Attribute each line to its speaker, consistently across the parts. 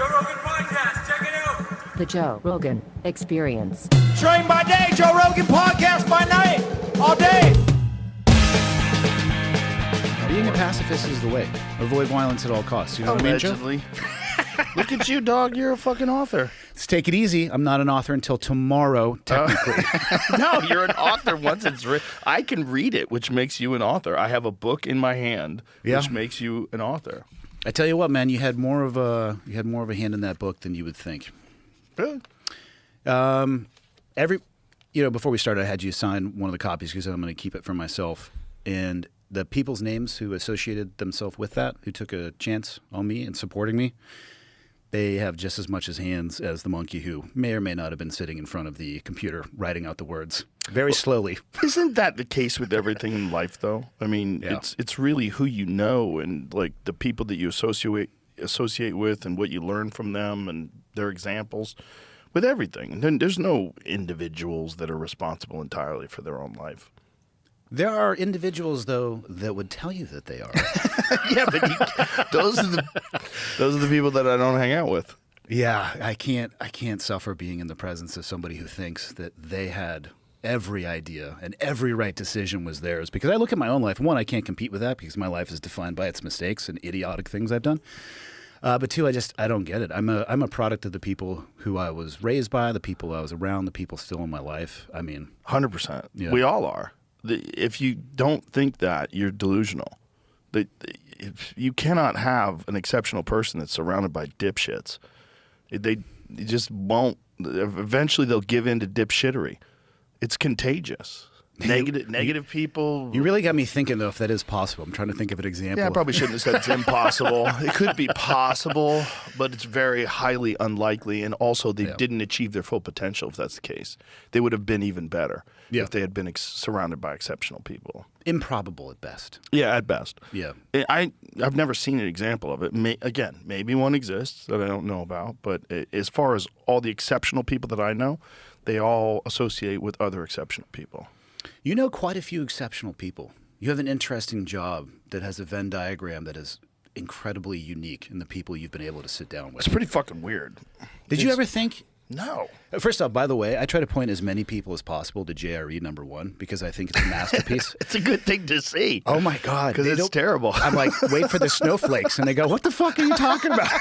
Speaker 1: Joe Rogan Podcast. Check it out.
Speaker 2: The Joe Rogan Experience.
Speaker 3: Train by day, Joe Rogan Podcast by night, all day.
Speaker 4: Being a pacifist is the way. Avoid violence at all costs. You know what I mean, Joe?
Speaker 5: Allegedly. Look at you, dog. You're a fucking author.
Speaker 4: Let's take it easy. I'm not an author until tomorrow, technically.
Speaker 5: No, you're an author once it's written. I can read it, which makes you an author. I have a book in my hand, which makes you an author.
Speaker 4: I tell you what, man, you had more of a hand in that book than you would think.
Speaker 5: Really?
Speaker 4: Before we started, I had you sign one of the copies because I'm going to keep it for myself. And the people's names who associated themselves with that, who took a chance on me and supporting me, they have just as much as hands as the monkey who may or may not have been sitting in front of the computer writing out the words very slowly.
Speaker 5: Isn't that the case with everything in life, though? I mean, it's really who you know and like the people that you associate with and what you learn from them and their examples with everything. And then there's no individuals that are responsible entirely for their own life.
Speaker 4: There are individuals, though, that would tell you that they are.
Speaker 5: Yeah, but those are the people that I don't hang out with.
Speaker 4: Yeah, I can't suffer being in the presence of somebody who thinks that they had every idea and every right decision was theirs. Because I look at my own life. One, I can't compete with that because my life is defined by its mistakes and idiotic things I've done. But two, I don't get it. I'm a product of the people who I was raised by, the people I was around, the people still in my life. I mean,
Speaker 5: 100%.
Speaker 4: Yeah.
Speaker 5: We all are. If you don't think that, you're delusional. You cannot have an exceptional person that's surrounded by dipshits. They just won't. Eventually, they'll give in to dipshittery. It's contagious. Negative people.
Speaker 4: You really got me thinking, though, if that is possible. I'm trying to think of an example.
Speaker 5: Yeah, I probably shouldn't have said it's impossible. It could be possible, but it's very highly unlikely. And also, they didn't achieve their full potential, if that's the case. They would have been even better if they had been surrounded by exceptional people.
Speaker 4: Improbable at best.
Speaker 5: Yeah, at best.
Speaker 4: Yeah.
Speaker 5: I've never seen an example of it. Maybe one exists that I don't know about. But as far as all the exceptional people that I know, they all associate with other exceptional people.
Speaker 4: You know quite a few exceptional people. You have an interesting job that has a Venn diagram that is incredibly unique in the people you've been able to sit down with.
Speaker 5: It's pretty fucking weird.
Speaker 4: Did you ever think?
Speaker 5: No.
Speaker 4: First off, by the way, I try to point as many people as possible to JRE #1 because I think it's a masterpiece.
Speaker 5: It's a good thing to see.
Speaker 4: Oh my God.
Speaker 5: Because it's terrible.
Speaker 4: I'm like, wait for the snowflakes. And they go, what the fuck are you talking about?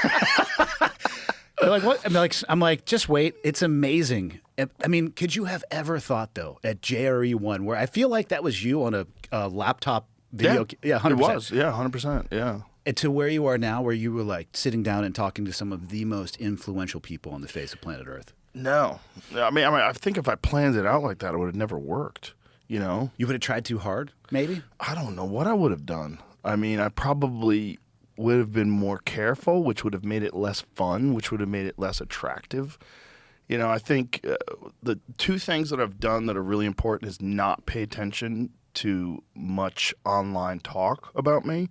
Speaker 4: They're like, what? I'm like, just wait. It's amazing. I mean, could you have ever thought, though, at JRE1, where I feel like that was you on a laptop video? Yeah, 100%.
Speaker 5: It was. Yeah, 100%. Yeah.
Speaker 4: And to where you are now, where you were like sitting down and talking to some of the most influential people on the face of planet Earth.
Speaker 5: No. I mean, I think if I planned it out like that, it would have never worked. You know?
Speaker 4: You would have tried too hard, maybe?
Speaker 5: I don't know what I would have done. I mean, I probably would have been more careful, which would have made it less fun, which would have made it less attractive. You know, I think the two things that I've done that are really important is not pay attention to much online talk about me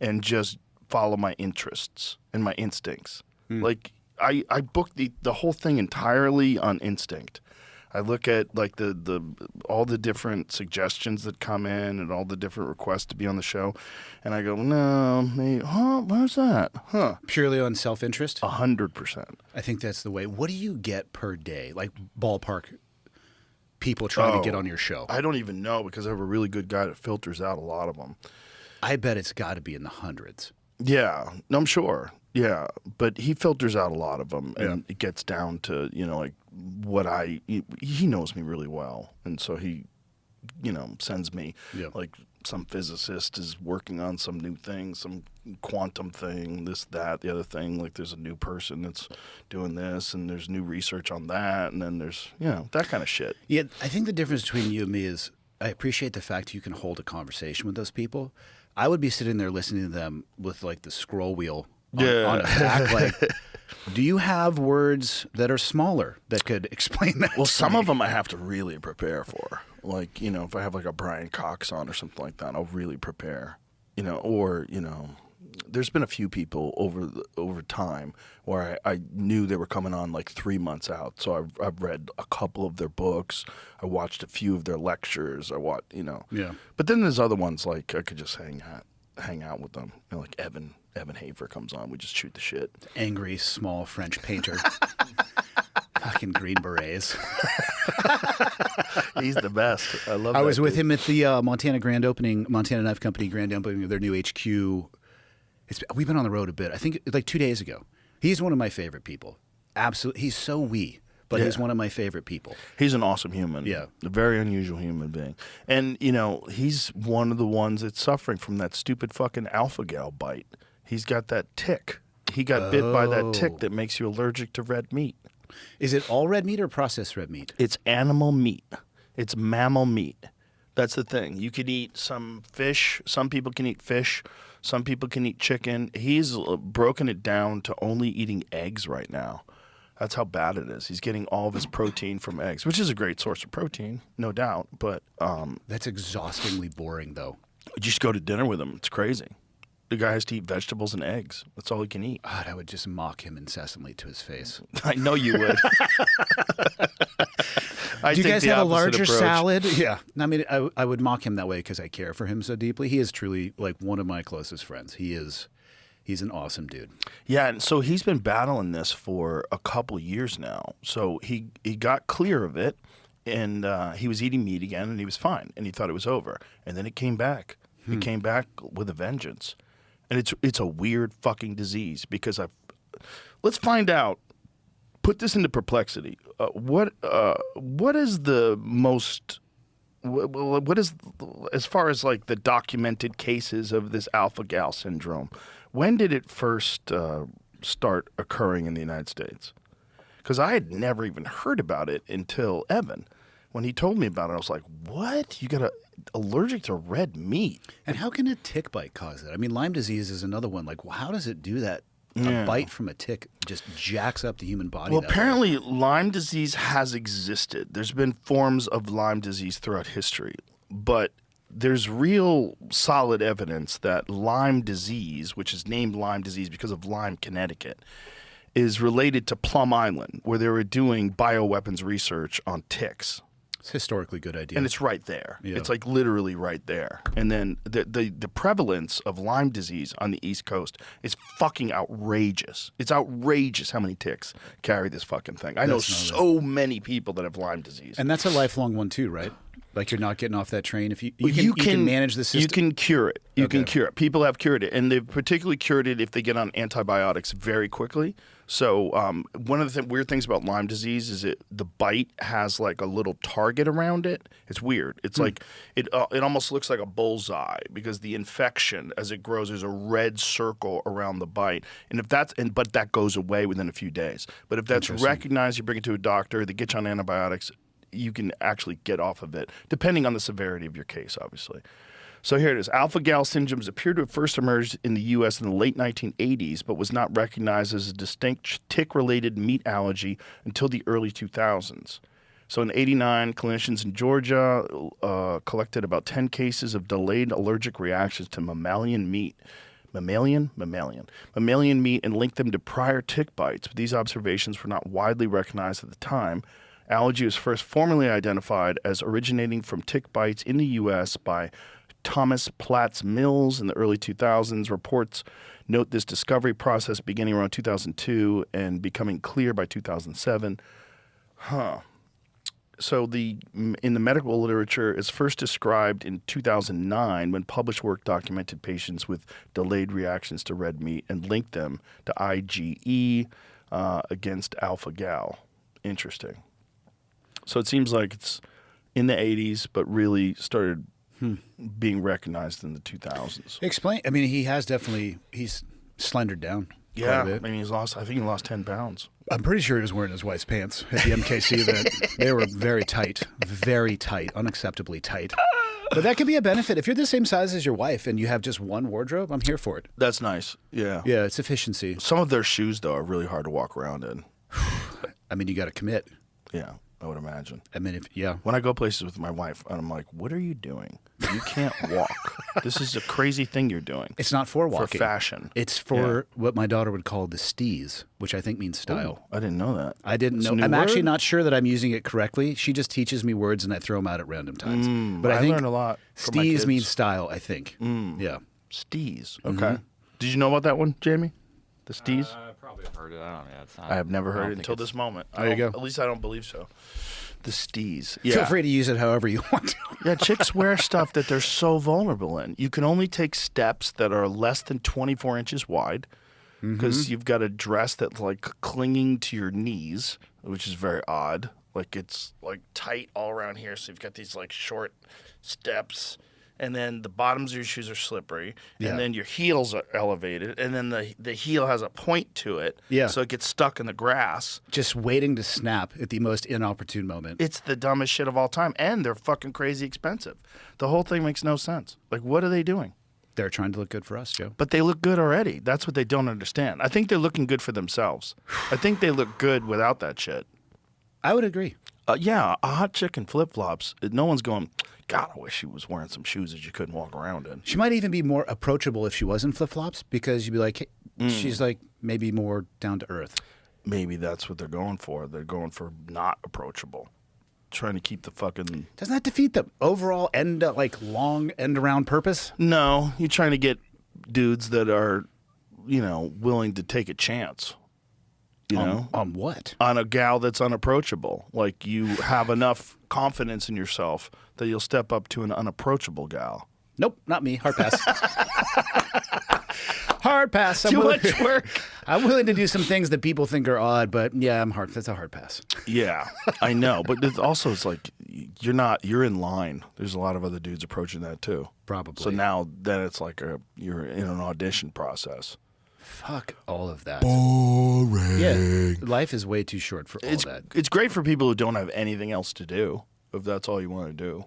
Speaker 5: and just follow my interests and my instincts. Like, I book the whole thing entirely on instinct. I look at like the all the different suggestions that come in and all the different requests to be on the show, and I go, no, maybe, where's that?
Speaker 4: Purely on self-interest?
Speaker 5: 100%.
Speaker 4: I think that's the way. What do you get per day? Like ballpark people trying to get on your show?
Speaker 5: I don't even know because I have a really good guy that filters out a lot of them.
Speaker 4: I bet it's got to be in the hundreds.
Speaker 5: Yeah, I'm sure. Yeah, but he filters out a lot of them, and it gets down to, you know, like what he knows me really well, and so he, you know, sends me like some physicist is working on some new thing, some quantum thing, this, that, the other thing. Like there's a new person that's doing this, and there's new research on that, and then there's, you know, that kind of shit.
Speaker 4: Yeah, I think the difference between you and me is I appreciate the fact you can hold a conversation with those people. I would be sitting there listening to them with like the scroll wheel on a back. Like, do you have words that are smaller that could explain that?
Speaker 5: Well, some of them I have to really prepare for. Like, you know, if I have like a Brian Cox on or something like that, I'll really prepare. You know, or, you know, there's been a few people over time where I knew they were coming on like 3 months out. So I've read a couple of their books. I watched a few of their lectures. I watched, you know.
Speaker 4: Yeah.
Speaker 5: But then there's other ones like I could just hang out with them. You know, like Evan Evan Hafer comes on. We just shoot the shit.
Speaker 4: Angry, small French painter. Fucking Green Berets.
Speaker 5: He's the best. I love that.
Speaker 4: I was with
Speaker 5: dude.
Speaker 4: him at the Montana Knife Company grand opening of their new HQ. We've been on the road a bit. I think like 2 days ago. He's one of my favorite people. Absolutely. He's so wee, but he's one of my favorite people.
Speaker 5: He's an awesome human.
Speaker 4: Yeah.
Speaker 5: A very unusual human being. And, he's one of the ones that's suffering from that stupid fucking alpha gal bite. He's got that tick. He got bit by that tick that makes you allergic to red meat.
Speaker 4: Is it all red meat or processed red meat?
Speaker 5: It's animal meat. It's mammal meat. That's the thing. You can eat some fish. Some people can eat fish. Some people can eat chicken. He's broken it down to only eating eggs right now. That's how bad it is. He's getting all of his protein from eggs, which is a great source of protein, no doubt. But
Speaker 4: That's exhaustingly boring, though.
Speaker 5: just go to dinner with him. It's crazy. The guy has to eat vegetables and eggs. That's all he can eat.
Speaker 4: God, I would just mock him incessantly to his face.
Speaker 5: I know you would.
Speaker 4: Do you guys have a larger salad? Yeah. I mean, I would mock him that way because I care for him so deeply. He is truly like one of my closest friends. He's an awesome dude.
Speaker 5: Yeah, and so he's been battling this for a couple years now. So he got clear of it, and he was eating meat again, and he was fine, and he thought it was over. And then it came back. It came back with a vengeance. And it's a weird fucking disease because let's find out. Put this into perplexity. What is the most? What is, as far as like the documented cases of this alpha gal syndrome? When did it first start occurring in the United States? Because I had never even heard about it until Evan. When he told me about it, I was like, what? You got allergic to red meat?
Speaker 4: And how can a tick bite cause that? I mean, Lyme disease is another one. Like, how does it do that? A bite from a tick just jacks up the human body.
Speaker 5: Well,
Speaker 4: that way.
Speaker 5: apparently Lyme disease has existed. There's been forms of Lyme disease throughout history, but there's real solid evidence that Lyme disease, which is named Lyme disease because of Lyme, Connecticut, is related to Plum Island, where they were doing bioweapons research on ticks.
Speaker 4: It's a historically good idea.
Speaker 5: And it's right there.
Speaker 4: Yeah.
Speaker 5: It's like literally right there. And then the prevalence of Lyme disease on the East Coast is fucking outrageous. It's outrageous how many ticks carry this fucking thing. I know so many people that have Lyme disease.
Speaker 4: And that's a lifelong one too, right? Like you're not getting off that train if you can manage the system.
Speaker 5: You can cure it. You can cure it. People have cured it, and they've particularly cured it if they get on antibiotics very quickly. So one of the weird things about Lyme disease is the bite has like a little target around it. It's weird. It's like it almost looks like a bullseye because the infection as it grows, there's a red circle around the bite, but that goes away within a few days. But if that's recognized, you bring it to a doctor, they get you on antibiotics. You can actually get off of it, depending on the severity of your case, obviously. So here it is. Alpha-gal syndromes appear to have first emerged in the U.S. in the late 1980s, but was not recognized as a distinct tick-related meat allergy until the early 2000s. So in 1989, clinicians in Georgia collected about 10 cases of delayed allergic reactions to mammalian meat. Mammalian meat and linked them to prior tick bites, but these observations were not widely recognized at the time. Allergy was first formally identified as originating from tick bites in the U.S. by Thomas Platts Mills in the early 2000s. Reports note this discovery process beginning around 2002 and becoming clear by 2007. So in the medical literature, it's first described in 2009 when published work documented patients with delayed reactions to red meat and linked them to IgE against alpha-gal. Interesting. So it seems like it's in the 80s, but really started being recognized in the 2000s.
Speaker 4: Explain. I mean, he's slendered down.
Speaker 5: Yeah,
Speaker 4: quite a bit.
Speaker 5: I mean, I think he lost 10 pounds.
Speaker 4: I'm pretty sure he was wearing his wife's pants at the MKC event. They were very tight, unacceptably tight. But that could be a benefit. If you're the same size as your wife and you have just one wardrobe, I'm here for it.
Speaker 5: That's nice. Yeah.
Speaker 4: Yeah, it's efficiency.
Speaker 5: Some of their shoes, though, are really hard to walk around in.
Speaker 4: I mean, you got to commit.
Speaker 5: Yeah, I would imagine.
Speaker 4: I mean,
Speaker 5: When I go places with my wife, and I'm like, what are you doing? You can't walk. This is a crazy thing you're doing.
Speaker 4: It's not for walking.
Speaker 5: For fashion.
Speaker 4: It's for what my daughter would call the steez, which I think means style.
Speaker 5: Ooh, I didn't know that.
Speaker 4: I didn't know. I'm actually not sure that I'm using it correctly. She just teaches me words and I throw them out at random times. But I think
Speaker 5: learned a lot from my
Speaker 4: steez
Speaker 5: kids.
Speaker 4: means style, I think. Yeah.
Speaker 5: Steez. Okay. Did you know about that one, Jamie? The stees?
Speaker 6: I probably heard it. I don't know. It's not,
Speaker 5: I have never
Speaker 6: I
Speaker 5: heard
Speaker 6: don't
Speaker 5: it
Speaker 6: think
Speaker 5: until
Speaker 6: it's-
Speaker 5: this moment.
Speaker 4: There you go.
Speaker 5: At least I don't believe so. The stees. Yeah.
Speaker 4: Feel free to use it however you want to.
Speaker 5: Yeah, chicks wear stuff that they're so vulnerable in. You can only take steps that are less than 24 inches wide because you've got a dress that's like clinging to your knees, which is very odd. Like it's like tight all around here. So you've got these like short steps. And then the bottoms of your shoes are slippery,
Speaker 4: Yeah.
Speaker 5: and then your heels are elevated, and then the heel has a point to it,
Speaker 4: Yeah.
Speaker 5: so it gets stuck in the grass.
Speaker 4: Just waiting to snap at the most inopportune moment.
Speaker 5: It's the dumbest shit of all time, and they're fucking crazy expensive. The whole thing makes no sense. Like, what are they doing?
Speaker 4: They're trying to look good for us, Joe.
Speaker 5: But they look good already. That's what they don't understand. I think they're looking good for themselves. I think they look good without that shit.
Speaker 4: I would agree.
Speaker 5: Yeah, a hot chick in flip-flops, no one's going, God, I wish she was wearing some shoes that you couldn't walk around in.
Speaker 4: She might even be more approachable if she was in flip-flops because you'd be like, hey, she's like maybe more down to earth.
Speaker 5: Maybe that's what they're going for. They're going for not approachable. Trying to keep the fucking...
Speaker 4: Doesn't that defeat the overall long end around purpose?
Speaker 5: No, you're trying to get dudes that are, willing to take a chance.
Speaker 4: On what?
Speaker 5: On a gal that's unapproachable. Like you have enough confidence in yourself that you'll step up to an unapproachable gal.
Speaker 4: Nope, not me. Hard pass. Hard pass.
Speaker 5: Too much work.
Speaker 4: I'm willing to do some things that people think are odd, but yeah, that's a hard pass.
Speaker 5: Yeah, I know. But it's like you're in line. There's a lot of other dudes approaching that too.
Speaker 4: Probably.
Speaker 5: So now then it's like you're in an audition process.
Speaker 4: Fuck all of that. Boring. Yeah, life is way too short for all that.
Speaker 5: It's great for people who don't have anything else to do, if that's all you want to do.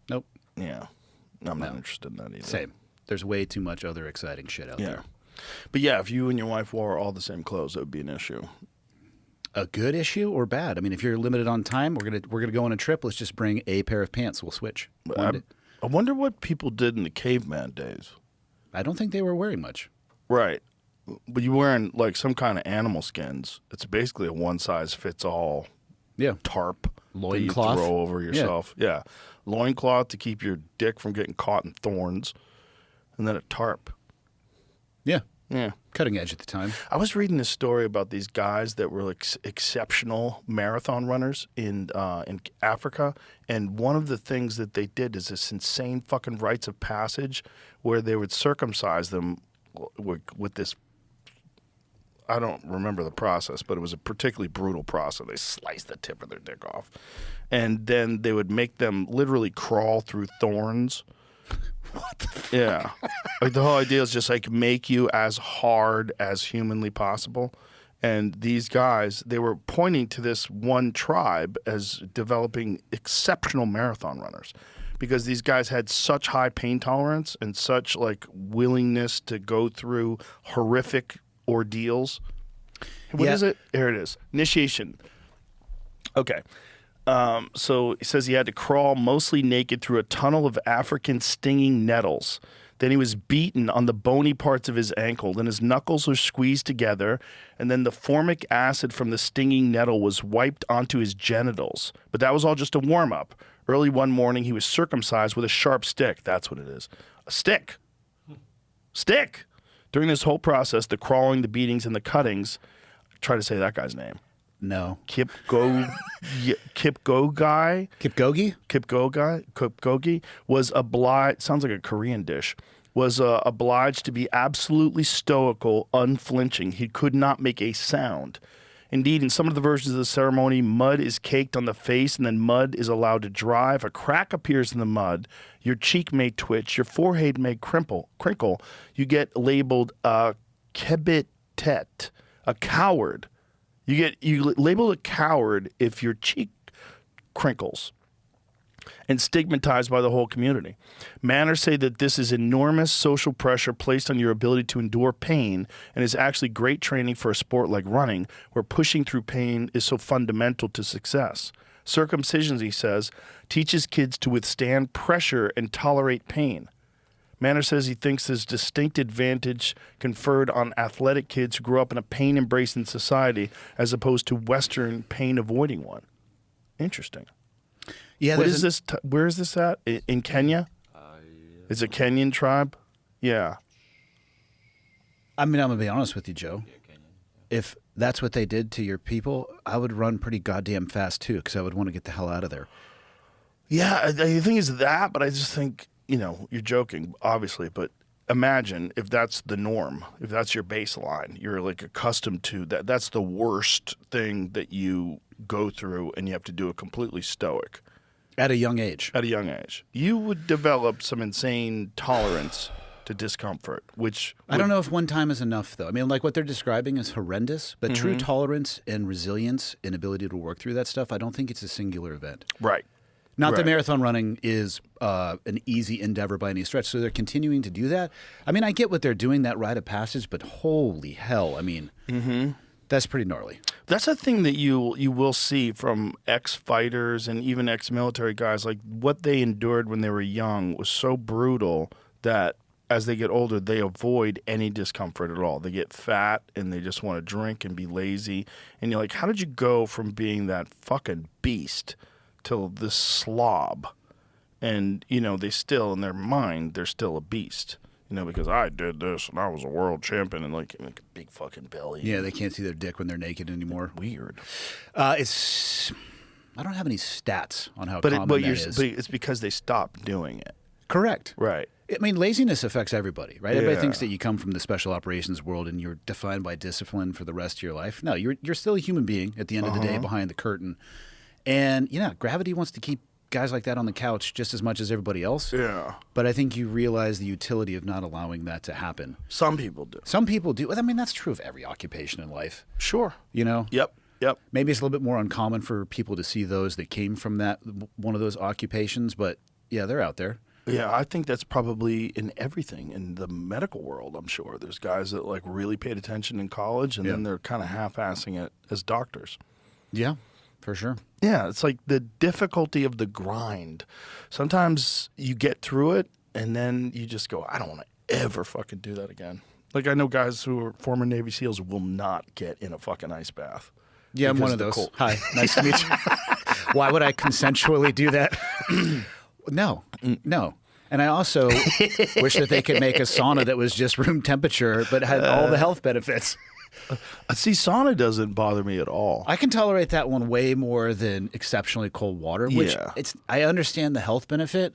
Speaker 4: Nope.
Speaker 5: Yeah. I'm not interested in that either.
Speaker 4: Same. There's way too much other exciting shit out there.
Speaker 5: But yeah, if you and your wife wore all the same clothes, that would be an issue.
Speaker 4: A good issue or bad? I mean, if you're limited on time, we're gonna go on a trip. Let's just bring a pair of pants. We'll switch.
Speaker 5: I wonder what people did in the caveman days.
Speaker 4: I don't think they were wearing much.
Speaker 5: Right. But you're wearing like some kind of animal skins. It's basically a one-size-fits-all tarp that you
Speaker 4: Loincloth?
Speaker 5: throw over yourself. Yeah. Loincloth to keep your dick from getting caught in thorns. And then a tarp.
Speaker 4: Yeah.
Speaker 5: Yeah.
Speaker 4: Cutting edge at the time.
Speaker 5: I was reading this story about these guys that were like exceptional marathon runners in Africa, and one of the things that they did is this insane fucking rites of passage where they would circumcise them with this. I don't remember the process, but it was a particularly brutal process. They sliced the tip of their dick off, and then they would make them literally crawl through thorns. What the fuck? Yeah. Like the whole idea is just like make you as hard as humanly possible. And these guys, they were pointing to this one tribe as developing exceptional marathon runners because these guys had such high pain tolerance and such like willingness to go through horrific ordeals. What is it? Here it is. Initiation. Okay. So he says he had to crawl mostly naked through a tunnel of African stinging nettles. Then he was beaten on the bony parts of his ankle. Then his knuckles were squeezed together. And then the formic acid from the stinging nettle was wiped onto his genitals. But that was all just a warm-up. Early one morning, he was circumcised with a sharp stick. That's what it is. A stick. Stick. During this whole process, the crawling, the beatings, and the cuttings, try to say that guy's name.
Speaker 4: No.
Speaker 5: Kipgogi was obliged, sounds like a Korean dish, was obliged to be absolutely stoical, unflinching. He could not make a sound. Indeed, in some of the versions of the ceremony, mud is caked on the face and then mud is allowed to dry. If a crack appears in the mud, your cheek may twitch, your forehead may crinkle. You get labeled a kebitet, a coward. You labeled a coward if your cheek crinkles, and stigmatized by the whole community. Manners say that this is enormous social pressure placed on your ability to endure pain and is actually great training for a sport like running, where pushing through pain is so fundamental to success. Circumcision, he says, teaches kids to withstand pressure and tolerate pain. Manor says he thinks this distinct advantage conferred on athletic kids who grew up in a pain-embracing society as opposed to Western pain-avoiding one. Interesting.
Speaker 4: Yeah.
Speaker 5: What is this? Where is this at? In Kenya? It's a Kenyan tribe? Yeah.
Speaker 4: I mean, I'm going to be honest with you, Joe. If that's what they did to your people, I would run pretty goddamn fast, too, because I would want to get the hell out of there.
Speaker 5: Yeah, the thing is that, but I just think, you're joking, obviously, but imagine if that's the norm, if that's your baseline, you're like accustomed to that. That's the worst thing that you go through, and you have to do it completely stoic.
Speaker 4: At a young age.
Speaker 5: At a young age. You would develop some insane tolerance to discomfort, which...
Speaker 4: I don't know if one time is enough, though. I mean, like what they're describing is horrendous, but true tolerance and resilience and ability to work through that stuff, I don't think it's a singular event.
Speaker 5: Right.
Speaker 4: Not that marathon running is an easy endeavor by any stretch, so they're continuing to do that. I mean, I get what they're doing, that rite of passage, but holy hell, I mean, that's pretty gnarly.
Speaker 5: That's a thing that you will see from ex-fighters and even ex-military guys. Like, what they endured when they were young was so brutal that as they get older, they avoid any discomfort at all. They get fat and they just want to drink and be lazy. And you're like, how did you go from being that fucking beast to this slob? And, they still, in their mind, they're still a beast. Because I did this and I was a world champion, and like a big fucking belly.
Speaker 4: Yeah, they can't see their dick when they're naked anymore.
Speaker 5: Weird.
Speaker 4: I don't have any stats on how common that is.
Speaker 5: But it's because they stopped doing it.
Speaker 4: Correct.
Speaker 5: Right.
Speaker 4: I mean, laziness affects everybody, right?
Speaker 5: Yeah.
Speaker 4: Everybody thinks that you come from the special operations world and you're defined by discipline for the rest of your life. No, you're still a human being at the end of the day behind the curtain. And, gravity wants to keep guys like that on the couch just as much as everybody else.
Speaker 5: Yeah.
Speaker 4: But I think you realize the utility of not allowing that to happen.
Speaker 5: Some people do.
Speaker 4: Some people do. I mean, that's true of every occupation in life.
Speaker 5: Sure.
Speaker 4: Yep.
Speaker 5: Yep.
Speaker 4: Maybe it's a little bit more uncommon for people to see those that came from one of those occupations, but yeah, they're out there.
Speaker 5: Yeah, I think that's probably in everything in the medical world. I'm sure there's guys that like really paid attention in college, and then they're kind of half-assing it as doctors.
Speaker 4: Yeah, for sure.
Speaker 5: Yeah, it's like the difficulty of the grind. Sometimes you get through it, and then you just go, I don't want to ever fucking do that again. Like, I know guys who are former Navy SEALs will not get in a fucking ice bath.
Speaker 4: Yeah, I'm one of those. Hi, nice to meet you. Why would I consensually do that? No. And I also wish that they could make a sauna that was just room temperature but had all the health benefits.
Speaker 5: See, sauna doesn't bother me at all.
Speaker 4: I can tolerate that one way more than exceptionally cold water, which I understand the health benefit.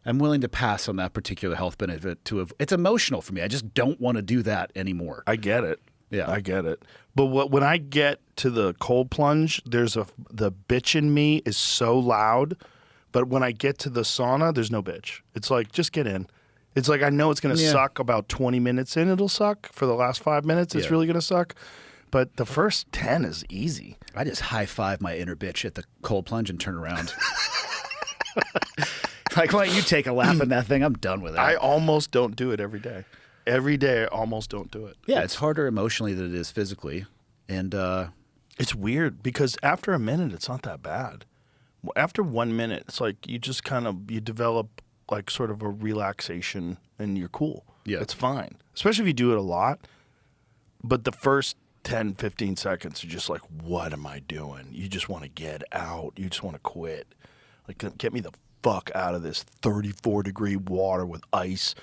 Speaker 4: I'm willing to pass on that particular health benefit it's emotional for me. I just don't want to do that anymore.
Speaker 5: I get it.
Speaker 4: Yeah.
Speaker 5: I get it. But when I get to the cold plunge, the bitch in me is so loud. But when I get to the sauna, there's no bitch. It's like, just get in. It's like, I know it's going to suck about 20 minutes in. It'll suck for the last 5 minutes. It's really going to suck. But the first 10 is easy.
Speaker 4: I just high-five my inner bitch at the cold plunge and turn around. Like, why don't you take a lap in that thing? I'm done with it.
Speaker 5: I almost don't do it every day. Every day, I almost don't do it.
Speaker 4: Yeah, it's harder emotionally than it is physically. And
Speaker 5: it's weird because after a minute, it's not that bad. After 1 minute, it's like you just you develop like sort of a relaxation and you're cool.
Speaker 4: Yeah.
Speaker 5: It's fine. Especially if you do it a lot. But the first 10, 15 seconds are just like, what am I doing? You just want to get out. You just want to quit. Like, get me the fuck out of this 34-degree water with ice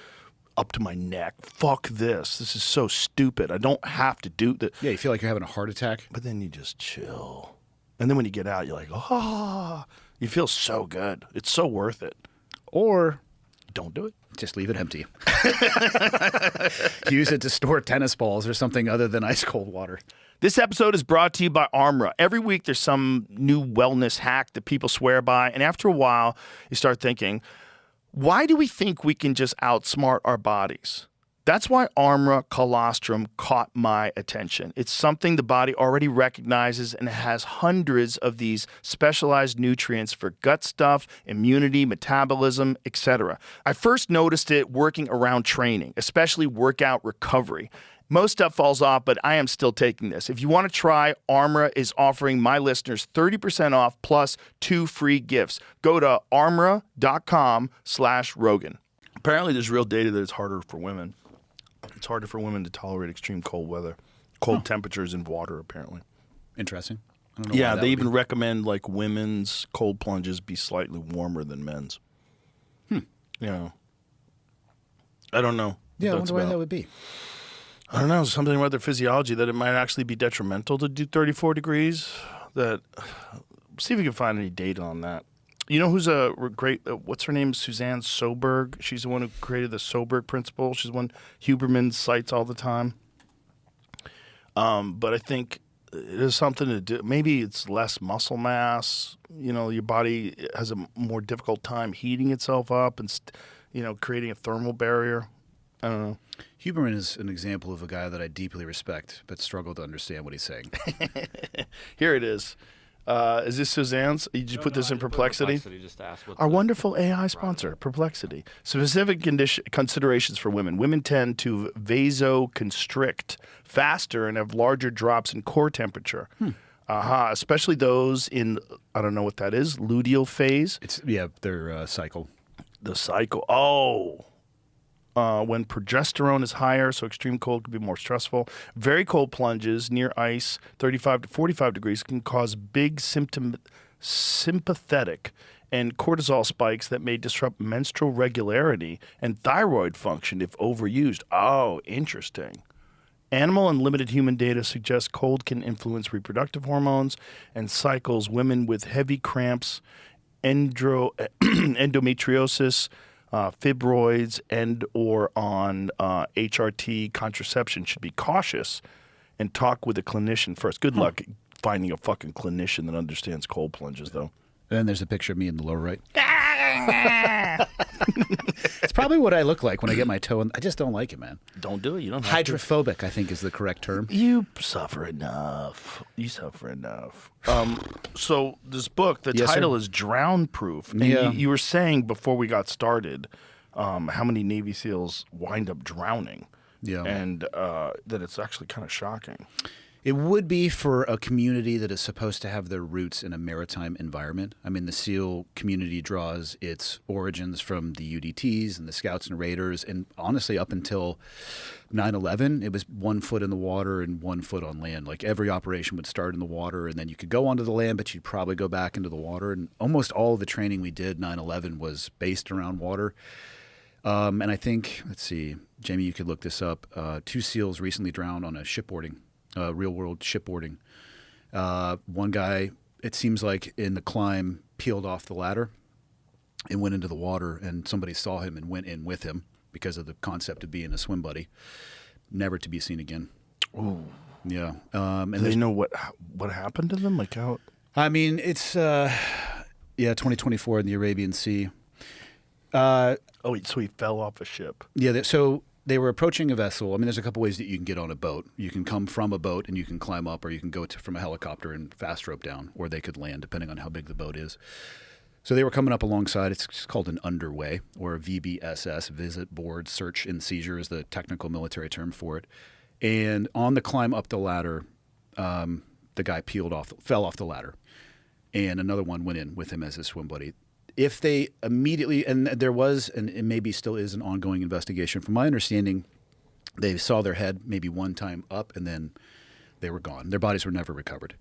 Speaker 5: up to my neck. Fuck this. This is so stupid. I don't have to do this.
Speaker 4: yeah, you feel like you're having a heart attack.
Speaker 5: But then you just chill. And then when you get out, you're like, you feel so good. It's so worth it.
Speaker 4: Or
Speaker 5: Don't do it.
Speaker 4: just leave it empty. Use it to store tennis balls or something other than ice cold water.
Speaker 5: This episode is brought to you by Armra. Every week there's some new wellness hack that people swear by. And after a while, you start thinking, why do we think we can just outsmart our bodies? That's why Armra Colostrum caught my attention. It's something the body already recognizes, and it has hundreds of these specialized nutrients for gut stuff, immunity, metabolism, etc. I first noticed it working around training, especially workout recovery. Most stuff falls off, but I am still taking this. If you want to try, Armra is offering my listeners 30% off plus 2 free gifts. Go to armra.com/Rogan. Apparently, there's real data that it's harder for women. It's harder for women to tolerate extreme cold weather, cold temperatures in water, apparently.
Speaker 4: Interesting. I don't know why
Speaker 5: Yeah,
Speaker 4: that
Speaker 5: they
Speaker 4: would
Speaker 5: even
Speaker 4: be.
Speaker 5: recommend like women's cold plunges be slightly warmer than men's. Yeah. I don't know.
Speaker 4: Yeah, I
Speaker 5: what that's
Speaker 4: wonder why
Speaker 5: about.
Speaker 4: that would be.
Speaker 5: I don't know, something about their physiology that it might actually be detrimental to do 34 degrees. That see if we can find any data on that. You know who's a great? What's her name? Suzanne Soberg. She's the one who created the Soberg principle. She's one Huberman cites all the time. But I think it has something to do. Maybe it's less muscle mass. You know, your body has a more difficult time heating itself up and creating a thermal barrier. I don't know.
Speaker 4: Huberman is an example of a guy that I deeply respect, but struggle to understand what he's saying.
Speaker 5: Here it is. Is this Suzanne's? Did you put this in Perplexity?
Speaker 6: Just to ask what
Speaker 5: Our
Speaker 6: the-
Speaker 5: wonderful AI sponsor, Perplexity. Specific considerations for women. Women tend to vasoconstrict faster and have larger drops in core temperature. Especially those in, I don't know what that is, luteal phase.
Speaker 4: It's their cycle.
Speaker 5: The cycle. When progesterone is higher, so extreme cold can be more stressful. Very cold plunges near ice, 35 to 45 degrees, can cause big sympathetic and cortisol spikes that may disrupt menstrual regularity and thyroid function if overused. Oh, interesting. Animal and limited human data suggest cold can influence reproductive hormones and cycles. Women with heavy cramps, endometriosis, fibroids, and or on HRT contraception should be cautious and talk with a clinician first. Good luck finding a fucking clinician that understands cold plunges, though.
Speaker 4: And then there's a picture of me in the lower right. It's probably what I look like when I get my toe in. I just don't like it, man.
Speaker 5: Don't do it. You don't have
Speaker 4: Hydrophobic, I think, is the correct term.
Speaker 5: You suffer enough. So this book, the title is Drownproof. And
Speaker 4: Yeah.
Speaker 5: you were saying before we got started how many Navy SEALs wind up drowning.
Speaker 4: Yeah.
Speaker 5: And that it's actually kind of shocking.
Speaker 4: It would be for a community that is supposed to have their roots in a maritime environment. I mean, the SEAL community draws its origins from the UDTs and the Scouts and Raiders. And honestly, up until 9/11, it was 1 foot in the water and 1 foot on land. Like every operation would start in the water and then you could go onto the land, but you'd probably go back into the water. And almost all of the training we did 9/11 was based around water. And I think, let's see, Jamie, you could look this up. 2 SEALs recently drowned on a shipboarding. Real-world shipboarding. One guy, it seems like in the climb, peeled off the ladder and went into the water, and somebody saw him and went in with him because of the concept of being a swim buddy. Never to be seen again.
Speaker 5: Ooh.
Speaker 4: Yeah.
Speaker 5: Do they know what happened to them? Like how?
Speaker 4: I mean, it's 2024 in the Arabian Sea.
Speaker 5: So he fell off a ship.
Speaker 4: Yeah. So they were approaching a vessel. I mean, there's a couple ways that you can get on a boat. You can come from a boat and you can climb up, or you can go from a helicopter and fast rope down, or they could land depending on how big the boat is. So they were coming up alongside. It's called an underway, or a VBSS, Visit, Board, Search, and Seizure is the technical military term for it. And on the climb up the ladder, the guy fell off the ladder, and another one went in with him as his swim buddy. If they immediately, and there was, and it maybe still is, an ongoing investigation. From my understanding, they saw their head maybe one time up, and then they were gone. Their bodies were never recovered.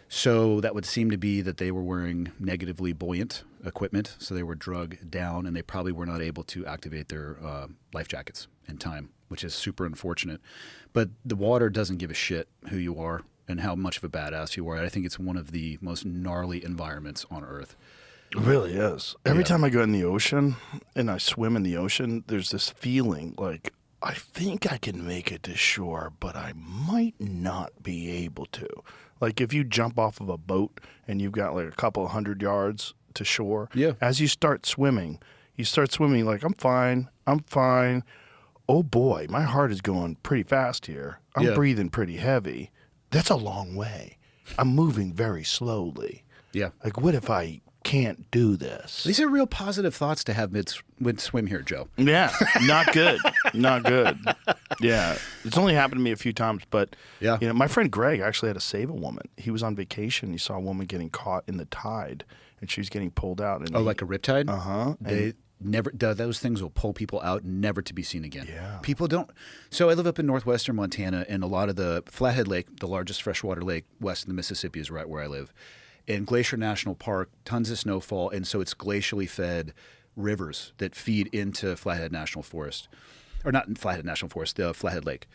Speaker 4: So that would seem to be that they were wearing negatively buoyant equipment, so they were drugged down, and they probably were not able to activate their life jackets in time, which is super unfortunate. But the water doesn't give a shit who you are and how much of a badass you are. I think it's one of the most gnarly environments on Earth.
Speaker 5: It really is. Every time I go in the ocean and I swim in the ocean, there's this feeling like I think I can make it to shore, but I might not be able to. Like if you jump off of a boat and you've got like a couple of 100 yards to shore, as you start swimming like, I'm fine. Oh boy, my heart is going pretty fast here. I'm breathing pretty heavy. That's a long way. I'm moving very slowly.
Speaker 4: Yeah.
Speaker 5: Like what if I can't do this?
Speaker 4: These are real positive thoughts to have mid-swim here, Joe.
Speaker 5: Yeah, not good. Not good. Yeah, it's only happened to me a few times, but my friend Greg actually had to save a woman. He was on vacation. He saw a woman getting caught in the tide, and she was getting pulled out. And
Speaker 4: like a riptide?
Speaker 5: Uh-huh.
Speaker 4: They never. Those things will pull people out, never to be seen again.
Speaker 5: Yeah.
Speaker 4: People don't. So I live up in northwestern Montana, and a lot of the Flathead Lake, the largest freshwater lake west of the Mississippi, is right where I live. In Glacier National Park, tons of snowfall, and so it's glacially fed rivers that feed into Flathead National Forest. Or not Flathead National Forest, the Flathead Lake.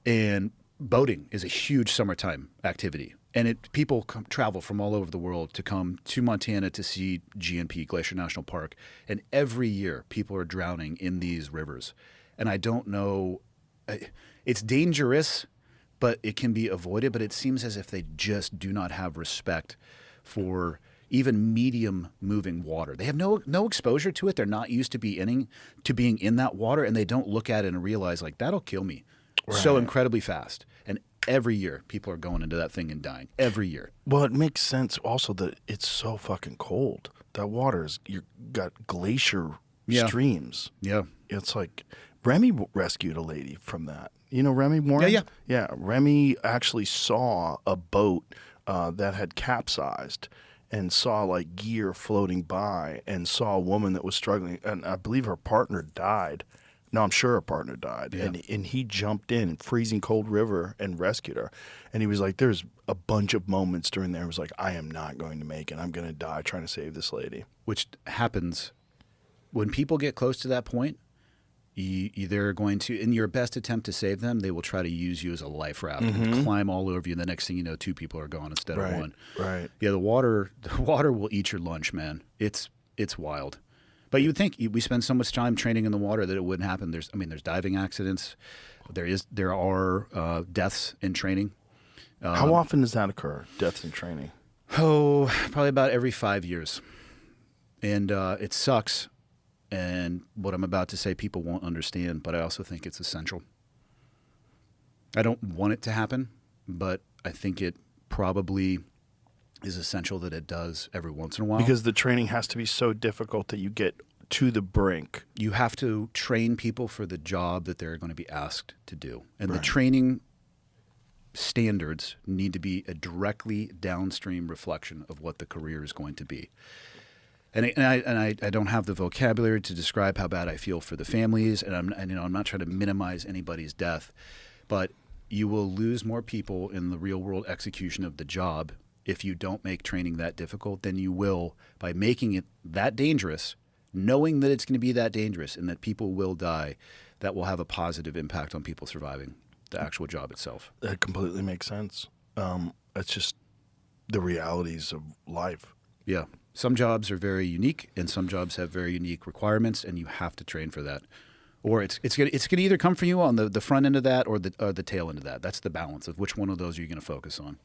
Speaker 4: And boating is a huge summertime activity. And people travel from all over the world to come to Montana to see GNP, Glacier National Park. And every year, people are drowning in these rivers. And I don't know, it's dangerous, but it can be avoided. But it seems as if they just do not have respect for even medium moving water. They have no exposure to it. They're not used to being in that water, and they don't look at it and realize, like, that'll kill me so incredibly fast. And every year, people are going into that thing and dying. Every year.
Speaker 5: Well, it makes sense also that it's so fucking cold. That water you got glacier streams.
Speaker 4: Yeah.
Speaker 5: It's like Remy rescued a lady from that. You know Remy Warren? Yeah. Remy actually saw a boat that had capsized and saw like gear floating by and saw a woman that was struggling. And I believe her partner died. No, I'm sure her partner died.
Speaker 4: Yeah.
Speaker 5: And he jumped in freezing cold river and rescued her. And he was like, there's a bunch of moments during there. He was like, I am not going to make it. I'm going to die trying to save this lady.
Speaker 4: Which happens when people get close to that point. They're going to, in your best attempt to save them, they will try to use you as a life raft and climb all over you. And the next thing you know, 2 people are gone instead of 1.
Speaker 5: Right.
Speaker 4: Yeah, the water will eat your lunch, man. It's wild. But you would think we spend so much time training in the water that it wouldn't happen. There's diving accidents. There are deaths in training.
Speaker 5: How often does that occur? Deaths in training?
Speaker 4: Oh, probably about every 5 years. And it sucks. And what I'm about to say, people won't understand, but I also think it's essential. I don't want it to happen, but I think it probably is essential that it does every once in a while.
Speaker 5: Because the training has to be so difficult that you get to the brink.
Speaker 4: You have to train people for the job that they're going to be asked to do. And
Speaker 5: Right.
Speaker 4: the training standards need to be a directly downstream reflection of what the career is going to be. And I don't have the vocabulary to describe how bad I feel for the families, and I'm not trying to minimize anybody's death, but you will lose more people in the real world execution of the job if you don't make training that difficult than you will by making it that dangerous, knowing that it's going to be that dangerous and that people will die. That will have a positive impact on people surviving the actual job itself.
Speaker 5: That completely makes sense. It's just the realities of life.
Speaker 4: Yeah. Some jobs are very unique, and some jobs have very unique requirements, and you have to train for that. Or it's going to either come from you on the front end of that or the tail end of that. That's the balance of which one of those are you going to focus on.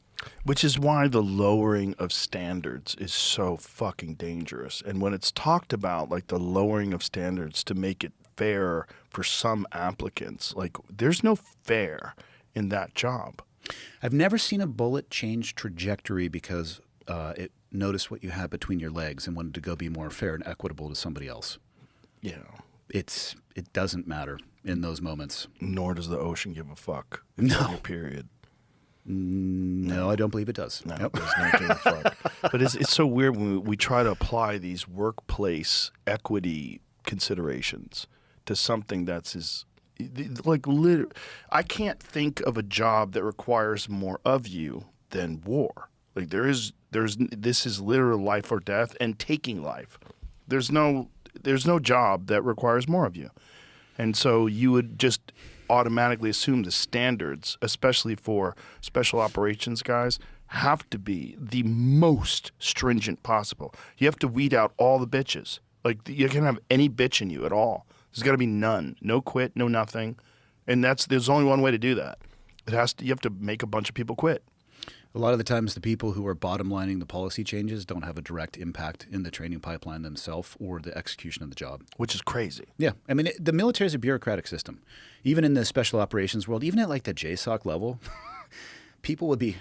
Speaker 5: Which is why the lowering of standards is so fucking dangerous. And when it's talked about, like the lowering of standards to make it fair for some applicants, like there's no fair in that job.
Speaker 4: I've never seen a bullet change trajectory because it noticed what you had between your legs and wanted to go be more fair and equitable to somebody else.
Speaker 5: Yeah.
Speaker 4: It doesn't matter in those moments.
Speaker 5: Nor does the ocean give a fuck.
Speaker 4: No.
Speaker 5: Period.
Speaker 4: No, I don't believe it does.
Speaker 5: No,
Speaker 4: Yep.
Speaker 5: it does not give a fuck. But it's so weird when we try to apply these workplace equity considerations to something that's I can't think of a job that requires more of you than war. Like this is literal life or death and taking life. There's no job that requires more of you. And so you would just automatically assume the standards, especially for special operations guys, have to be the most stringent possible. You have to weed out all the bitches. Like you can't have any bitch in you at all. There's got to be none. No quit, no nothing. And there's only one way to do that. You have to make a bunch of people quit.
Speaker 4: A lot of the times the people who are bottom lining the policy changes don't have a direct impact in the training pipeline themselves or the execution of the job.
Speaker 5: Which is crazy.
Speaker 4: Yeah. I mean, the military is a bureaucratic system. Even in the special operations world, even at like the JSOC level, people would be...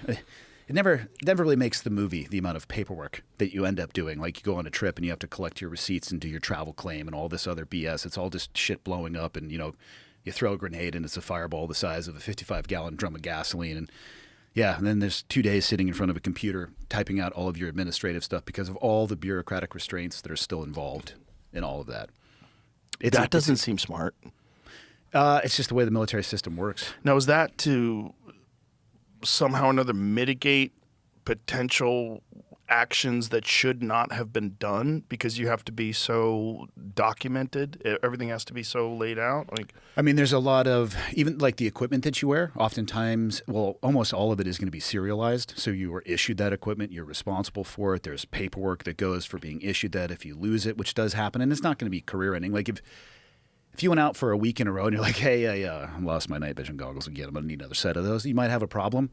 Speaker 4: It never really makes the movie, the amount of paperwork that you end up doing. Like you go on a trip and you have to collect your receipts and do your travel claim and all this other BS. It's all just shit blowing up and, you throw a grenade and it's a fireball the size of a 55-gallon drum of gasoline. And yeah, and then there's 2 days sitting in front of a computer typing out all of your administrative stuff because of all the bureaucratic restraints that are still involved in all of that.
Speaker 5: That doesn't seem smart.
Speaker 4: It's just the way the military system works.
Speaker 5: Now, is that to somehow or another mitigate potential actions that should not have been done because you have to be so documented. Everything has to be so laid out. Like,
Speaker 4: I mean, there's a lot of, even like the equipment that you wear, oftentimes, well, almost all of it is going to be serialized. So you were issued that equipment, you're responsible for it. There's paperwork that goes for being issued that if you lose it, which does happen, and it's not going to be career ending. Like if you went out for a week in a row and you're like, hey, I lost my night vision goggles again, I'm going to need another set of those, you might have a problem.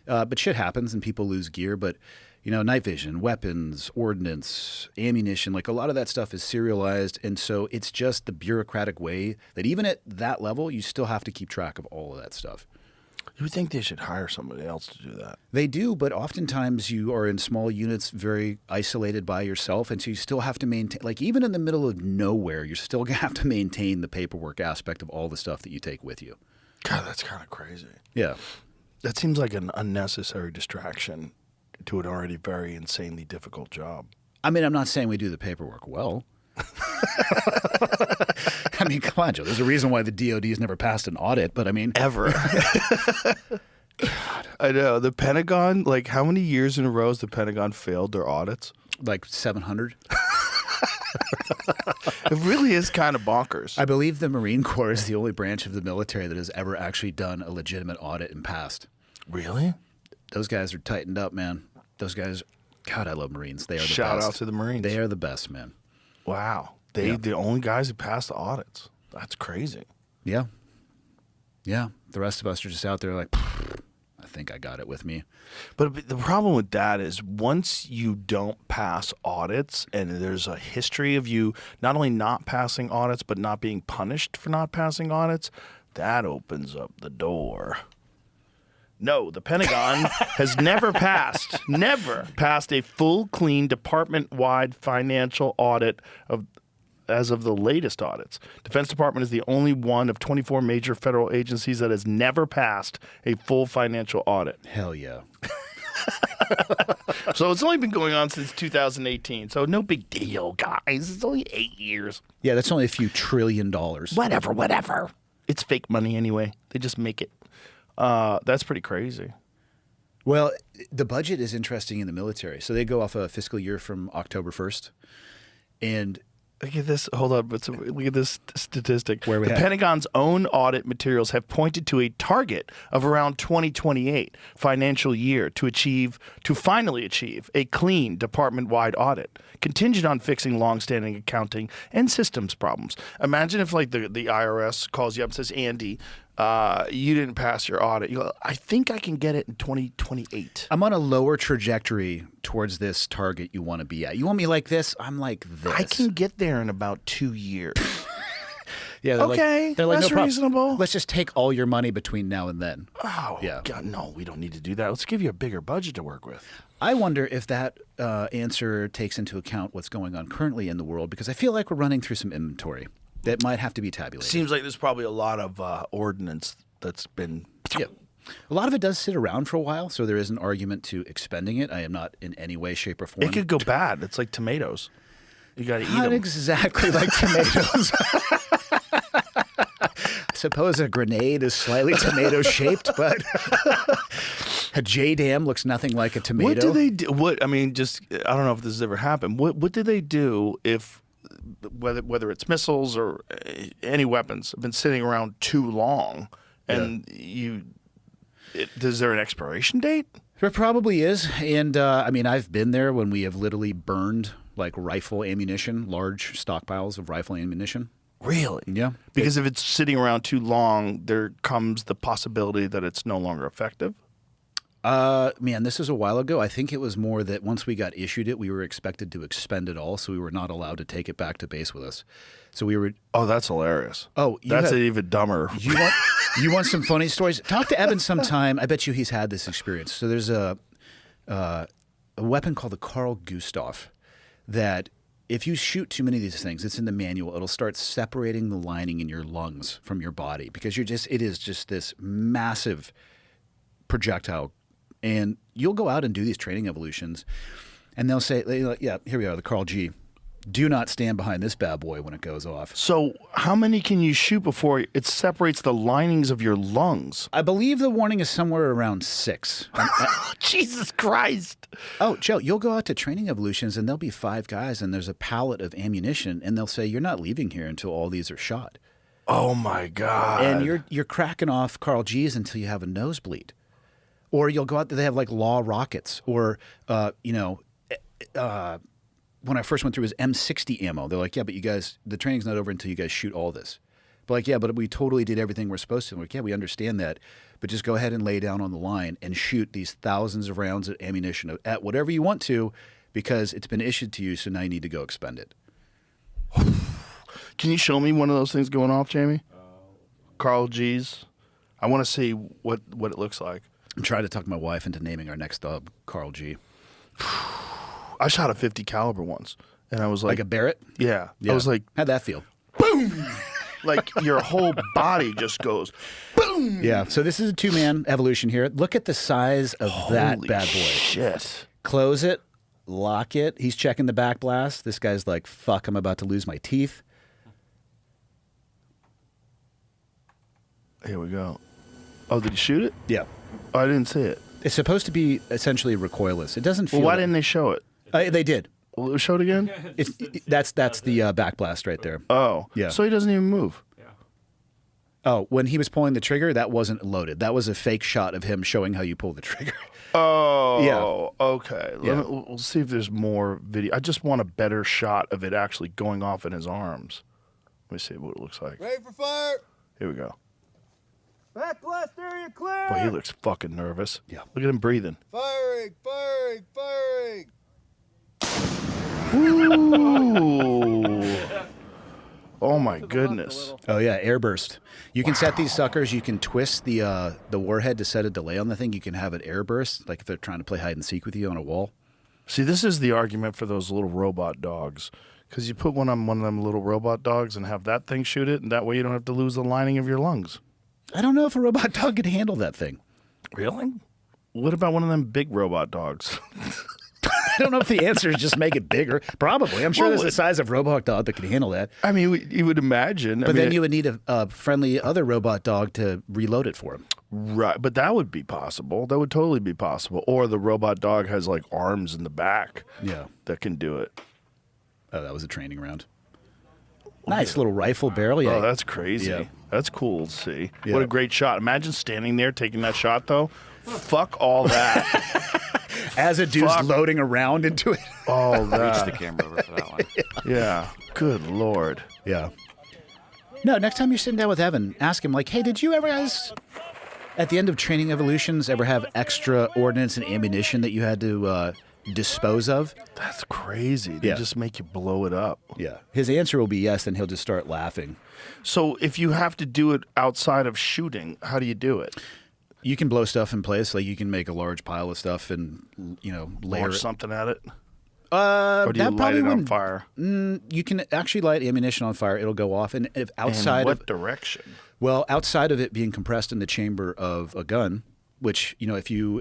Speaker 4: But shit happens and people lose gear. But, you know, night vision, weapons, ordnance, ammunition, like a lot of that stuff is serialized. And so it's just the bureaucratic way that even at that level, you still have to keep track of all of that stuff.
Speaker 5: you would think they should hire somebody else to do that.
Speaker 4: They do, but oftentimes you are in small units, very isolated by yourself. And so you still have to maintain, like even in the middle of nowhere, you're still going to have to maintain the paperwork aspect of all the stuff that you take with you.
Speaker 5: God, that's kind of crazy.
Speaker 4: Yeah.
Speaker 5: That seems like an unnecessary distraction to an already very insanely difficult job.
Speaker 4: I mean, I'm not saying we do the paperwork well. I mean, come on, Joe. There's a reason why the DOD has never passed an audit, but I mean...
Speaker 5: Ever. God. I know. The Pentagon, like how many years in a row has the Pentagon failed their audits?
Speaker 4: Like 700?
Speaker 5: It really is kind of bonkers.
Speaker 4: I believe the Marine Corps is the only branch of the military that has ever actually done a legitimate audit and passed.
Speaker 5: Really?
Speaker 4: Those guys are tightened up, man. Those guys... God, I love Marines. They are the best.
Speaker 5: Shout out to the Marines.
Speaker 4: They are the best, man.
Speaker 5: Wow. They the only guys who passed the audits. That's crazy.
Speaker 4: Yeah. Yeah. The rest of us are just out there like, I think I got it with me.
Speaker 5: But the problem with that is once you don't pass audits and there's a history of you not only not passing audits but not being punished for not passing audits, that opens up the door. No, the Pentagon has never passed a full, clean, department-wide financial audit as of the latest audits. Defense Department is the only one of 24 major federal agencies that has never passed a full financial audit.
Speaker 4: Hell yeah.
Speaker 5: So it's only been going on since 2018. So no big deal, guys. It's only 8 years.
Speaker 4: Yeah, that's only a few $1 trillion.
Speaker 5: Whatever. It's fake money anyway. They just make it. That's pretty crazy.
Speaker 4: Well, the budget is interesting in the military. So they go off a fiscal year from October 1st. And
Speaker 5: look at this. Hold on. Look at this statistic.
Speaker 4: Where we
Speaker 5: the
Speaker 4: at?
Speaker 5: Pentagon's own audit materials have pointed to a target of around 2028 financial year to finally achieve a clean department-wide audit, contingent on fixing longstanding accounting and systems problems. Imagine if like the IRS calls you up and says, Andy, you didn't pass your audit. You go, I think I can get it in 2028.
Speaker 4: I'm on a lower trajectory towards this target you want to be at. You want me like this? I'm like this.
Speaker 5: I can get there in about 2 years.
Speaker 4: Yeah. They're
Speaker 5: that's
Speaker 4: no problem.
Speaker 5: reasonable.
Speaker 4: Let's just take all your money between now and then.
Speaker 5: Oh,
Speaker 4: Yeah.
Speaker 5: God, no, we don't need to do that. Let's give you a bigger budget to work with.
Speaker 4: I wonder if that answer takes into account what's going on currently in the world, because I feel like we're running through some inventory that might have to be tabulated.
Speaker 5: Seems like there's probably a lot of ordnance that's been...
Speaker 4: Yeah. A lot of it does sit around for a while, so there is an argument to expending it. I am not in any way, shape, or form.
Speaker 5: It could go bad. It's like tomatoes. You got to eat
Speaker 4: Not
Speaker 5: them.
Speaker 4: exactly like tomatoes. I suppose a grenade is slightly tomato-shaped, but a J-dam looks nothing like a tomato.
Speaker 5: What do they do? I mean, just I don't know if this has ever happened. What do they do if whether it's missiles or any weapons have been sitting around too long, and is there an expiration date?
Speaker 4: There probably is, and I mean, I've been there when we have literally burned like rifle ammunition, large stockpiles of rifle ammunition.
Speaker 5: Really?
Speaker 4: Yeah.
Speaker 5: Because if it's sitting around too long, there comes the possibility that it's no longer effective.
Speaker 4: Man, this was a while ago. I think it was more that once we got issued it, we were expected to expend it all, so we were not allowed to take it back to base with us. So we were.
Speaker 5: Oh, that's hilarious.
Speaker 4: Oh,
Speaker 5: that's even dumber.
Speaker 4: You want some funny stories? Talk to Evan sometime. I bet you he's had this experience. So there's a weapon called the Carl Gustav that if you shoot too many of these things, it's in the manual, it'll start separating the lining in your lungs from your body because it is just this massive projectile. And you'll go out and do these training evolutions and they'll say, yeah, here we are, the Carl G. Do not stand behind this bad boy when it goes off.
Speaker 5: So how many can you shoot before it separates the linings of your lungs?
Speaker 4: I believe the warning is somewhere around 6.
Speaker 5: Jesus Christ.
Speaker 4: Oh, Joe, you'll go out to training evolutions and there'll be 5 guys and there's a pallet of ammunition and they'll say, you're not leaving here until all these are shot.
Speaker 5: Oh, my God.
Speaker 4: And you're cracking off Carl G's until you have a nosebleed. Or you'll go out there, they have like law rockets or, when I first went through, it was M60 ammo. They're like, yeah, but you guys, the training's not over until you guys shoot all this. But like, yeah, but we totally did everything we're supposed to. I'm like, yeah, we understand that. But just go ahead and lay down on the line and shoot these thousands of rounds of ammunition at whatever you want to because it's been issued to you, so now you need to go expend it.
Speaker 5: Can you show me one of those things going off, Jamie? Carl G's. I want to see what it looks like.
Speaker 4: I'm trying to talk my wife into naming our next dog Carl G.
Speaker 5: I shot a 50 caliber once, and I was
Speaker 4: Like a Barrett?
Speaker 5: yeah. I was like,
Speaker 4: how'd that feel?
Speaker 5: boom! Like your whole body just goes, boom!
Speaker 4: Yeah, so this is a 2-man evolution here. Look at the size of that
Speaker 5: Holy
Speaker 4: bad boy.
Speaker 5: Shit.
Speaker 4: Close it, lock it. He's checking the back blast. This guy's like, fuck, I'm about to lose my teeth.
Speaker 5: Here we go. Oh, did you shoot it?
Speaker 4: Yeah.
Speaker 5: Oh, I didn't see it.
Speaker 4: It's supposed to be essentially recoilless. It doesn't feel
Speaker 5: Well, why
Speaker 4: like-
Speaker 5: didn't they show it?
Speaker 4: They did.
Speaker 5: Well, show it again?
Speaker 4: That's the back blast right there.
Speaker 5: Oh.
Speaker 4: Yeah.
Speaker 5: So he doesn't even move.
Speaker 4: Oh, when he was pulling the trigger, that wasn't loaded. That was a fake shot of him showing how you pull the trigger.
Speaker 5: Oh.
Speaker 4: Yeah.
Speaker 5: Okay.
Speaker 4: Yeah.
Speaker 5: We'll see if there's more video. I just want a better shot of it actually going off in his arms. Let me see what it looks like.
Speaker 1: Ready for fire.
Speaker 5: Here we go.
Speaker 1: Back blast area clear.
Speaker 5: Boy, he looks fucking nervous.
Speaker 4: Yeah.
Speaker 5: Look at him breathing.
Speaker 1: Firing, firing, firing.
Speaker 5: Ooh. Oh my goodness.
Speaker 4: Oh yeah, airburst. You can set these suckers. You can twist the warhead to set a delay on the thing. You can have it airburst, like if they're trying to play hide and seek with you on a wall.
Speaker 5: See, this is the argument for those little robot dogs. Because you put one on one of them little robot dogs and have that thing shoot it, and that way you don't have to lose the lining of your lungs.
Speaker 4: I don't know if a robot dog could handle that thing.
Speaker 5: Really? What about one of them big robot dogs?
Speaker 4: I don't know if the answer is just make it bigger. Probably. I'm sure
Speaker 5: Well,
Speaker 4: there's a size of robot dog that can handle that.
Speaker 5: I mean, you would imagine.
Speaker 4: But then you would need a friendly other robot dog to reload it for him.
Speaker 5: Right, but that would be possible. That would totally be possible. Or the robot dog has like arms in the back
Speaker 4: Yeah.
Speaker 5: that can do it.
Speaker 4: Oh, that was a training round. Nice little rifle barrel. Yeah.
Speaker 5: Oh, that's crazy.
Speaker 4: Yeah.
Speaker 5: That's cool to see.
Speaker 4: Yeah.
Speaker 5: What a great shot. Imagine standing there taking that shot, though. Fuck all that.
Speaker 4: As a dude's
Speaker 5: Fuck.
Speaker 4: loading around into it.
Speaker 5: All
Speaker 6: Reach the
Speaker 5: that.
Speaker 6: camera over for that one.
Speaker 5: Yeah. Good Lord.
Speaker 4: Yeah. No, next time you're sitting down with Evan, ask him, like, hey, did you ever guys, at the end of training evolutions, ever have extra ordnance and ammunition that you had to dispose of?
Speaker 5: That's crazy. They
Speaker 4: Yeah.
Speaker 5: just make you blow it up.
Speaker 4: Yeah. His answer will be yes, and he'll just start laughing.
Speaker 5: So if you have to do it outside of shooting, how do you do it?
Speaker 4: You can blow stuff in place. Like, you can make a large pile of stuff and, layer
Speaker 5: Launch
Speaker 4: it.
Speaker 5: something at it?
Speaker 4: Or
Speaker 5: Or do you light it on fire?
Speaker 4: You can actually light ammunition on fire. It'll go off. And if outside
Speaker 5: In what
Speaker 4: of
Speaker 5: direction?
Speaker 4: Well, outside of it being compressed in the chamber of a gun, which, if you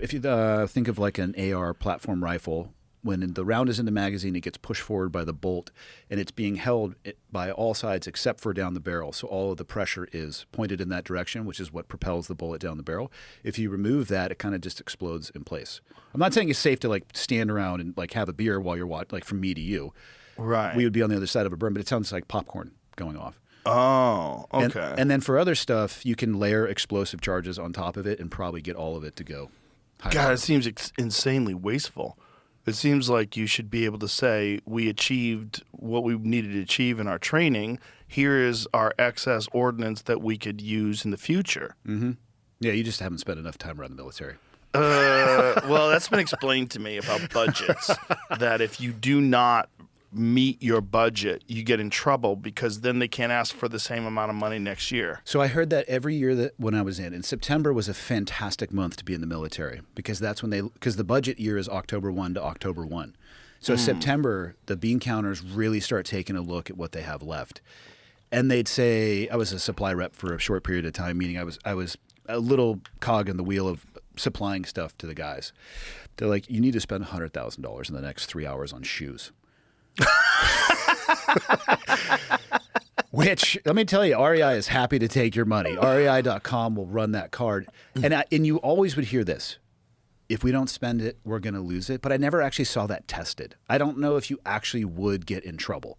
Speaker 4: think of like an AR platform rifle, when the round is in the magazine, it gets pushed forward by the bolt, and it's being held by all sides except for down the barrel. So all of the pressure is pointed in that direction, which is what propels the bullet down the barrel. If you remove that, it kind of just explodes in place. I'm not saying it's safe to like stand around and like have a beer while you're watching, like from me to you.
Speaker 5: Right.
Speaker 4: We would be on the other side of a burn, but it sounds like popcorn going off.
Speaker 5: Oh,
Speaker 4: And-
Speaker 5: okay.
Speaker 4: And then for other stuff, you can layer explosive charges on top of it and probably get all of it to go. high
Speaker 5: God,
Speaker 4: level.
Speaker 5: it seems insanely wasteful. It seems like you should be able to say, we achieved what we needed to achieve in our training. Here is our excess ordnance that we could use in the future.
Speaker 4: Yeah, you just haven't spent enough time around the military.
Speaker 5: Well, that's been explained to me about budgets, that if you do not meet your budget, you get in trouble because then they can't ask for the same amount of money next year.
Speaker 4: So I heard that every year that when I was in September was a fantastic month to be in the military because that's when because the budget year is October 1 to October 1. So September, the bean counters really start taking a look at what they have left. And they'd say, I was a supply rep for a short period of time, meaning I was a little cog in the wheel of supplying stuff to the guys. They're like, you need to spend $100,000 in the next 3 hours on shoes. Which, let me tell you, REI is happy to take your money. REI.com will run that card. And you always would hear this. If we don't spend it, we're going to lose it. But I never actually saw that tested. I don't know if you actually would get in trouble.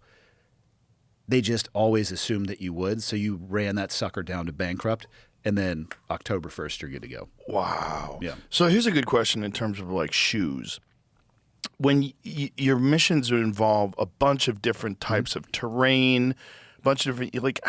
Speaker 4: They just always assumed that you would. So you ran that sucker down to bankrupt. And then October 1st, you're good to go.
Speaker 5: Wow.
Speaker 4: Yeah.
Speaker 5: So here's a good question in terms of like shoes. When your missions would involve a bunch of different types of terrain, a bunch of different, like,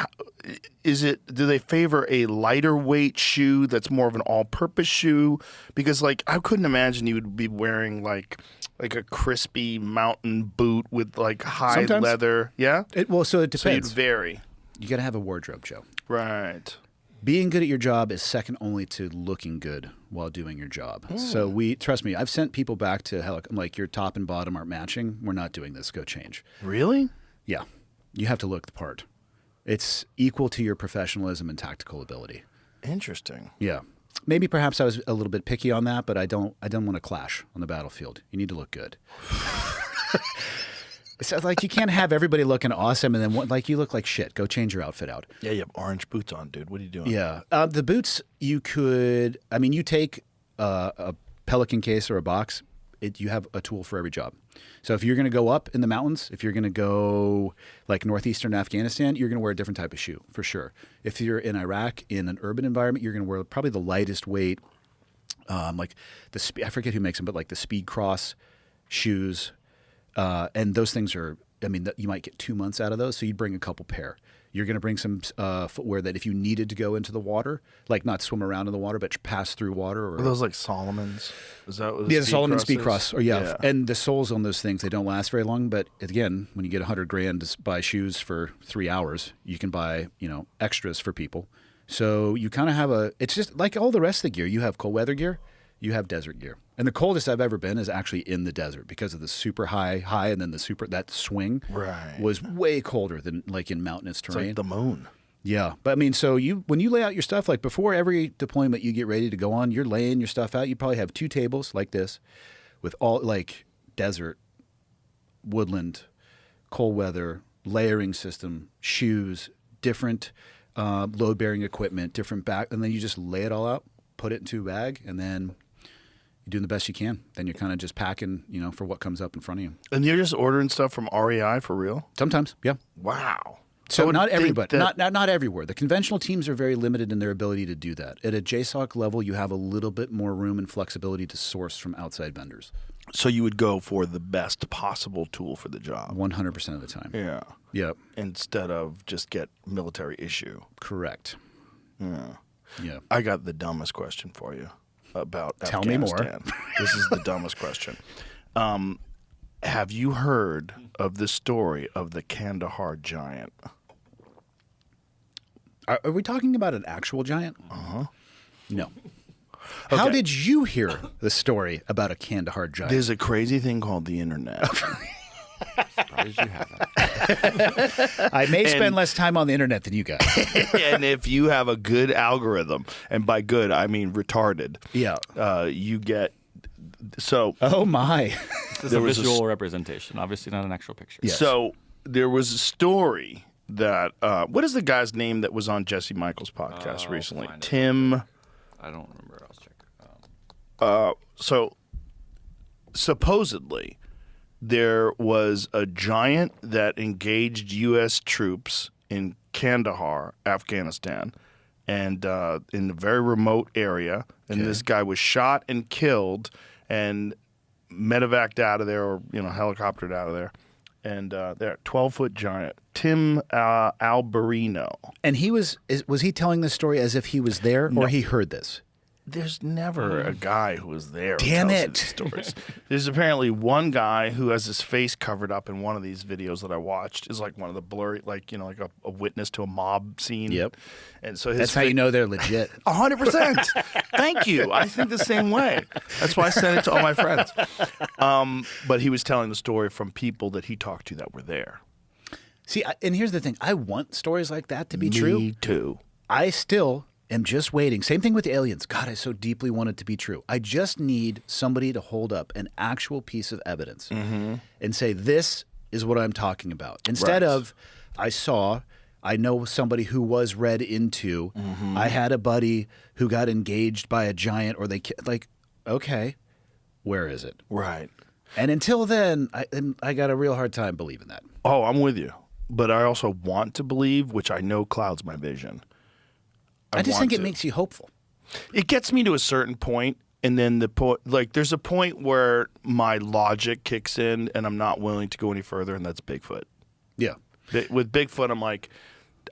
Speaker 5: do they favor a lighter weight shoe that's more of an all-purpose shoe? Because like, I couldn't imagine you would be wearing like a crispy mountain boot with like high
Speaker 4: Sometimes.
Speaker 5: leather. Yeah?
Speaker 4: So it depends.
Speaker 5: So you'd vary.
Speaker 4: You got to have a wardrobe, Joe.
Speaker 5: Right.
Speaker 4: Being good at your job is second only to looking good while doing your job. So trust me, I've sent people back to hell. I'm like, your top and bottom aren't matching. We're not doing this. Go change.
Speaker 5: Really?
Speaker 4: Yeah. You have to look the part. It's equal to your professionalism and tactical ability.
Speaker 5: Interesting.
Speaker 4: Yeah. Maybe perhaps I was a little bit picky on that, but I don't want to clash on the battlefield. You need to look good. It's like you can't have everybody looking awesome and then like you look like shit. Go change your outfit out.
Speaker 5: Yeah, you have orange boots on, dude. What are you doing?
Speaker 4: Yeah. The boots, you take a Pelican case or a box, you have a tool for every job. So if you're going to go up in the mountains, if you're going to go like northeastern Afghanistan, you're going to wear a different type of shoe for sure. If you're in Iraq in an urban environment, you're going to wear probably the lightest weight, like I forget who makes them, but like the Speed Cross shoes. And those things are, you might get 2 months out of those. So you'd bring a couple pair. You're going to bring some footwear that if you needed to go into the water, like not swim around in the water, but pass through water. Or,
Speaker 5: are those like Solomon's? Is that what
Speaker 4: the Solomon Speed Cross. Or
Speaker 5: yeah.
Speaker 4: And the soles on those things, they don't last very long. But again, when you get $100,000 to buy shoes for 3 hours, you can buy, extras for people. So you kind of have it's just like all the rest of the gear. You have cold weather gear, you have desert gear. And the coldest I've ever been is actually in the desert because of the super high, and then that swing was way colder than like in mountainous terrain.
Speaker 5: It's like the moon.
Speaker 4: Yeah. But so when you lay out your stuff, like before every deployment you get ready to go on, you're laying your stuff out. You probably have 2 tables like this with all like desert, woodland, cold weather, layering system, shoes, different load bearing equipment, different back. And then you just lay it all out, put it into a bag, and then you're doing the best you can. Then you're kind of just packing, for what comes up in front of you.
Speaker 5: And you're just ordering stuff from REI for real?
Speaker 4: Sometimes, yeah.
Speaker 5: Wow.
Speaker 4: So not everybody, not everywhere. The conventional teams are very limited in their ability to do that. At a JSOC level, you have a little bit more room and flexibility to source from outside vendors.
Speaker 5: So you would go for the best possible tool for the job.
Speaker 4: 100% of the time.
Speaker 5: Yeah.
Speaker 4: Yep.
Speaker 5: Instead of just get military issue.
Speaker 4: Correct.
Speaker 5: Yeah.
Speaker 4: Yeah.
Speaker 5: I got the dumbest question for you about
Speaker 4: Tell me more.
Speaker 5: This is the dumbest question. Have you heard of the story of the Kandahar giant?
Speaker 4: Are we talking about an actual giant?
Speaker 5: Uh-huh.
Speaker 4: No. Okay. How did you hear the story about a Kandahar giant?
Speaker 5: There's a crazy thing called the internet.
Speaker 6: Surprised you haven't.
Speaker 4: I may spend less time on the internet than you guys.
Speaker 5: And if you have a good algorithm, and by good I mean retarded, you get so.
Speaker 4: Oh my!
Speaker 6: This is a visual representation, obviously not an actual picture.
Speaker 4: Yes.
Speaker 5: So there was a story that what is the guy's name that was on Jesse Michaels' podcast recently? Tim.
Speaker 6: I don't remember. I'll check.
Speaker 5: So supposedly there was a giant that engaged U.S. troops in Kandahar, Afghanistan, and in a very remote area. And this guy was shot and killed and medevaced out of there, or helicoptered out of there. And they're 12-foot giant, Tim Alberino.
Speaker 4: And was he telling this story as if he was there, or he heard this?
Speaker 5: There's never a guy who was there.
Speaker 4: Damn
Speaker 5: who tells
Speaker 4: it.
Speaker 5: These stories. There's apparently one guy who has his face covered up in one of these videos that I watched. Is like one of the blurry, like a witness to a mob scene.
Speaker 4: Yep.
Speaker 5: And so
Speaker 4: that's how you know they're legit.
Speaker 5: 100%. Thank you. I think the same way. That's why I sent it to all my friends. But he was telling the story from people that he talked to that were there.
Speaker 4: See, and here's the thing: I want stories like that to be true.
Speaker 5: Me too.
Speaker 4: I still am just waiting. Same thing with the aliens. God, I so deeply want it to be true. I just need somebody to hold up an actual piece of evidence and say, this is what I'm talking about. Instead
Speaker 5: Right.
Speaker 4: of, I know somebody who was read into, I had a buddy who got engaged by a giant, or like, okay, where is it?
Speaker 5: Right.
Speaker 4: And until then, I got a real hard time believing that.
Speaker 5: Oh, I'm with you. But I also want to believe, which I know clouds my vision.
Speaker 4: I just
Speaker 5: want
Speaker 4: think it
Speaker 5: to.
Speaker 4: makes you hopeful.
Speaker 5: It gets me to a certain point, and then there's a point where my logic kicks in, and I'm not willing to go any further, and that's Bigfoot.
Speaker 4: Yeah.
Speaker 5: With Bigfoot, I'm like,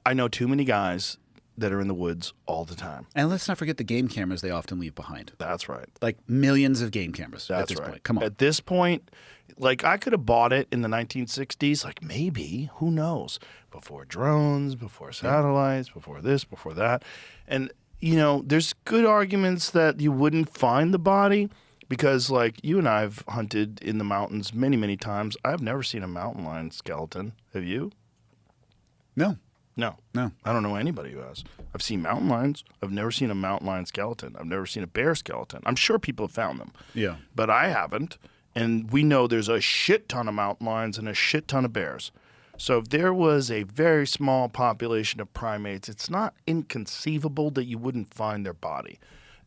Speaker 5: I know too many guys that are in the woods all the time.
Speaker 4: And let's not forget the game cameras they often leave behind.
Speaker 5: That's right.
Speaker 4: Like millions of game cameras at
Speaker 5: That's
Speaker 4: this
Speaker 5: right.
Speaker 4: point. Come on.
Speaker 5: At this point, like I could have bought it in the 1960s, like maybe, who knows? Before drones, before satellites, before this, before that. And, there's good arguments that you wouldn't find the body because, like, you and I have hunted in the mountains many, many times. I've never seen a mountain lion skeleton. Have you?
Speaker 4: No.
Speaker 5: No.
Speaker 4: No.
Speaker 5: I don't know anybody who has. I've seen mountain lions. I've never seen a mountain lion skeleton. I've never seen a bear skeleton. I'm sure people have found them.
Speaker 4: Yeah.
Speaker 5: But I haven't. And we know there's a shit ton of mountain lions and a shit ton of bears. So if there was a very small population of primates, it's not inconceivable that you wouldn't find their body,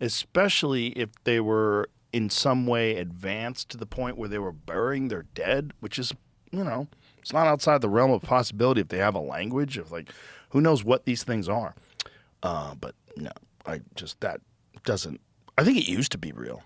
Speaker 5: especially if they were in some way advanced to the point where they were burying their dead, which is, it's not outside the realm of possibility if they have a language of like, who knows what these things are. But no, I think it used to be real.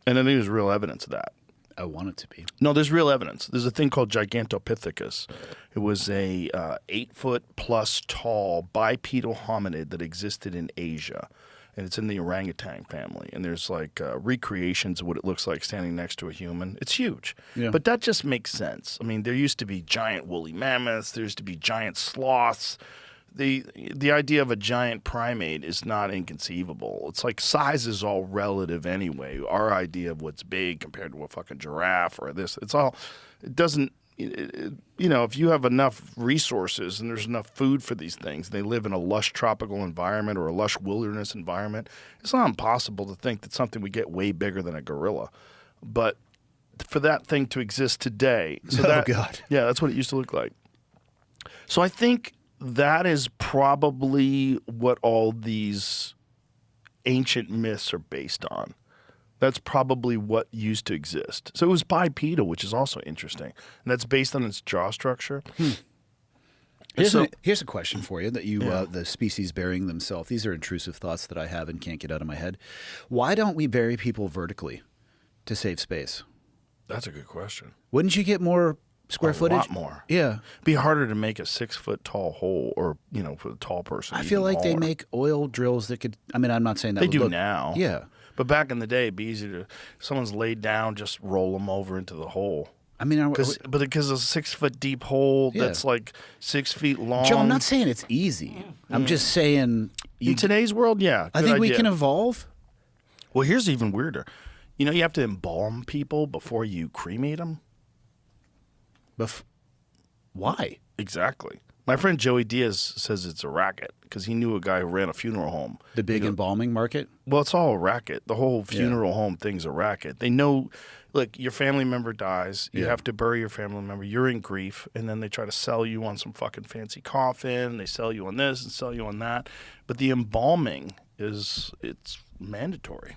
Speaker 5: And I think there's real evidence of that.
Speaker 4: I want it to be.
Speaker 5: No, there's real evidence. There's a thing called Gigantopithecus. It was a 8-foot-plus tall bipedal hominid that existed in Asia, and it's in the orangutan family. And there's like recreations of what it looks like standing next to a human. It's huge, but that just makes sense. I mean, there used to be giant woolly mammoths. There used to be giant sloths. The idea of a giant primate is not inconceivable. It's like size is all relative anyway. Our idea of what's big compared to a fucking giraffe or this, it doesn't, if you have enough resources and there's enough food for these things, they live in a lush tropical environment or a lush wilderness environment, it's not impossible to think that something would get way bigger than a gorilla. But for that thing to exist today,
Speaker 4: God.
Speaker 5: Yeah, that's what it used to look like. So I think that is probably what all these ancient myths are based on. That's probably what used to exist. So it was bipedal, which is also interesting. And that's based on its jaw structure.
Speaker 4: Here's a question for you that the species burying themselves. These are intrusive thoughts that I have and can't get out of my head. Why don't we bury people vertically to save space?
Speaker 5: That's a good question.
Speaker 4: Wouldn't you get more square footage?
Speaker 5: A lot more.
Speaker 4: Yeah.
Speaker 5: Be harder to make a 6-foot tall hole or, for a tall person.
Speaker 4: I feel like they make oil drills that could, I'm not saying that
Speaker 5: They
Speaker 4: would
Speaker 5: do
Speaker 4: look,
Speaker 5: now.
Speaker 4: Yeah.
Speaker 5: But back in the day, it'd be easy to, someone's laid down, just roll them over into the hole. Because a 6-foot deep hole that's like 6 feet long.
Speaker 4: Joe, I'm not saying it's easy. I'm just saying.
Speaker 5: In today's world, yeah.
Speaker 4: I think we can evolve.
Speaker 5: Well, here's even weirder. You have to embalm people before you cremate them?
Speaker 4: Why?
Speaker 5: Exactly. My friend Joey Diaz says it's a racket because he knew a guy who ran a funeral home.
Speaker 4: The big embalming market?
Speaker 5: Well, it's all a racket. The whole funeral home thing's a racket. They know, like, your family member dies. You have to bury your family member. You're in grief. And then they try to sell you on some fucking fancy coffin. They sell you on this and sell you on that. But the embalming it's mandatory.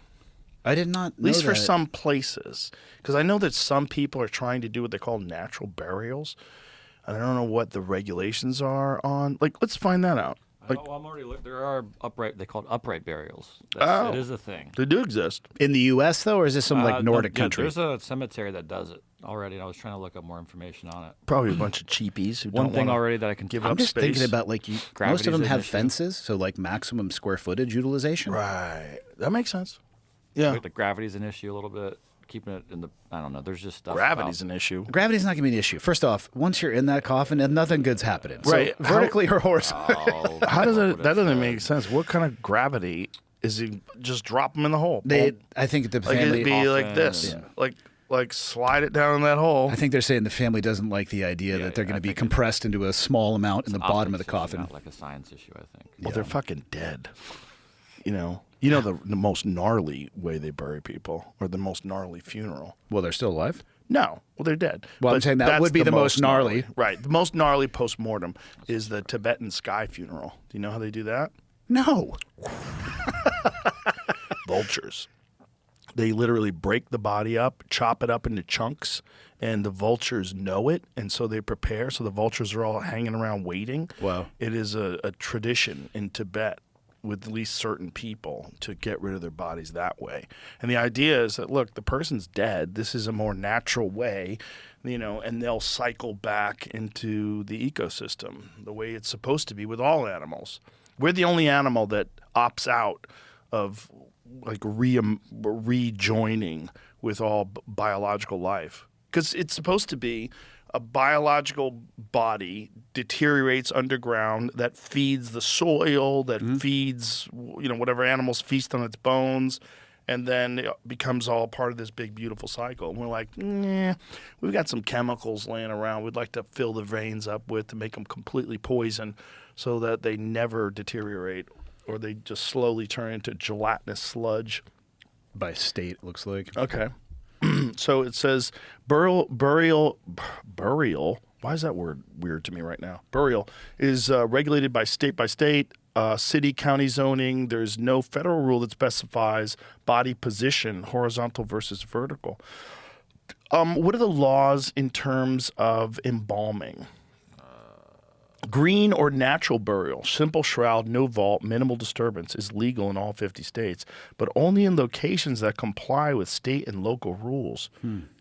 Speaker 4: I did not know
Speaker 5: At least
Speaker 4: that.
Speaker 5: for some places. Because I know that some people are trying to do what they call natural burials. And I don't know what the regulations are on. Like, let's find that out. Like,
Speaker 6: I'm already looking. There are they call it upright burials.
Speaker 5: Oh.
Speaker 6: It is a thing.
Speaker 5: They do exist.
Speaker 4: In the U.S., though, or is this some Nordic country?
Speaker 6: There's a cemetery that does it already, and I was trying to look up more information on it.
Speaker 5: Probably a bunch of cheapies who
Speaker 6: One
Speaker 5: don't
Speaker 6: thing
Speaker 5: wanna
Speaker 6: already that I can
Speaker 5: give
Speaker 4: I'm
Speaker 5: up
Speaker 4: just
Speaker 5: space.
Speaker 4: thinking about, like, most of
Speaker 6: Gravity's
Speaker 4: them
Speaker 6: an
Speaker 4: have
Speaker 6: issue.
Speaker 4: fences, so, like, maximum square footage utilization.
Speaker 5: Right. That makes sense. Yeah.
Speaker 6: The gravity's an issue a little bit. Keeping it in the, I don't know. There's just stuff.
Speaker 5: Gravity's an issue.
Speaker 4: Gravity's not going to be an issue. First off, once you're in that coffin, nothing good's happening.
Speaker 5: Right.
Speaker 4: So vertically or horizontally.
Speaker 5: How does it? That doesn't make sense. What kind of gravity is he? Just drop them in the hole.
Speaker 4: I think the
Speaker 5: like
Speaker 4: family.
Speaker 5: it'd be like this. Like slide it down in that hole.
Speaker 4: I think they're saying the family doesn't like the idea that they're going to be compressed into a small amount in the bottom of the coffin.
Speaker 6: Not like a science issue, I think.
Speaker 5: Well, they're fucking dead. The most gnarly way they bury people, or the most gnarly funeral.
Speaker 4: Well, they're still alive.
Speaker 5: No, well, they're dead.
Speaker 4: Well, I'm
Speaker 5: But
Speaker 4: saying that
Speaker 5: that's
Speaker 4: would be the most gnarly.
Speaker 5: Right. The most gnarly post-mortem is the Tibetan sky funeral. Do you know how they do that?
Speaker 4: No.
Speaker 5: Vultures. They literally break the body up, chop it up into chunks, and the vultures know it, and so they prepare. So the vultures are all hanging around waiting.
Speaker 4: Wow.
Speaker 5: It is a tradition in Tibet with at least certain people to get rid of their bodies that way. And the idea is that, look, the person's dead. This is a more natural way, and they'll cycle back into the ecosystem the way it's supposed to be with all animals. We're the only animal that opts out of like rejoining with all biological life, because it's supposed to be a biological body deteriorates underground that feeds the soil, that feeds whatever animals feast on its bones, and then it becomes all part of this big beautiful cycle. And we're like, nah, we've got some chemicals laying around we'd like to fill the veins up with to make them completely poison so that they never deteriorate, or they just slowly turn into gelatinous sludge.
Speaker 4: By state, it looks like.
Speaker 5: Okay. So it says burial. Why is that word weird to me right now? Burial is regulated by state, city, county zoning. There's no federal rule that specifies body position, horizontal versus vertical. What are the laws in terms of embalming? Green or natural burial, simple shroud, no vault, minimal disturbance is legal in all 50 states, but only in locations that comply with state and local rules.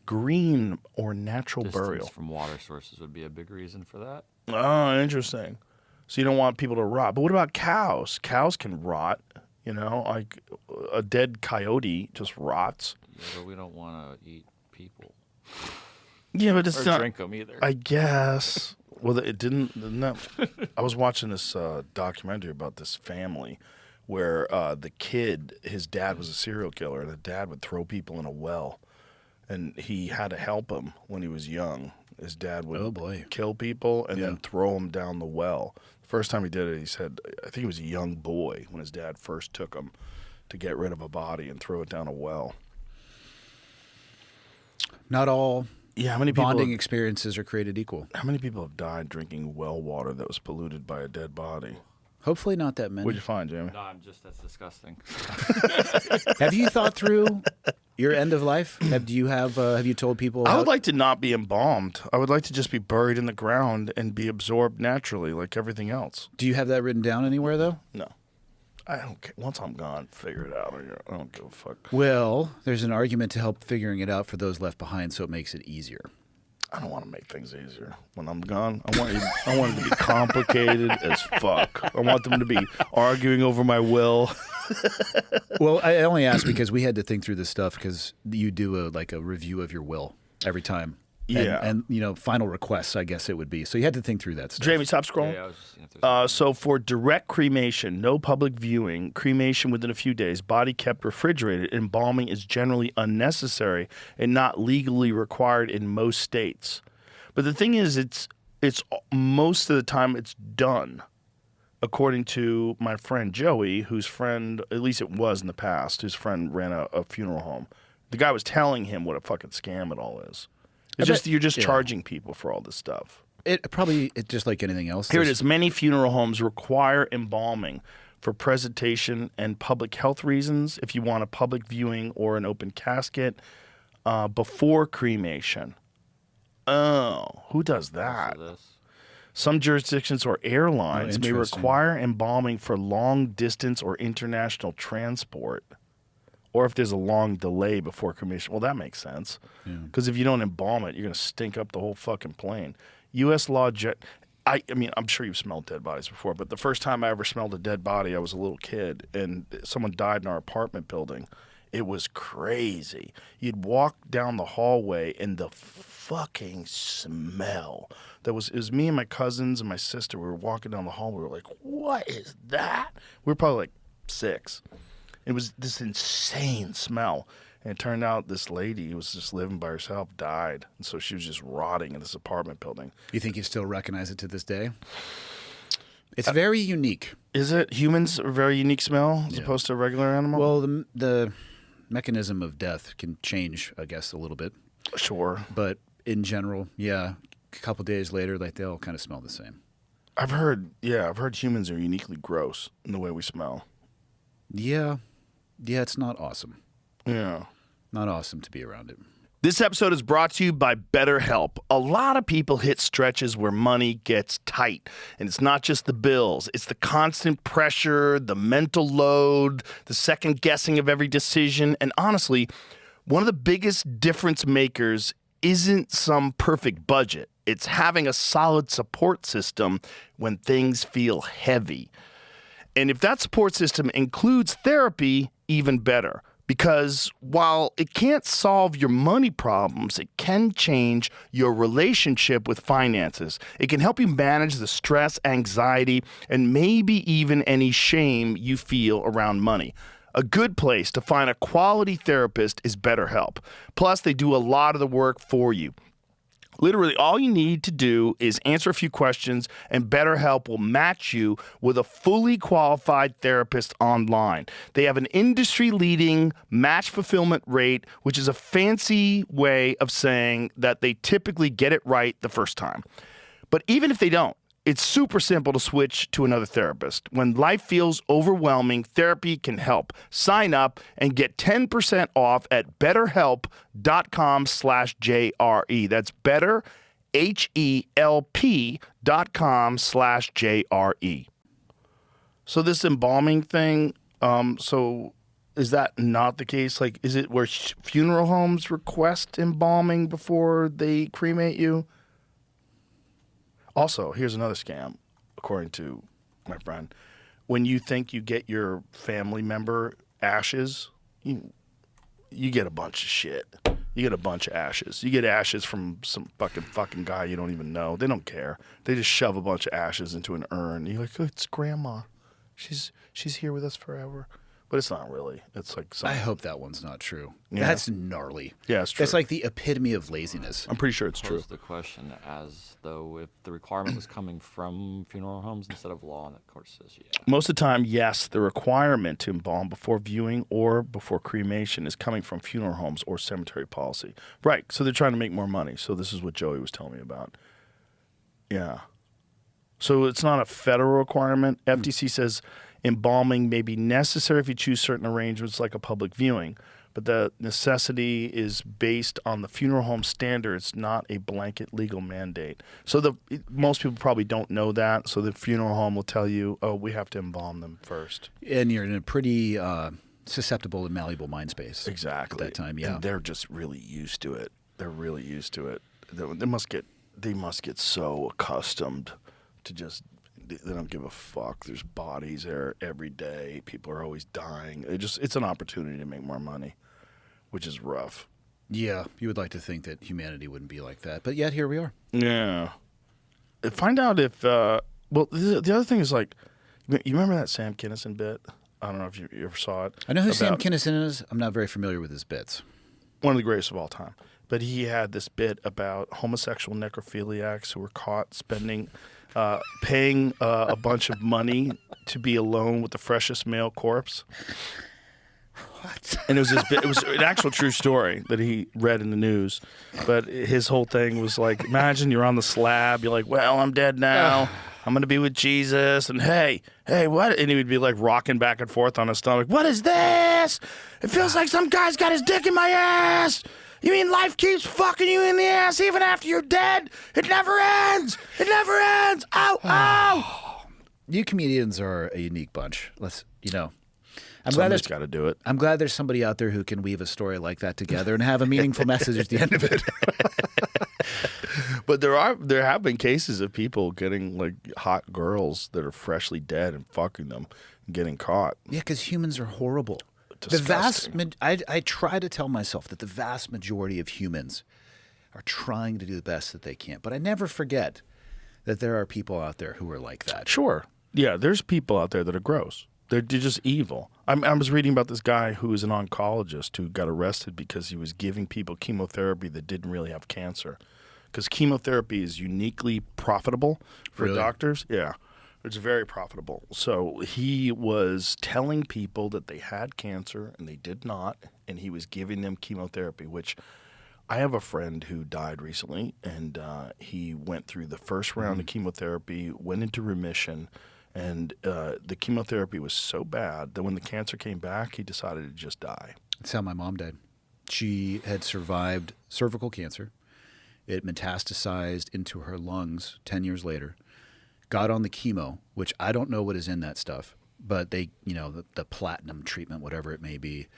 Speaker 5: Green or natural
Speaker 6: Distance
Speaker 5: burial.
Speaker 6: from water sources would be a big reason for that.
Speaker 5: Oh, interesting. So you don't want people to rot. But what about cows? Cows can rot, like a dead coyote just rots.
Speaker 6: Yeah, but we don't want to eat people.
Speaker 5: Yeah, but it's
Speaker 6: Or
Speaker 5: not.
Speaker 6: drink them either.
Speaker 5: I guess. Well, it didn't. I was watching this documentary about this family where the kid, his dad was a serial killer, and the dad would throw people in a well, and he had to help him when he was young. His dad would kill people and then throw them down the well. The first time he did it, he said, I think he was a young boy when his dad first took him to get rid of a body and throw it down a well.
Speaker 4: Not all
Speaker 5: how many people
Speaker 4: bonding experiences are created equal.
Speaker 5: How many people have died drinking well water that was polluted by a dead body?
Speaker 4: Hopefully not that many.
Speaker 5: What'd you find, Jamie?
Speaker 6: No, that's disgusting.
Speaker 4: Have you thought through your end of life? Have you told people?
Speaker 5: I would like to not be embalmed. I would like to just be buried in the ground and be absorbed naturally like everything else.
Speaker 4: Do you have that written down anywhere, though?
Speaker 5: No. I don't care. Once I'm gone, figure it out. I don't give a fuck.
Speaker 4: Well, there's an argument to help figuring it out for those left behind, so it makes it easier.
Speaker 5: I don't want to make things easier. When I'm gone, I want it to be complicated as fuck. I want them to be arguing over my will.
Speaker 4: Well, I only asked because we had to think through this stuff because you do a review of your will every time.
Speaker 5: Yeah.
Speaker 4: And final requests, I guess it would be. So you had to think through that stuff.
Speaker 5: Jamie, stop scrolling.
Speaker 6: Yeah, I was just seeing if there's
Speaker 5: So for direct cremation, no public viewing, cremation within a few days, body kept refrigerated, embalming is generally unnecessary and not legally required in most states. But the thing is, it's most of the time it's done. According to my friend Joey, whose friend, at least it was in the past, whose friend ran a funeral home. The guy was telling him what a fucking scam it all is. You're just charging people for all this stuff.
Speaker 4: It's just like anything else.
Speaker 5: Here it is. Many funeral homes require embalming for presentation and public health reasons if you want a public viewing or an open casket before cremation. Oh, who does that?
Speaker 6: also this.
Speaker 5: Some jurisdictions or airlines may
Speaker 4: interesting.
Speaker 5: require embalming for long distance or international transport. Or if there's a long delay before cremation. Well, that makes sense. Because if you don't embalm it, you're going to stink up the whole fucking plane. U.S. law I mean, I'm sure you've smelled dead bodies before, but the first time I ever smelled a dead body, I was a little kid, and someone died in our apartment building. It was crazy. You'd walk down the hallway, and the fucking smell. It was me and my cousins and my sister. We were walking down the hall. We were like, what is that? We were probably like 6. It was this insane smell. And it turned out this lady who was just living by herself died. And so she was just rotting in this apartment building.
Speaker 4: You think you still recognize it to this day? It's very unique.
Speaker 5: Is it? Humans are a very unique smell as opposed to a regular animal?
Speaker 4: Well, the mechanism of death can change, I guess, a little bit.
Speaker 5: Sure.
Speaker 4: But in general, yeah, a couple days later, like they all kind of smell the same.
Speaker 5: I've heard humans are uniquely gross in the way we smell.
Speaker 4: Yeah, it's not awesome.
Speaker 5: Yeah.
Speaker 4: Not awesome to be around it.
Speaker 5: This episode is brought to you by BetterHelp. A lot of people hit stretches where money gets tight. And it's not just the bills. It's the constant pressure, the mental load, the second guessing of every decision. And honestly, one of the biggest difference makers isn't some perfect budget. It's having a solid support system when things feel heavy. And if that support system includes therapy, even better. Because while it can't solve your money problems, it can change your relationship with finances. It can help you manage the stress, anxiety, and maybe even any shame you feel around money. A good place to find a quality therapist is BetterHelp. Plus, they do a lot of the work for you. Literally, all you need to do is answer a few questions, and BetterHelp will match you with a fully qualified therapist online. They have an industry-leading match fulfillment rate, which is a fancy way of saying that they typically get it right the first time. But even if they don't, it's super simple to switch to another therapist. When life feels overwhelming, therapy can help. Sign up and get 10% off at betterhelp.com/JRE. That's betterhelp.com/JRE. So this embalming thing, so is that not the case? Like, is it where funeral homes request embalming before they cremate you? Also, here's another scam, according to my friend. When you think you get your family member ashes, you get a bunch of shit. You get a bunch of ashes. You get ashes from some fucking guy you don't even know. They don't care. They just shove a bunch of ashes into an urn. You're like, oh, it's grandma. She's here with us forever. But it's not really. It's like
Speaker 4: I hope that one's not true.
Speaker 5: Yeah.
Speaker 4: That's gnarly.
Speaker 5: Yeah, it's true.
Speaker 4: That's like the epitome of laziness.
Speaker 5: I'm pretty sure it's true.
Speaker 6: Pose the question as though if the requirement was coming from funeral homes instead of law, and of course says yeah.
Speaker 5: Most of the time, yes, the requirement to embalm before viewing or before cremation is coming from funeral homes or cemetery policy. Right, so they're trying to make more money. So this is what Joey was telling me about. Yeah. So it's not a federal requirement. FTC says embalming may be necessary if you choose certain arrangements like a public viewing, but the necessity is based on the funeral home standards, not a blanket legal mandate. So most people probably don't know that, so the funeral home will tell you, oh, we have to embalm them first.
Speaker 4: And you're in a pretty susceptible and malleable mind space.
Speaker 5: Exactly.
Speaker 4: At that time, yeah.
Speaker 5: And they're just really used to it. They're really used to it. They must get so accustomed to just... They don't give a fuck. There's bodies there every day. People are always dying. It's an opportunity to make more money, which is rough.
Speaker 4: Yeah, you would like to think that humanity wouldn't be like that, but yet here we are.
Speaker 5: Yeah. Find out if the other thing is, like, you remember that Sam Kinison bit? I don't know if you ever saw it.
Speaker 4: I know who Sam Kinison is. I'm not very familiar with his bits.
Speaker 5: One of the greatest of all time. But he had this bit about homosexual necrophiliacs who were caught paying a bunch of money to be alone with the freshest male corpse. What? And it was this bit, it was an actual true story that he read in the news. But his whole thing was like, imagine you're on the slab, you're like, well, I'm dead now. I'm going to be with Jesus. And hey, what? And he would be like rocking back and forth on his stomach. What is this? It feels like some guy's got his dick in my ass. You mean life keeps fucking you in the ass even after you're dead? It never ends. It never ends. Ow, ow.
Speaker 4: You comedians are a unique bunch.
Speaker 5: Somebody's got to do it.
Speaker 4: I'm glad there's somebody out there who can weave a story like that together and have a meaningful message at the end of it.
Speaker 5: But there have been cases of people getting like hot girls that are freshly dead and fucking them and getting caught.
Speaker 4: Yeah, because humans are horrible.
Speaker 5: Disgusting.
Speaker 4: I try to tell myself that the vast majority of humans are trying to do the best that they can, but I never forget that there are people out there who are like that.
Speaker 5: Sure. Yeah, there's people out there that are gross. They're just evil. I was reading about this guy who was an oncologist who got arrested because he was giving people chemotherapy that didn't really have cancer. Because chemotherapy is uniquely profitable for doctors. Yeah. It's very profitable. So he was telling people that they had cancer and they did not, and he was giving them chemotherapy, which I have a friend who died recently, and he went through the first round of chemotherapy, went into remission, and the chemotherapy was so bad that when the cancer came back, he decided to just die.
Speaker 4: That's how my mom died. She had survived cervical cancer. It metastasized into her lungs 10 years later. Got on the chemo, which I don't know what is in that stuff, but they, the platinum treatment, whatever it may be,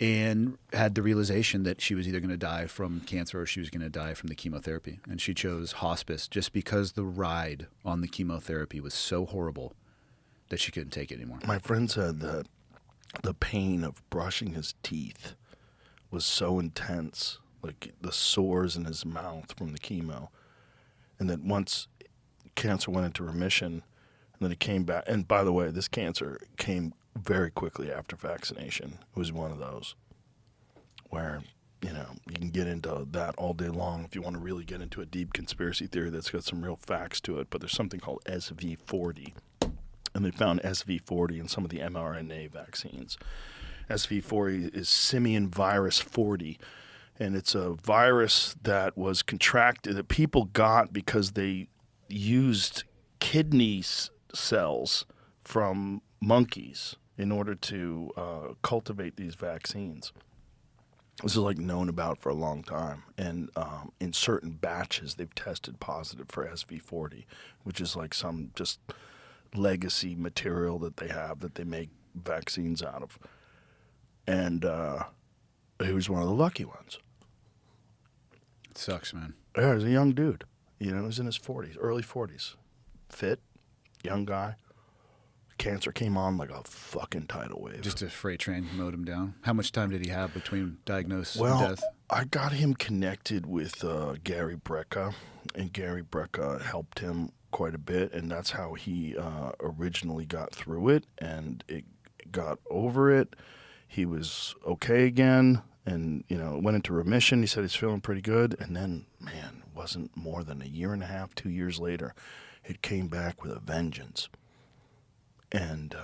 Speaker 4: and had the realization that she was either going to die from cancer or she was going to die from the chemotherapy. And she chose hospice just because the ride on the chemotherapy was so horrible that she couldn't take it anymore.
Speaker 5: My friend said that the pain of brushing his teeth was so intense, like the sores in his mouth from the chemo, and that once cancer went into remission, and then it came back. And by the way, this cancer came very quickly after vaccination. It was one of those where, you can get into that all day long if you want to really get into a deep conspiracy theory that's got some real facts to it. But there's something called SV40, and they found SV40 in some of the mRNA vaccines. SV40 is simian virus 40, and it's a virus that was contracted, that people got because they used kidney cells from monkeys in order to cultivate these vaccines. This is known about for a long time, and in certain batches they've tested positive for SV40, which is some just legacy material that they have that they make vaccines out of. And he was one of the lucky ones.
Speaker 4: It sucks, man.
Speaker 5: Yeah, he was a young dude. He was in his 40s, early 40s. Fit, young guy. Cancer came on like a fucking tidal wave.
Speaker 4: Just a freight train mowed him down. How much time did he have between diagnosis and
Speaker 5: Well,
Speaker 4: death?
Speaker 5: I got him connected with Gary Brecka, and Gary Brecka helped him quite a bit, and that's how he originally got through it, and it got over it. He was okay again, and went into remission. He said he's feeling pretty good, and then, man, it wasn't more than a year and a half, 2 years later, it came back with a vengeance. And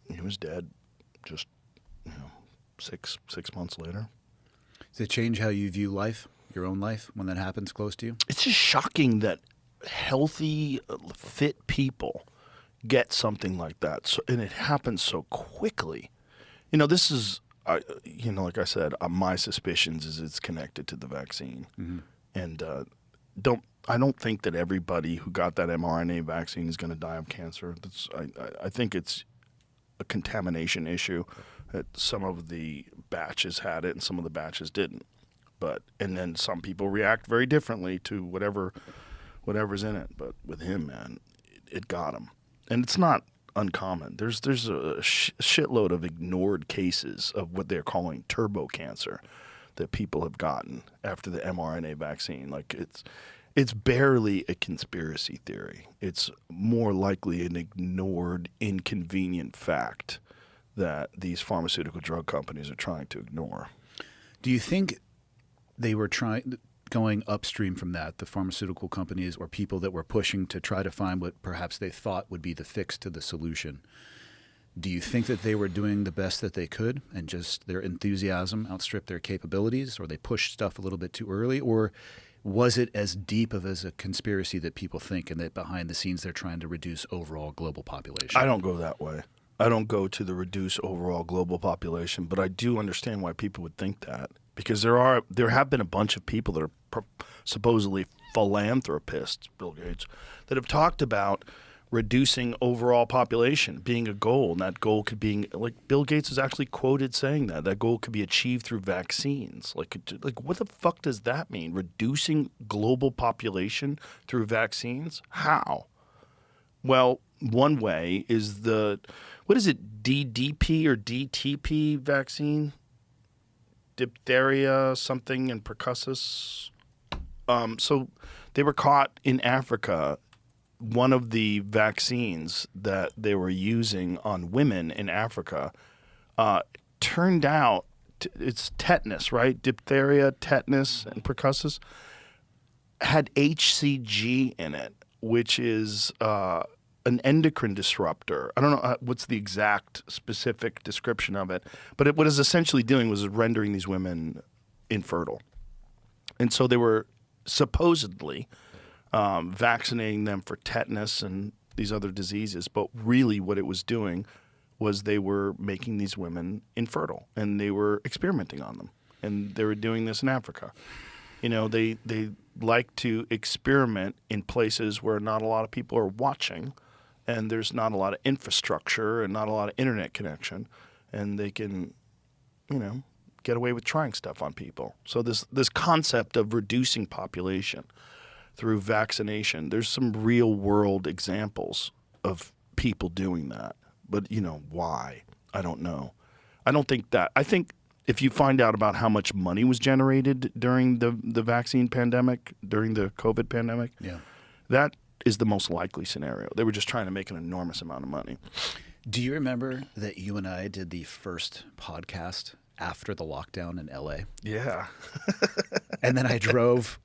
Speaker 5: he was dead just, 6 months later.
Speaker 4: Does it change how you view life, your own life, when that happens close to you?
Speaker 5: It's just shocking that healthy, fit people get something like that, and it happens so quickly. This is, like I said, my suspicions is it's connected to the vaccine. Mm-hmm. And I don't think that everybody who got that mRNA vaccine is going to die of cancer. I think it's a contamination issue. That some of the batches had it and some of the batches didn't. And then some people react very differently to whatever's in it. But with him, man, it got him. And it's not uncommon. There's a shitload of ignored cases of what they're calling turbo cancer that people have gotten after the mRNA vaccine. It's barely a conspiracy theory. It's more likely an ignored, inconvenient fact that these pharmaceutical drug companies are trying to ignore.
Speaker 4: Do you think they were going upstream from that, the pharmaceutical companies or people that were pushing to try to find what perhaps they thought would be the fix to the solution? Do you think that they were doing the best that they could and just their enthusiasm outstripped their capabilities, or they pushed stuff a little bit too early, or was it as deep as a conspiracy that people think, and that behind the scenes they're trying to reduce overall global population?
Speaker 5: I don't go that way. I don't go to the reduce overall global population, but I do understand why people would think that, because there have been a bunch of people that are supposedly philanthropists, Bill Gates, that have talked about reducing overall population being a goal, and that goal could be, Bill Gates is actually quoted saying that goal could be achieved through vaccines. Like what the fuck does that mean? Reducing global population through vaccines? How? Well, one way is what is it, DDP or DTP vaccine? Diphtheria something and pertussis. So they were caught in Africa. One of the vaccines that they were using on women in Africa turned out it's tetanus, right? Diphtheria, tetanus, and pertussis had HCG in it, which is an endocrine disruptor. I don't know what's the exact specific description of it, but what it was essentially doing was rendering these women infertile. And so they were supposedly vaccinating them for tetanus and these other diseases. But really what it was doing was they were making these women infertile, and they were experimenting on them. And they were doing this in Africa. You know, they like to experiment in places where not a lot of people are watching, and there's not a lot of infrastructure and not a lot of internet connection, and they can, you know, get away with trying stuff on people. So this concept of reducing population through vaccination, there's some real world examples of people doing that. But, you know, why? I don't know. I don't think that. I think if you find out about how much money was generated during the vaccine pandemic, during the COVID pandemic, that is the most likely scenario. They were just trying to make an enormous amount of money.
Speaker 4: Do you remember that you and I did the first podcast after the lockdown in LA?
Speaker 5: Yeah.
Speaker 4: And then I drove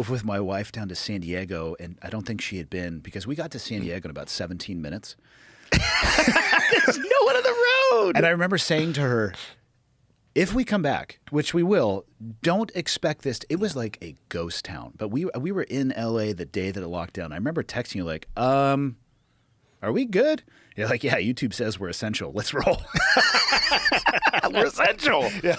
Speaker 4: with my wife down to San Diego, and I don't think she had been, because we got to San Diego in about 17 minutes.
Speaker 5: There's no one on the road.
Speaker 4: And I remember saying to her, if we come back, which we will, don't expect this. It was like a ghost town. But we were in LA the day that it locked down. I remember texting you like, are we good? You're like, yeah, YouTube says we're essential. Let's roll.
Speaker 5: We're essential. Yeah.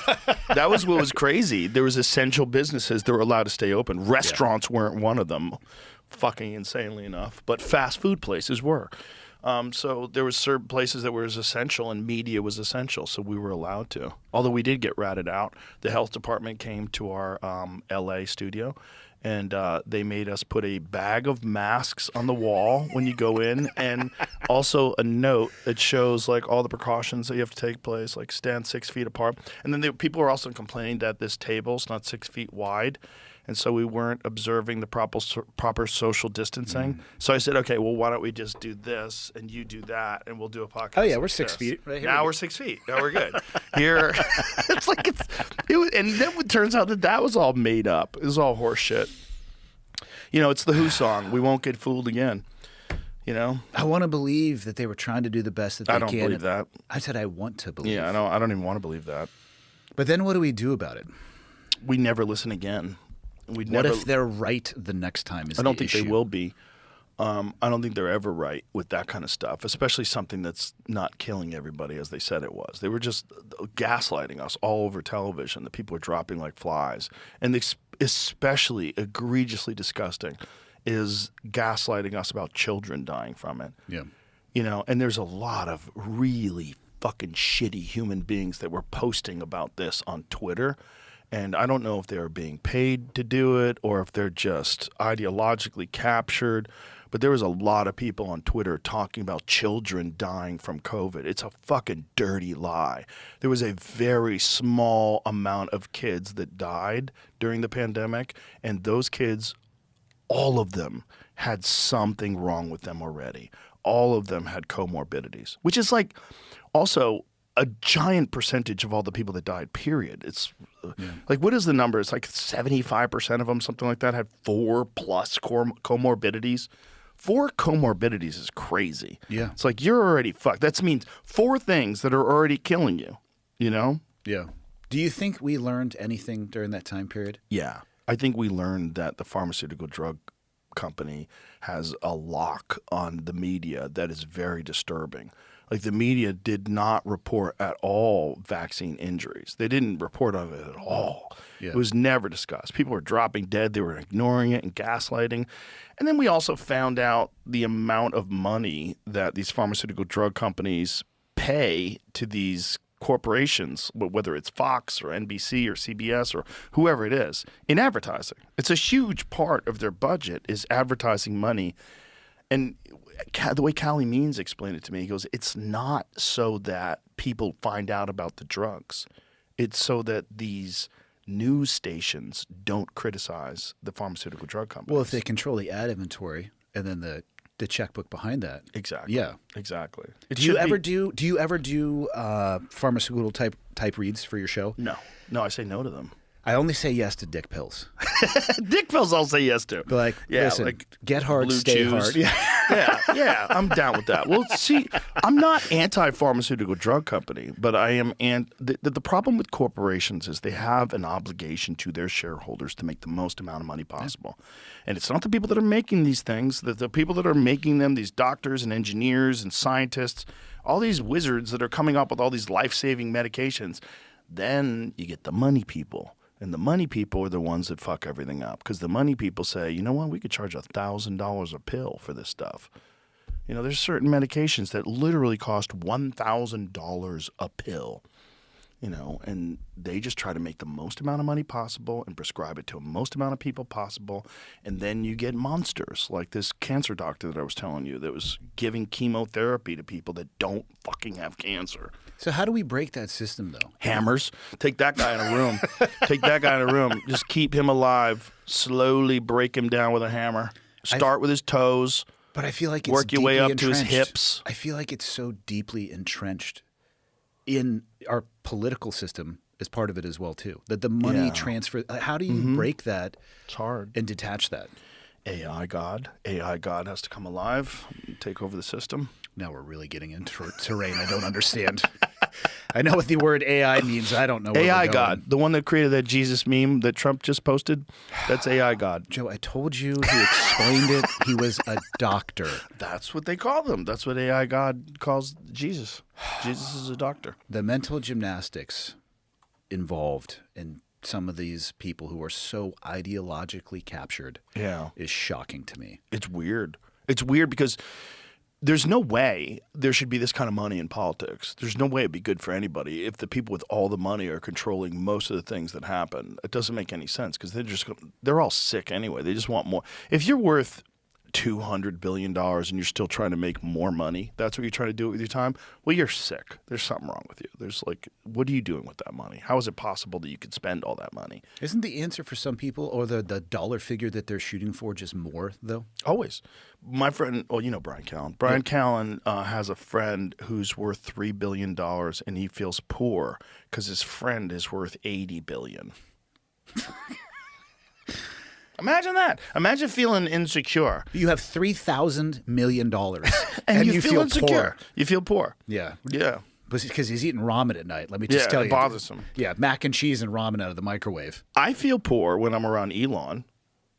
Speaker 5: That was what was crazy. There was essential businesses that were allowed to stay open. Restaurants weren't one of them, fucking insanely enough. But fast food places were. So there was certain places that were as essential, and media was essential, so we were allowed to. Although we did get ratted out. The health department came to our LA studio, and they made us put a bag of masks on the wall when you go in, and also a note that shows like all the precautions that you have to take place, like stand 6 feet apart. And then people were also complaining that this table's not 6 feet wide. And so we weren't observing the proper social distancing. So I said, okay, well, why don't we just do this and you do that, and we'll do a podcast.
Speaker 4: Oh, yeah, we're
Speaker 5: like
Speaker 4: 6
Speaker 5: this.
Speaker 4: feet. Right here
Speaker 5: Now we're 6 feet. Now we're good. Here, it's like it was, and then it turns out that was all made up. It was all horse shit. You know, it's the Who song. We won't get fooled again. You know,
Speaker 4: I want to believe that they were trying to do the best that they can.
Speaker 5: I don't believe that.
Speaker 4: I said I want to believe.
Speaker 5: Yeah, I don't even want to believe that.
Speaker 4: But then what do we do about it?
Speaker 5: We never listen again.
Speaker 4: What if they're right the next time?
Speaker 5: I don't think they will be. I don't think they're ever right with that kind of stuff, especially something that's not killing everybody as they said it was. They were just gaslighting us all over television. The people were dropping like flies. And especially egregiously disgusting is gaslighting us about children dying from it.
Speaker 4: Yeah.
Speaker 5: You know, and there's a lot of really fucking shitty human beings that were posting about this on Twitter. And I don't know if they're being paid to do it or if they're just ideologically captured. But there was a lot of people on Twitter talking about children dying from COVID. It's a fucking dirty lie. There was a very small amount of kids that died during the pandemic. And those kids, all of them had something wrong with them already. All of them had comorbidities, which is like also a giant percentage of all the people that died, period. It's like, what is the number? It's like 75% of them, something like that, had 4+ comorbidities. 4 comorbidities is crazy.
Speaker 4: Yeah.
Speaker 5: It's like, you're already fucked. That means 4 things that are already killing you, you know?
Speaker 4: Yeah. Do you think we learned anything during that time period?
Speaker 5: Yeah. I think we learned that the pharmaceutical drug company has a lock on the media that is very disturbing. Like, the media did not report at all vaccine injuries. They didn't report on it at all. Yeah. It was never discussed. People were dropping dead. They were ignoring it and gaslighting. And then we also found out the amount of money that these pharmaceutical drug companies pay to these corporations, whether it's Fox or NBC or CBS or whoever it is, in advertising. It's a huge part of their budget is advertising money. And the way Callie Means explained it to me, he goes, it's not so that people find out about the drugs. It's so that these news stations don't criticize the pharmaceutical drug companies.
Speaker 4: Well, if they control the ad inventory and then the checkbook behind that.
Speaker 5: Exactly.
Speaker 4: Yeah.
Speaker 5: Exactly.
Speaker 4: Do you ever do pharmaceutical type reads for your show?
Speaker 5: No. No, I say no to them.
Speaker 4: I only say yes to dick pills.
Speaker 5: Dick pills I'll say yes to.
Speaker 4: But like,
Speaker 5: yeah,
Speaker 4: listen,
Speaker 5: like
Speaker 4: get hard,
Speaker 5: blue
Speaker 4: stay
Speaker 5: chews.
Speaker 4: hard. Yeah.
Speaker 5: yeah, I'm down with that. Well, see, I'm not anti-pharmaceutical drug company, but I am. And the problem with corporations is they have an obligation to their shareholders to make the most amount of money possible. And it's not the people that are making these things, the people that are making them, these doctors and engineers and scientists, all these wizards that are coming up with all these life-saving medications. Then you get the money people. And the money people are the ones that fuck everything up. Because the money people say, you know what, we could charge $1,000 a pill for this stuff. You know, there's certain medications that literally cost $1,000 a pill, you know, and they just try to make the most amount of money possible and prescribe it to the most amount of people possible. And then you get monsters like this cancer doctor that I was telling you that was giving chemotherapy to people that don't fucking have cancer.
Speaker 4: So how do we break that system, though?
Speaker 5: Hammers. Take that guy in a room. Take that guy in a room. Just keep him alive. Slowly break him down with a hammer. Start with his toes.
Speaker 4: But I feel like it's
Speaker 5: work your way
Speaker 4: deeply
Speaker 5: up to his
Speaker 4: entrenched.
Speaker 5: hips.
Speaker 4: I feel like it's so deeply entrenched in our political system as part of it as well, too. That the money transfer. How do you break that?
Speaker 5: It's hard.
Speaker 4: And detach that?
Speaker 5: AI God has to come alive, take over the system.
Speaker 4: Now we're really getting into terrain I don't understand. I know what the word AI means. I don't know. Where
Speaker 5: AI
Speaker 4: we're going.
Speaker 5: God, the one that created that Jesus meme that Trump just posted, that's AI God.
Speaker 4: Joe, I told you. He explained it. He was a doctor.
Speaker 5: That's what they call them. That's what AI God calls Jesus. Jesus is a doctor.
Speaker 4: The mental gymnastics involved in some of these people who are so ideologically captured is shocking to me.
Speaker 5: It's weird. It's weird because there's no way there should be this kind of money in politics. There's no way it'd be good for anybody if the people with all the money are controlling most of the things that happen. It doesn't make any sense because they're all sick anyway. They just want more. If you're worth $200 billion and you're still trying to make more money, that's what you're trying to do with your time, well, you're sick. There's something wrong with you. There's like, what are you doing with that money? How is it possible that you could spend all that money?
Speaker 4: Isn't the answer for some people or the dollar figure that they're shooting for just more, though?
Speaker 5: Always. My friend, well, you know Brian Callen. Brian Callen has a friend who's worth $3 billion and he feels poor because his friend is worth $80 billion. Imagine that. Imagine feeling insecure.
Speaker 4: You have $3,000 million
Speaker 5: and you feel insecure.
Speaker 4: Poor.
Speaker 5: You feel poor.
Speaker 4: Yeah.
Speaker 5: Yeah.
Speaker 4: Because he's eating ramen at night. Let me just tell you.
Speaker 5: It bothers him.
Speaker 4: Yeah, mac and cheese and ramen out of the microwave.
Speaker 5: I feel poor when I'm around Elon.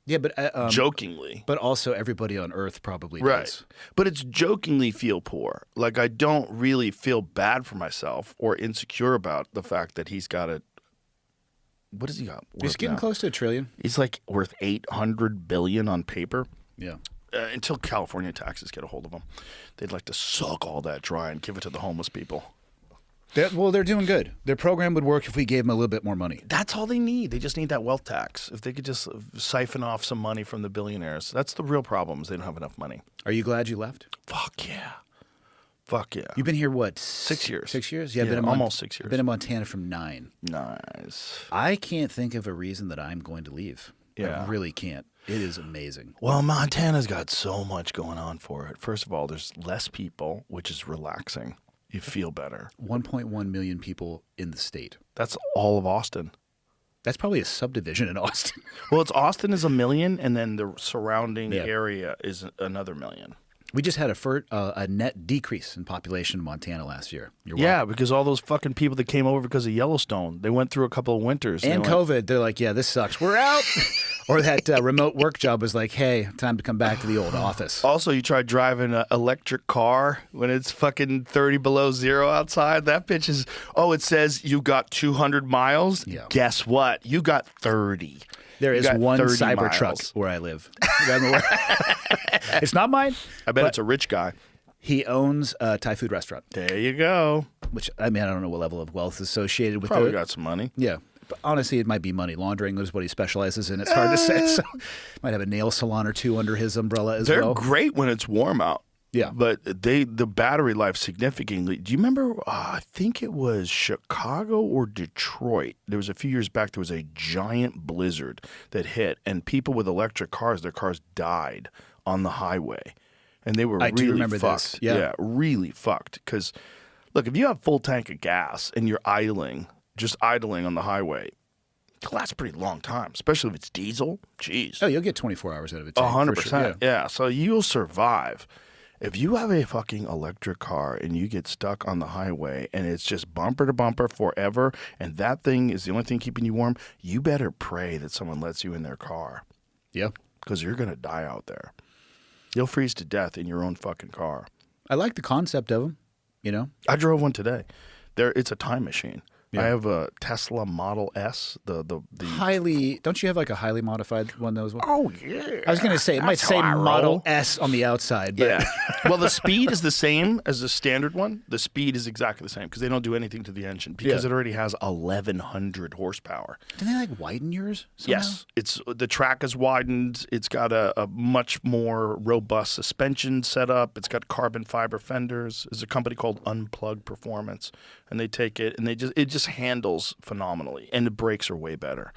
Speaker 4: Yeah, but
Speaker 5: jokingly.
Speaker 4: But also everybody on Earth probably
Speaker 5: right.
Speaker 4: does.
Speaker 5: But it's jokingly feel poor. Like I don't really feel bad for myself or insecure about the fact that he's got a. What does he got?
Speaker 4: He's getting close to $1 trillion.
Speaker 5: He's like worth $800 billion on paper.
Speaker 4: Yeah.
Speaker 5: Until California taxes get a hold of him, they'd like to suck all that dry and give it to the homeless people.
Speaker 4: They're doing good. Their program would work if we gave them a little bit more money.
Speaker 5: That's all they need. They just need that wealth tax. If they could just siphon off some money from the billionaires. That's the real problem is they don't have enough money.
Speaker 4: Are you glad you left?
Speaker 5: Fuck yeah. Fuck yeah.
Speaker 4: You've been here, what?
Speaker 5: 6 years.
Speaker 4: 6 years? Yeah,
Speaker 5: I've been almost 6 years.
Speaker 4: I've been in Montana from 9.
Speaker 5: Nice.
Speaker 4: I can't think of a reason that I'm going to leave.
Speaker 5: Yeah.
Speaker 4: I really can't. It is amazing.
Speaker 5: Well, Montana's got so much going on for it. First of all, there's less people, which is relaxing. You feel better.
Speaker 4: 1.1 million people in the state.
Speaker 5: That's all of Austin.
Speaker 4: That's probably a subdivision in Austin.
Speaker 5: Well, Austin is 1 million, and then the surrounding area is another 1 million.
Speaker 4: We just had a net decrease in population in Montana last year.
Speaker 5: Yeah, because all those fucking people that came over because of Yellowstone, they went through a couple of winters.
Speaker 4: And COVID, they're like, yeah, this sucks. We're out. Or that remote work job was like, hey, time to come back to the old office.
Speaker 5: Also, you try driving an electric car when it's fucking 30 below zero outside. That bitch is, it says you got 200 miles.
Speaker 4: Yeah.
Speaker 5: Guess what? You got 30.
Speaker 4: There is one Cybertruck
Speaker 5: miles.
Speaker 4: where I live. It's not mine.
Speaker 5: I bet it's a rich guy.
Speaker 4: He owns a Thai food restaurant.
Speaker 5: There you go.
Speaker 4: Which, I mean, I don't know what level of wealth is associated with
Speaker 5: Probably
Speaker 4: it.
Speaker 5: got some money.
Speaker 4: Yeah. But honestly, it might be money laundering is what he specializes in. It's hard to say. So might have a nail salon or two under his umbrella as well.
Speaker 5: They're great when it's warm out.
Speaker 4: Yeah.
Speaker 5: But the battery life significantly. Do you remember, I think it was Chicago or Detroit. There was a few years back, there was a giant blizzard that hit, and people with electric cars, their cars died on the highway. And they were really fucked.
Speaker 4: This. Yeah,
Speaker 5: really fucked. Because, look, if you have full tank of gas and you're just idling on the highway, it lasts a pretty long time, especially if it's diesel. Jeez.
Speaker 4: Oh, you'll get 24 hours out of it.
Speaker 5: 100%.
Speaker 4: Sure.
Speaker 5: Yeah, so you'll survive. If you have a fucking electric car and you get stuck on the highway and it's just bumper to bumper forever and that thing is the only thing keeping you warm, you better pray that someone lets you in their car.
Speaker 4: Yeah.
Speaker 5: Because you're going to die out there. You'll freeze to death in your own fucking car.
Speaker 4: I like the concept of them, you know?
Speaker 5: I drove one today. It's a time machine.
Speaker 4: Yeah.
Speaker 5: I have a Tesla Model S. The
Speaker 4: Highly, don't you have like a highly modified one that was?
Speaker 5: Oh yeah.
Speaker 4: I was going to say it might
Speaker 5: That's
Speaker 4: say
Speaker 5: how I
Speaker 4: Model
Speaker 5: roll.
Speaker 4: S on the outside, but
Speaker 5: Yeah. Well, the speed is the same as the standard one. The speed is exactly the same because they don't do anything to the engine because
Speaker 4: Yeah.
Speaker 5: it already has 1,100 horsepower.
Speaker 4: did they like widen yours? Somehow?
Speaker 5: Yes, the track is widened. It's got a much more robust suspension setup. It's got carbon fiber fenders. There's a company called Unplugged Performance, and they take it and it just handles phenomenally, and the brakes are way better.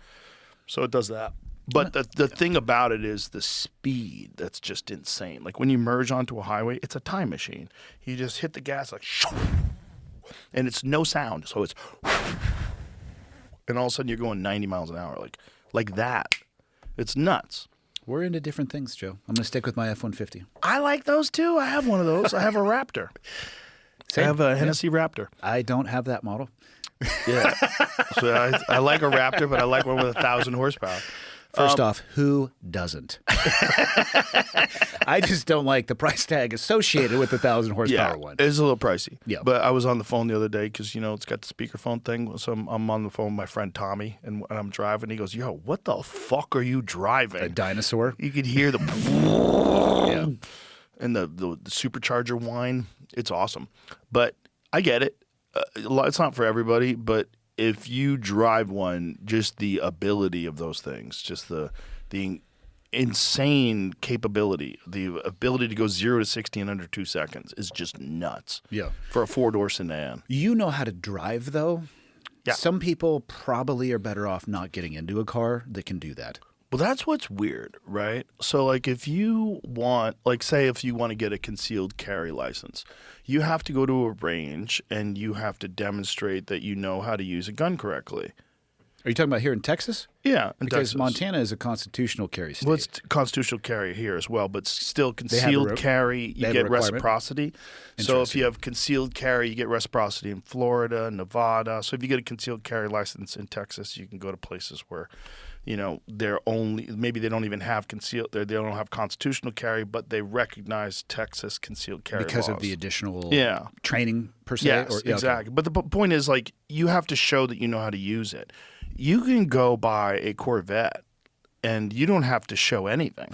Speaker 5: So it does that. But the thing about it is the speed that's just insane. Like when you merge onto a highway, it's a time machine. You just hit the gas like, and it's no sound. So it's, and all of a sudden you're going 90 miles an hour, like that. It's nuts.
Speaker 4: We're into different things, Joe. I'm going to stick with my F-150.
Speaker 5: I like those too. I have one of those. I have a Raptor. I have a Hennessy Raptor.
Speaker 4: I don't have that model.
Speaker 5: Yeah. So I like a Raptor, but I like one with 1,000 horsepower.
Speaker 4: First off, who doesn't? I just don't like the price tag associated with the 1,000 horsepower one.
Speaker 5: It's a little pricey.
Speaker 4: Yeah.
Speaker 5: But I was on the phone the other day because, it's got the speakerphone thing. So I'm on the phone with my friend Tommy, and I'm driving. He goes, yo, what the fuck are you driving?
Speaker 4: A dinosaur.
Speaker 5: You could hear the
Speaker 4: Yeah.
Speaker 5: and the supercharger whine. It's awesome. But I get it. It's not for everybody, but if you drive one, just the ability of those things, just the insane capability, the ability to go 0 to 60 in under 2 seconds is just nuts.
Speaker 4: Yeah.
Speaker 5: For a 4-door sedan.
Speaker 4: You know how to drive, though.
Speaker 5: Yeah.
Speaker 4: Some people probably are better off not getting into a car that can do that.
Speaker 5: Well, that's what's weird, right? So, like, if you want, say if you want to get a concealed carry license, you have to go to a range and you have to demonstrate that you know how to use a gun correctly.
Speaker 4: Are you talking about here in Texas?
Speaker 5: Yeah, in
Speaker 4: Because
Speaker 5: Texas.
Speaker 4: Montana is a constitutional carry state.
Speaker 5: Well, it's constitutional carry here as well, but still
Speaker 4: have a
Speaker 5: concealed carry, you
Speaker 4: have a
Speaker 5: get
Speaker 4: requirement?
Speaker 5: reciprocity. So if
Speaker 4: Interesting.
Speaker 5: you have concealed carry, you get reciprocity in Florida, Nevada. So if you get a concealed carry license in Texas, you can go to places where, they're maybe they don't even have concealed, they don't have constitutional carry, but they recognize Texas concealed carry
Speaker 4: because
Speaker 5: laws.
Speaker 4: of the additional
Speaker 5: Yeah.
Speaker 4: training, per se?
Speaker 5: Yes,
Speaker 4: Or, yeah, okay.
Speaker 5: exactly. But the point is, you have to show that you know how to use it. You can go buy a Corvette, and you don't have to show anything,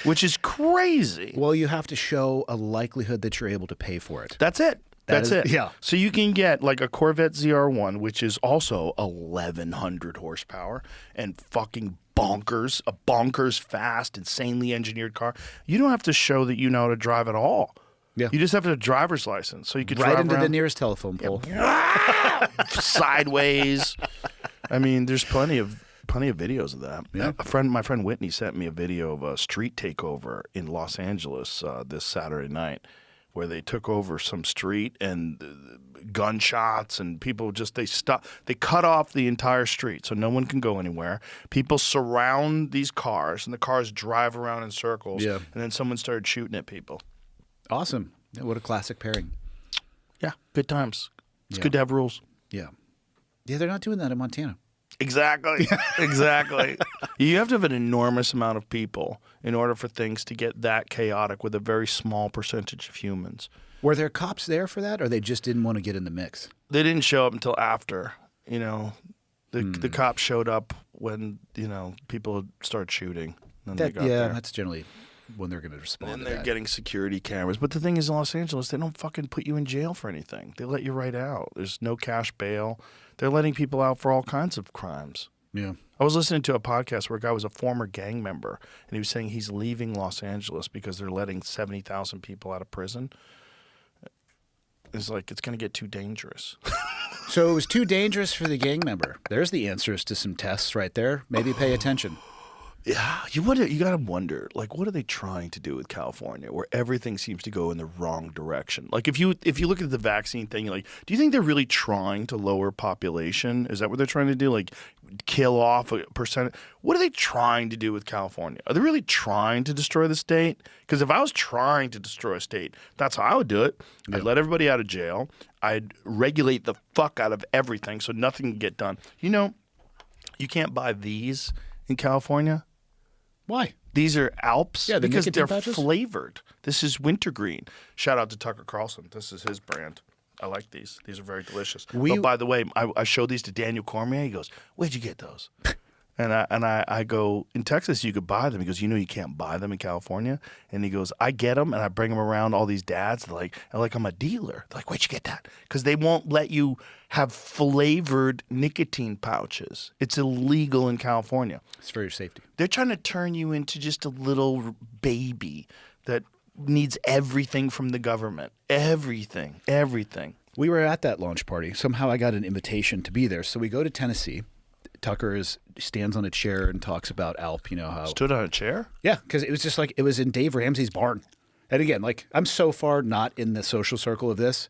Speaker 5: which is crazy.
Speaker 4: Well, you have to show a likelihood that you're able to pay for it.
Speaker 5: That's it. That's
Speaker 4: is-
Speaker 5: it.
Speaker 4: yeah.
Speaker 5: So you can get a Corvette ZR1, which is also 1,100 horsepower and fucking bonkers fast, insanely engineered car. You don't have to show that you know how to drive at all.
Speaker 4: Yeah.
Speaker 5: You just have a driver's license, so you could
Speaker 4: Right
Speaker 5: drive
Speaker 4: into the
Speaker 5: around
Speaker 4: nearest telephone pole.
Speaker 5: sideways. I mean, there's plenty of videos of that.
Speaker 4: Yeah.
Speaker 5: My friend Whitney sent me a video of a street takeover in Los Angeles this Saturday night, where they took over some street and gunshots and people they cut off the entire street so no one can go anywhere. People surround these cars and the cars drive around in circles.
Speaker 4: Yeah.
Speaker 5: And then someone started shooting at people.
Speaker 4: Awesome. Yeah, what a classic pairing.
Speaker 5: Yeah, good times. It's
Speaker 4: Yeah.
Speaker 5: good to have rules.
Speaker 4: Yeah. Yeah, they're not doing that in Montana.
Speaker 5: Exactly. Exactly. You have to have an enormous amount of people in order for things to get that chaotic with a very small percentage of humans.
Speaker 4: Were there cops there for that, or they just didn't want to get in the mix?
Speaker 5: They didn't show up until after, the cops showed up when, people started shooting. Then they got there.
Speaker 4: That's generally when they're going to respond
Speaker 5: And
Speaker 4: to
Speaker 5: they're
Speaker 4: that.
Speaker 5: getting security cameras. But the thing is, in Los Angeles, they don't fucking put you in jail for anything. They let you right out. There's no cash bail. They're letting people out for all kinds of crimes.
Speaker 4: Yeah.
Speaker 5: I was listening to a podcast where a guy was a former gang member, and he was saying he's leaving Los Angeles because they're letting 70,000 people out of prison. It's it's going to get too dangerous.
Speaker 4: So it was too dangerous for the gang member. There's the answers to some tests right there. Maybe pay attention.
Speaker 5: Yeah, you gotta wonder, like, what are they trying to do with California, where everything seems to go in the wrong direction? Like, if you look at the vaccine thing, you're like, do you think they're really trying to lower population? Is that what they're trying to do? Like, kill off a percent? What are they trying to do with California? Are they really trying to destroy the state? Because if I was trying to destroy a state, that's how I would do it. I'd let everybody out of jail. I'd regulate the fuck out of everything so nothing can get done. You know, you can't buy these in California.
Speaker 4: Why?
Speaker 5: These are Alps
Speaker 4: Yeah, the
Speaker 5: because
Speaker 4: nicotine
Speaker 5: they're
Speaker 4: patches?
Speaker 5: flavored. This is wintergreen. Shout out to Tucker Carlson. This is his brand. I like these. These are very delicious. But by the way, I showed these to Daniel Cormier. He goes, "Where'd you get those?" And I go, "In Texas, you could buy them." He goes, "You know, you can't buy them in California." And he goes, "I get them, and I bring them around all these dads. They're like I'm a dealer. They're like, where'd you get that? Because they won't let you have flavored nicotine pouches. It's illegal in California.
Speaker 4: It's for your safety.
Speaker 5: They're trying to turn you into just a little baby that needs everything from the government. Everything.
Speaker 4: We were at that launch party. Somehow I got an invitation to be there. So we go to Tennessee. Tucker stands on a chair and talks about Alp. You know how
Speaker 5: Stood on a chair?
Speaker 4: Yeah, because it was just like it was in Dave Ramsey's barn. And again, like I'm so far not in the social circle of this,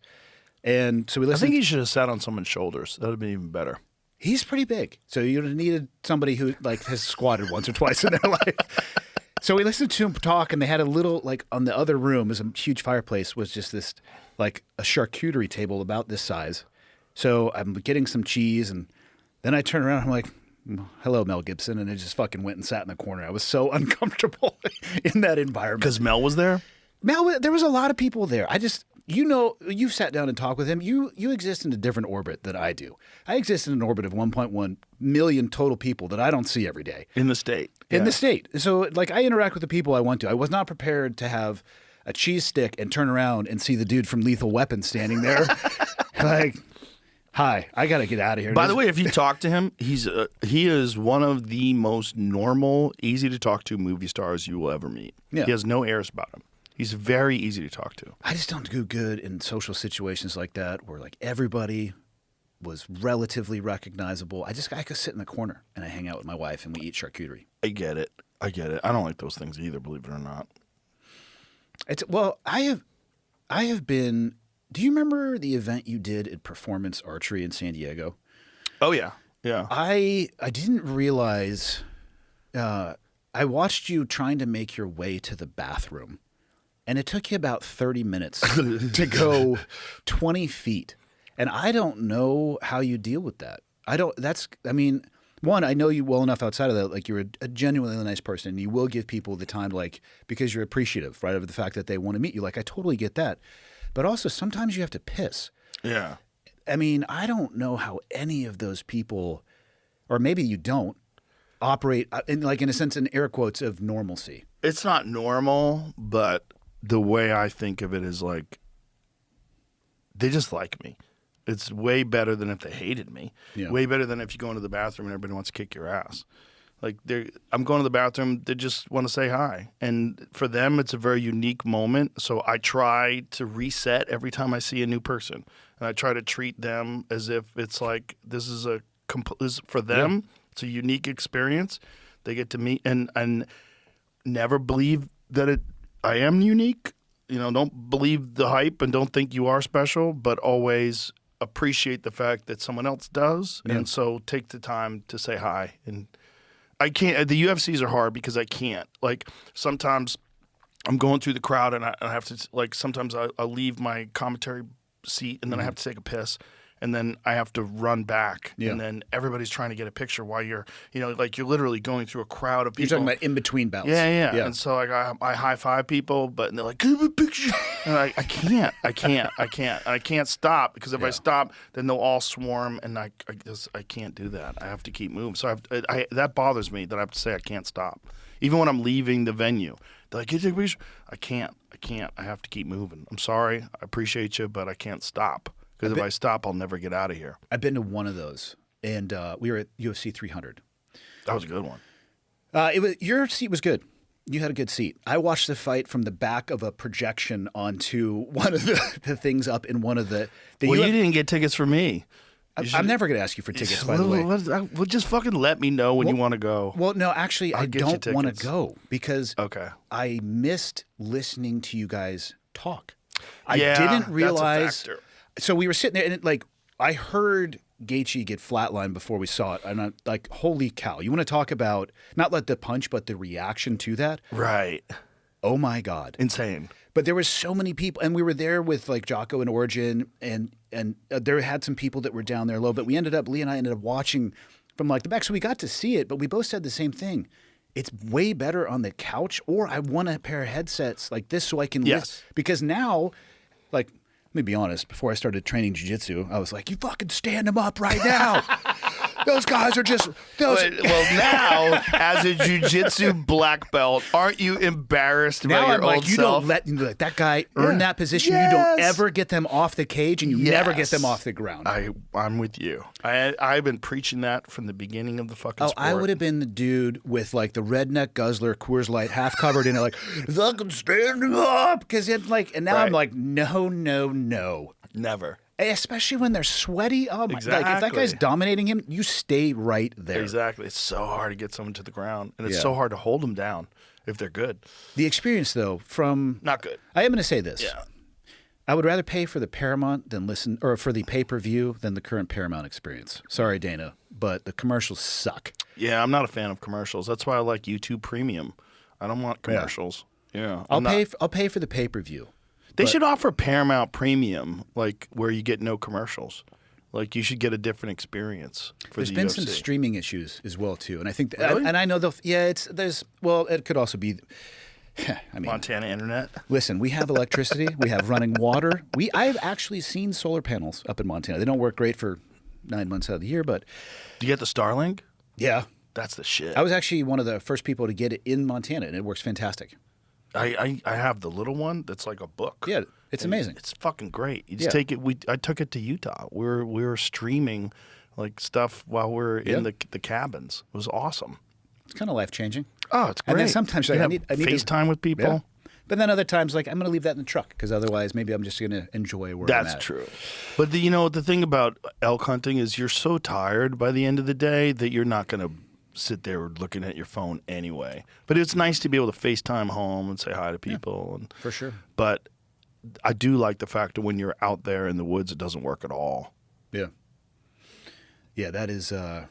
Speaker 4: and so we
Speaker 5: I
Speaker 4: listened.
Speaker 5: think he should have sat on someone's shoulders. That would have been even better.
Speaker 4: He's pretty big, so you needed somebody who like has squatted once or twice in their life. So we listened to him talk, and they had a little like on the other room was a huge fireplace. Was just this like a charcuterie table about this size. So I'm getting some cheese, and then I turn around. And I'm like, "Hello, Mel Gibson," and I just fucking went and sat in the corner. I was so uncomfortable in that environment
Speaker 5: Because Mel was there?
Speaker 4: Mel, there was a lot of people there. You've sat down and talked with him. You exist in a different orbit than I do. I exist in an orbit of 1.1 million total people that I don't see every day.
Speaker 5: In the state.
Speaker 4: In
Speaker 5: Yeah.
Speaker 4: the state. So, like, I interact with the people I want to. I was not prepared to have a cheese stick and turn around and see the dude from Lethal Weapon standing there. Like, hi, I got to get out of here.
Speaker 5: By the way, if you talk to him, he is one of the most normal, easy to talk to movie stars you will ever meet.
Speaker 4: Yeah.
Speaker 5: He has no airs about him. He's very easy to talk to.
Speaker 4: I just don't do good in social situations like that where, like, everybody was relatively recognizable. I could sit in the corner and I hang out with my wife and we eat charcuterie.
Speaker 5: I get it. I don't like those things either, believe it or not.
Speaker 4: I have been. Do you remember the event you did at Performance Archery in San Diego?
Speaker 5: Oh yeah, yeah.
Speaker 4: I didn't realize. I watched you trying to make your way to the bathroom, and it took you about 30 minutes to go 20 feet. And I don't know how you deal with that. One, I know you well enough outside of that, like you're a genuinely nice person and you will give people the time, like, because you're appreciative, right, of the fact that they want to meet you. Like, I totally get that. But also sometimes you have to piss.
Speaker 5: Yeah.
Speaker 4: I mean, I don't know how any of those people, or maybe you don't, operate in a sense, in air quotes, of normalcy.
Speaker 5: It's not normal, but the way I think of it is like they just like me. It's way better than if they hated me.
Speaker 4: Yeah.
Speaker 5: Way better than if you go into the bathroom and everybody wants to kick your ass. Like I'm going to the bathroom, they just want to say hi. And for them, it's a very unique moment. So I try to reset every time I see a new person. And I try to treat them as if it's like this is for them, it's a unique experience. They get to meet and never believe that I am unique. You know, don't believe the hype and don't think you are special, but always appreciate the fact that someone else does.
Speaker 4: Yeah.
Speaker 5: And so take the time to say hi. And I can't, the UFCs are hard because I can't. Like sometimes I'm going through the crowd and I have to, like, sometimes I leave my commentary seat and then I have to take a piss. And then I have to run back, and then everybody's trying to get a picture while you're literally going through a crowd of people.
Speaker 4: You're talking about in between bouts.
Speaker 5: Yeah. And so like I high five people, but they're like, "Give me a picture," and I can't stop because if I stop, then they'll all swarm, and I can't do that. I have to keep moving. So that bothers me that I have to say I can't stop, even when I'm leaving the venue. They're like, "Can you take a picture?" I can't. I have to keep moving. I'm sorry. I appreciate you, but I can't stop. Because if I stop, I'll never get out of here.
Speaker 4: I've been to one of those, and we were at UFC 300.
Speaker 5: That was a good one.
Speaker 4: Your seat was good. You had a good seat. I watched the fight from the back of a projection onto one of the things up in one of the.
Speaker 5: You didn't get tickets for me.
Speaker 4: I'm never going to ask you for tickets, by the way.
Speaker 5: Well, just fucking let me know when you want to go.
Speaker 4: Well, no, actually, I
Speaker 5: get you
Speaker 4: don't want to
Speaker 5: tickets.
Speaker 4: go because
Speaker 5: Okay.
Speaker 4: I missed listening to you guys talk. I
Speaker 5: Yeah,
Speaker 4: didn't
Speaker 5: that's a
Speaker 4: realize.
Speaker 5: factor.
Speaker 4: So we were sitting there, and I heard Gaethje get flatlined before we saw it, and I'm like, "Holy cow!" You want to talk about not like the punch, but the reaction to that?
Speaker 5: Right.
Speaker 4: Oh my god!
Speaker 5: Insane.
Speaker 4: But there was so many people, and we were there with like Jocko and Origin, and there had some people that were down there low. But Lee and I ended up watching from like the back, so we got to see it. But we both said the same thing: it's way better on the couch, or I want a pair of headsets like this so I can
Speaker 5: Yes.
Speaker 4: because now, like, let me be honest. Before I started training jiu-jitsu, I was like, "You fucking stand them up right now." Those guys are just those.
Speaker 5: Well, now as a jiu-jitsu black belt, aren't you embarrassed
Speaker 4: Now
Speaker 5: by your
Speaker 4: I'm like,
Speaker 5: old
Speaker 4: you
Speaker 5: self?
Speaker 4: don't let that guy earn
Speaker 5: Yeah.
Speaker 4: that position.
Speaker 5: Yes.
Speaker 4: You don't ever get them off the cage, and you never get
Speaker 5: Yes.
Speaker 4: them off the ground.
Speaker 5: I'm with you. I've been preaching that from the beginning of the fucking
Speaker 4: Oh,
Speaker 5: sport.
Speaker 4: I would have been the dude with like the redneck guzzler Coors Light half covered in it, like fucking stand up, because it like, and now I'm
Speaker 5: Right.
Speaker 4: like, no,
Speaker 5: Never.
Speaker 4: especially when they're sweaty. Oh my, like if that
Speaker 5: Exactly.
Speaker 4: guy's dominating him, you stay right there.
Speaker 5: Exactly. It's so hard to get someone to the ground, and it's
Speaker 4: Yeah.
Speaker 5: so hard to hold them down if they're good.
Speaker 4: The experience though, from
Speaker 5: Not good.
Speaker 4: I am going to say this.
Speaker 5: Yeah.
Speaker 4: I would rather pay for the Paramount than listen, or for the pay-per-view than the current Paramount experience. Sorry, Dana, but the commercials suck.
Speaker 5: Yeah, I'm not a fan of commercials. That's why I like YouTube Premium. I don't want commercials. Yeah.
Speaker 4: I'll pay for the pay-per-view.
Speaker 5: They should offer Paramount Premium, like where you get no commercials. Like you should get a different experience for
Speaker 4: There's
Speaker 5: the
Speaker 4: been
Speaker 5: UFC.
Speaker 4: some streaming issues as well too, and I think,
Speaker 5: Really?
Speaker 4: and I know it could also be. I mean,
Speaker 5: Montana Internet.
Speaker 4: listen, we have electricity, we have running water. I've actually seen solar panels up in Montana. They don't work great for 9 months out of the year, but
Speaker 5: Do you get the Starlink?
Speaker 4: yeah,
Speaker 5: That's the shit.
Speaker 4: I was actually one of the first people to get it in Montana, and it works fantastic.
Speaker 5: I have the little one that's like a book.
Speaker 4: Yeah, it's
Speaker 5: And
Speaker 4: amazing.
Speaker 5: It's fucking great. You just
Speaker 4: Yeah.
Speaker 5: take it. I took it to Utah. We were streaming like stuff while we're in the cabins. It was awesome.
Speaker 4: It's kind of life changing.
Speaker 5: Oh, it's great.
Speaker 4: And then sometimes
Speaker 5: you
Speaker 4: I
Speaker 5: have
Speaker 4: need to-
Speaker 5: FaceTime with people.
Speaker 4: Yeah. But then other times, like, I'm going to leave that in the truck because otherwise maybe I'm just going to enjoy where I'm
Speaker 5: That's
Speaker 4: at.
Speaker 5: true. But the thing about elk hunting is you're so tired by the end of the day that you're not going to sit there looking at your phone anyway. But it's nice to be able to FaceTime home and say hi to people. And
Speaker 4: For sure.
Speaker 5: But I do like the fact that when you're out there in the woods, it doesn't work at all.
Speaker 4: Yeah. Yeah, that is, God,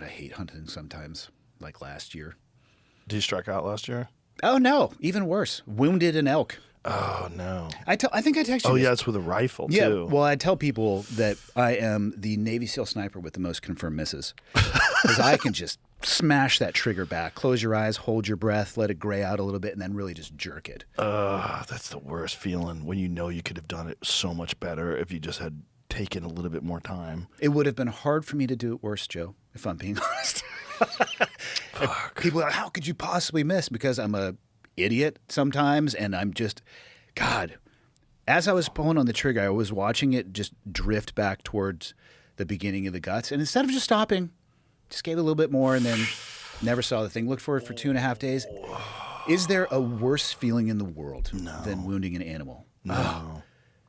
Speaker 4: I hate hunting sometimes, like last year.
Speaker 5: Did you strike out last year?
Speaker 4: Oh, no, even worse. Wounded an elk.
Speaker 5: Oh, no.
Speaker 4: I think I texted you
Speaker 5: Oh,
Speaker 4: this.
Speaker 5: yeah, it's with a rifle,
Speaker 4: Yeah,
Speaker 5: too.
Speaker 4: well, I tell people that I am the Navy SEAL sniper with the most confirmed misses. Because I can just smash that trigger back, close your eyes, hold your breath, let it gray out a little bit, and then really just jerk it.
Speaker 5: That's the worst feeling when you know you could have done it so much better if you just had taken a little bit more time.
Speaker 4: It would have been hard for me to do it worse, Joe, if I'm being honest. People are like, how could you possibly miss? Because I'm a idiot sometimes, and I'm just, God. As I was pulling on the trigger, I was watching it just drift back towards the beginning of the guts, and instead of just stopping, just gave it a little bit more, and then never saw the thing. Looked for it for 2.5 days. Is there a worse feeling in the world than wounding an animal?
Speaker 5: No.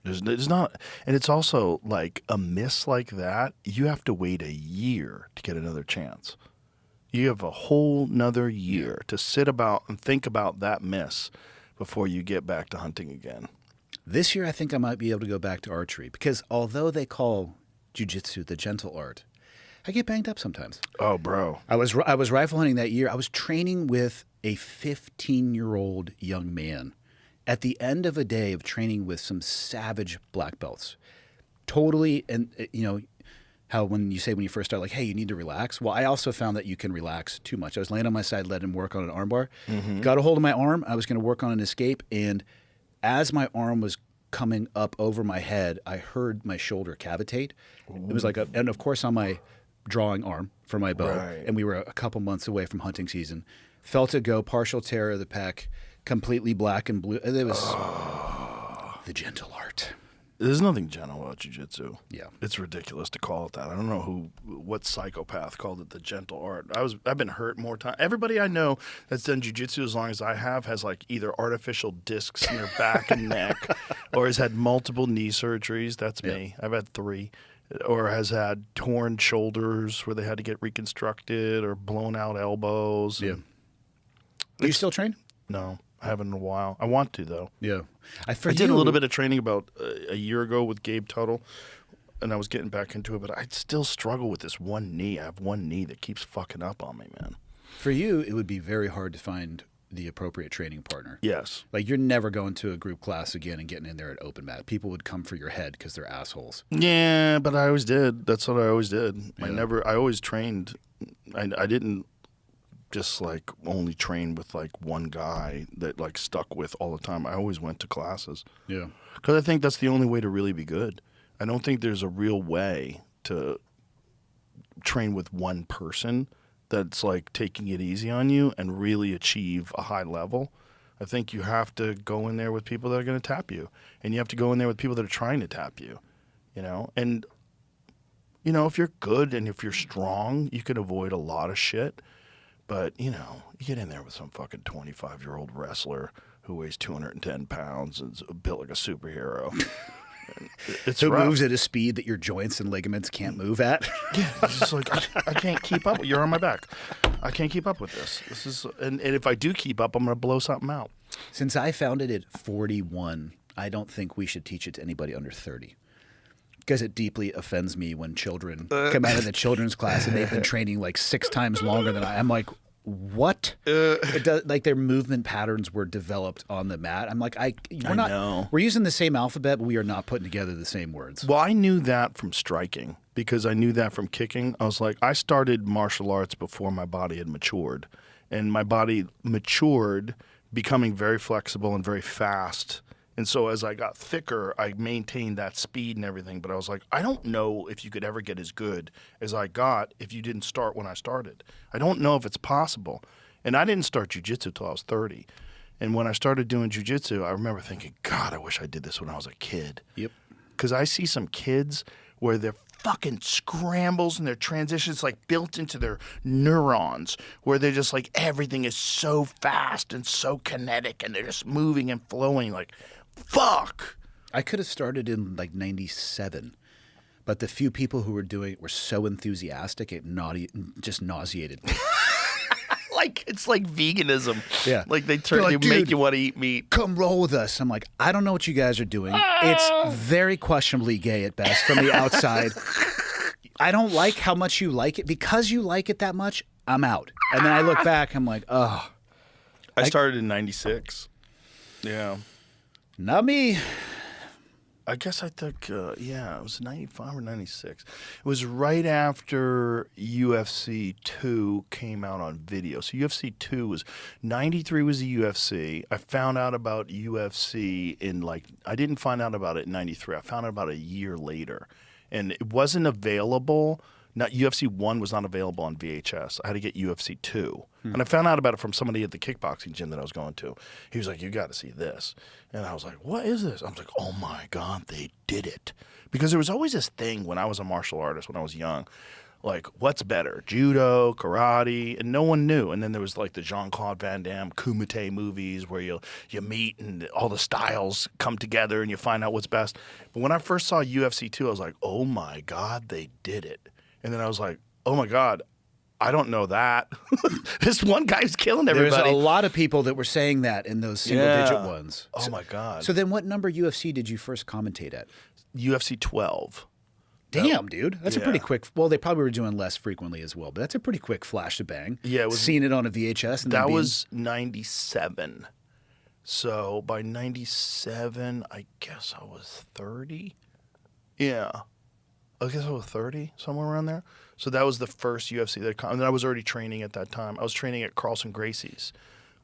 Speaker 5: There's not. And it's also like a miss like that, you have to wait a year to get another chance. You have a whole nother year to sit about and think about that miss before you get back to hunting again.
Speaker 4: This year, I think I might be able to go back to archery because although they call jiu-jitsu the gentle art, I get banged up sometimes.
Speaker 5: Oh, bro.
Speaker 4: I was rifle hunting that year. I was training with a 15-year-old young man at the end of a day of training with some savage black belts. Totally, and you know how when you first start, like, hey, you need to relax. Well, I also found that you can relax too much. I was laying on my side, let him work on an armbar. Got a hold of my arm. I was going to work on an escape, and as my arm was coming up over my head, I heard my shoulder cavitate. It was like and of course on my drawing arm for my bow,
Speaker 5: Right.
Speaker 4: and we were a couple months away from hunting season. Felt it go, partial tear of the pec, completely black and blue. It was the gentle art.
Speaker 5: There's nothing gentle about jiu-jitsu.
Speaker 4: Yeah.
Speaker 5: It's ridiculous to call it that. I don't know what psychopath called it the gentle art. I've been hurt more times. Everybody I know that's done jiu-jitsu as long as I have has like either artificial discs in their back and neck or has had multiple knee surgeries. That's me. I've had 3. or has had torn shoulders where they had to get reconstructed, or blown out elbows.
Speaker 4: Yeah. Do you still train?
Speaker 5: No, I haven't in a while. I want to, though.
Speaker 4: Yeah.
Speaker 5: I did a little bit of training about a year ago with Gabe Tuttle, and I was getting back into it, but I still struggle with this one knee. I have one knee that keeps fucking up on me, man.
Speaker 4: For you, it would be very hard to find the appropriate training partner.
Speaker 5: Yes.
Speaker 4: Like, you're never going to a group class again and getting in there at open mat. People would come for your head because they're assholes.
Speaker 5: Yeah, but I always did. That's what I always did.
Speaker 4: Yeah.
Speaker 5: I always trained. I didn't just like only train with like one guy that like stuck with all the time. I always went to classes.
Speaker 4: Yeah.
Speaker 5: Because I think that's the only way to really be good. I don't think there's a real way to train with one person that's like taking it easy on you and really achieve a high level. I think you have to go in there with people that are going to tap you, and you have to go in there with people that are trying to tap you, you know? And, you know, if you're good and if you're strong, you can avoid a lot of shit. But, you know, you get in there with some fucking 25-year-old wrestler who weighs 210 pounds and is built like a superhero. It's
Speaker 4: Who
Speaker 5: rough.
Speaker 4: moves at a speed that your joints and ligaments can't move at?
Speaker 5: Yeah, it's just like I can't keep up. You're on my back. I can't keep up with this. This is, and if I do keep up, I'm going to blow something out.
Speaker 4: Since I found it at 41, I don't think we should teach it to anybody under 30. Because it deeply offends me when children come out of the children's class and they've been training like 6 times longer than I'm like, what? It does, like, their movement patterns were developed on the mat. I'm like, we're using the same alphabet, but we are not putting together the same words.
Speaker 5: Well, I knew that from striking because I knew that from kicking. I was like, I started martial arts before my body had matured. And my body matured, becoming very flexible and very fast. And so as I got thicker, I maintained that speed and everything. But I was like, I don't know if you could ever get as good as I got if you didn't start when I started. I don't know if it's possible. And I didn't start jiu-jitsu till I was 30. And when I started doing jiu-jitsu, I remember thinking, God, I wish I did this when I was a kid.
Speaker 4: Yep.
Speaker 5: Because I see some kids where their fucking scrambles and their transitions like built into their neurons, where they're just like everything is so fast and so kinetic and they're just moving and flowing like, fuck.
Speaker 4: I could have started in like 97, but the few people who were doing it were so enthusiastic it just nauseated me.
Speaker 5: Like, it's like veganism.
Speaker 4: Yeah.
Speaker 5: Like they
Speaker 4: Like,
Speaker 5: make
Speaker 4: "Dude,
Speaker 5: you want to eat meat.
Speaker 4: Come roll with us." I'm like, I don't know what you guys are doing. It's very questionably gay at best from the outside. I don't like how much you like it. Because you like it that much, I'm out. And then I look back, I'm like, oh.
Speaker 5: I started in 96. Yeah.
Speaker 4: Not me.
Speaker 5: I guess I think, it was 95 or 96. It was right after UFC 2 came out on video. So UFC 2 was, 93 was the UFC. I found out about UFC I didn't find out about it in 93. I found out about a year later. And it wasn't available. UFC 1 was not available on VHS. I had to get UFC 2. And I found out about it from somebody at the kickboxing gym that I was going to. He was like, you got to see this. And I was like, what is this? I was like, oh my God, they did it. Because there was always this thing when I was a martial artist, when I was young, like, what's better, judo, karate? And no one knew. And then there was like the Jean-Claude Van Damme Kumite movies where you meet and all the styles come together and you find out what's best. But when I first saw UFC 2, I was like, oh my God, they did it. And then I was like, oh my God, I don't know that. This one guy's killing everybody.
Speaker 4: There's a lot of people that were saying that in those single-digit ones.
Speaker 5: Oh my God.
Speaker 4: So then what number UFC did you first commentate at?
Speaker 5: UFC 12.
Speaker 4: Damn, dude. That's a pretty
Speaker 5: Yeah.
Speaker 4: quick... Well, they probably were doing less frequently as well, but that's a pretty quick flash to bang.
Speaker 5: Yeah, it was...
Speaker 4: Seeing it on a VHS. And then
Speaker 5: That was 97. So by 97, I guess I was 30. Yeah. I guess I was 30, somewhere around there. So that was the first UFC that and I was already training at that time. I was training at Carlson Gracie's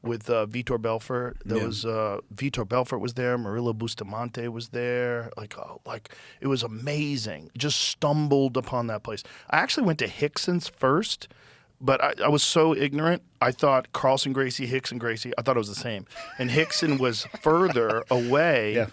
Speaker 5: with Vitor Belfort. Vitor Belfort was there. Murillo Bustamante was there. Like it was amazing. Just stumbled upon that place. I actually went to Hickson's first, but I was so ignorant. I thought Carlson Gracie, Hickson Gracie, I thought it was the same. And Hickson was further away.
Speaker 4: Yeah.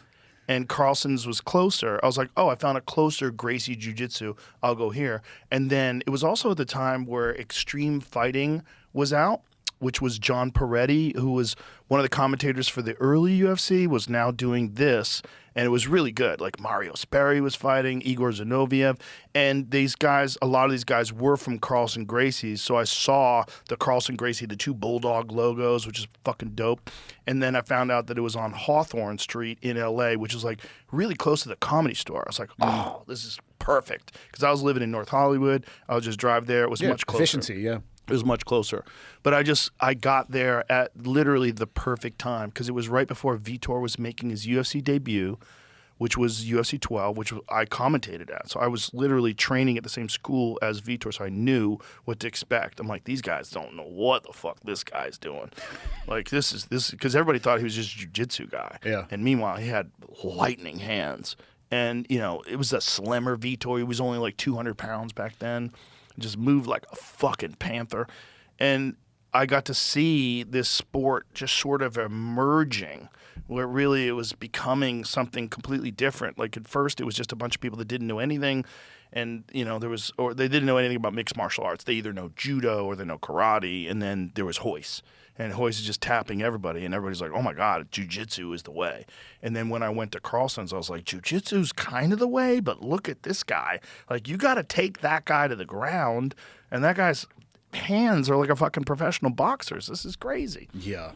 Speaker 5: And Carlson's was closer. I was like, oh, I found a closer Gracie Jiu-Jitsu. I'll go here. And then it was also the time where Extreme Fighting was out, which was John Peretti, who was one of the commentators for the early UFC, was now doing this, and it was really good. Like Mario Sperry was fighting, Igor Zinoviev, and these guys, a lot of these guys were from Carlson Gracie's, so I saw the Carlson Gracie, the two Bulldog logos, which is fucking dope, and then I found out that it was on Hawthorne Street in L.A., which is like really close to the Comedy Store. I was like, oh, this is perfect, because I was living in North Hollywood. I would just drive there. It was much closer.
Speaker 4: Efficiency, yeah.
Speaker 5: It was much closer. But I got there at literally the perfect time because it was right before Vitor was making his UFC debut, which was UFC 12, which I commentated at. So I was literally training at the same school as Vitor, so I knew what to expect. I'm like, these guys don't know what the fuck this guy's doing. Like, this because everybody thought he was just a jiu-jitsu guy.
Speaker 4: Yeah.
Speaker 5: And meanwhile, he had lightning hands. And, you know, it was a slimmer Vitor. He was only like 200 pounds back then. Just moved like a fucking panther. And I got to see this sport just sort of emerging, where really it was becoming something completely different. Like at first it was just a bunch of people that didn't know anything, and you know or they didn't know anything about mixed martial arts. They either know judo or they know karate, and then there was Hoist. And Hoist is just tapping everybody, and everybody's like, oh my God, jiu-jitsu is the way. And then when I went to Carlson's, I was like, jiu-jitsu's kind of the way, but look at this guy. Like, you got to take that guy to the ground, and that guy's hands are like a fucking professional boxer's. This is crazy.
Speaker 4: Yeah.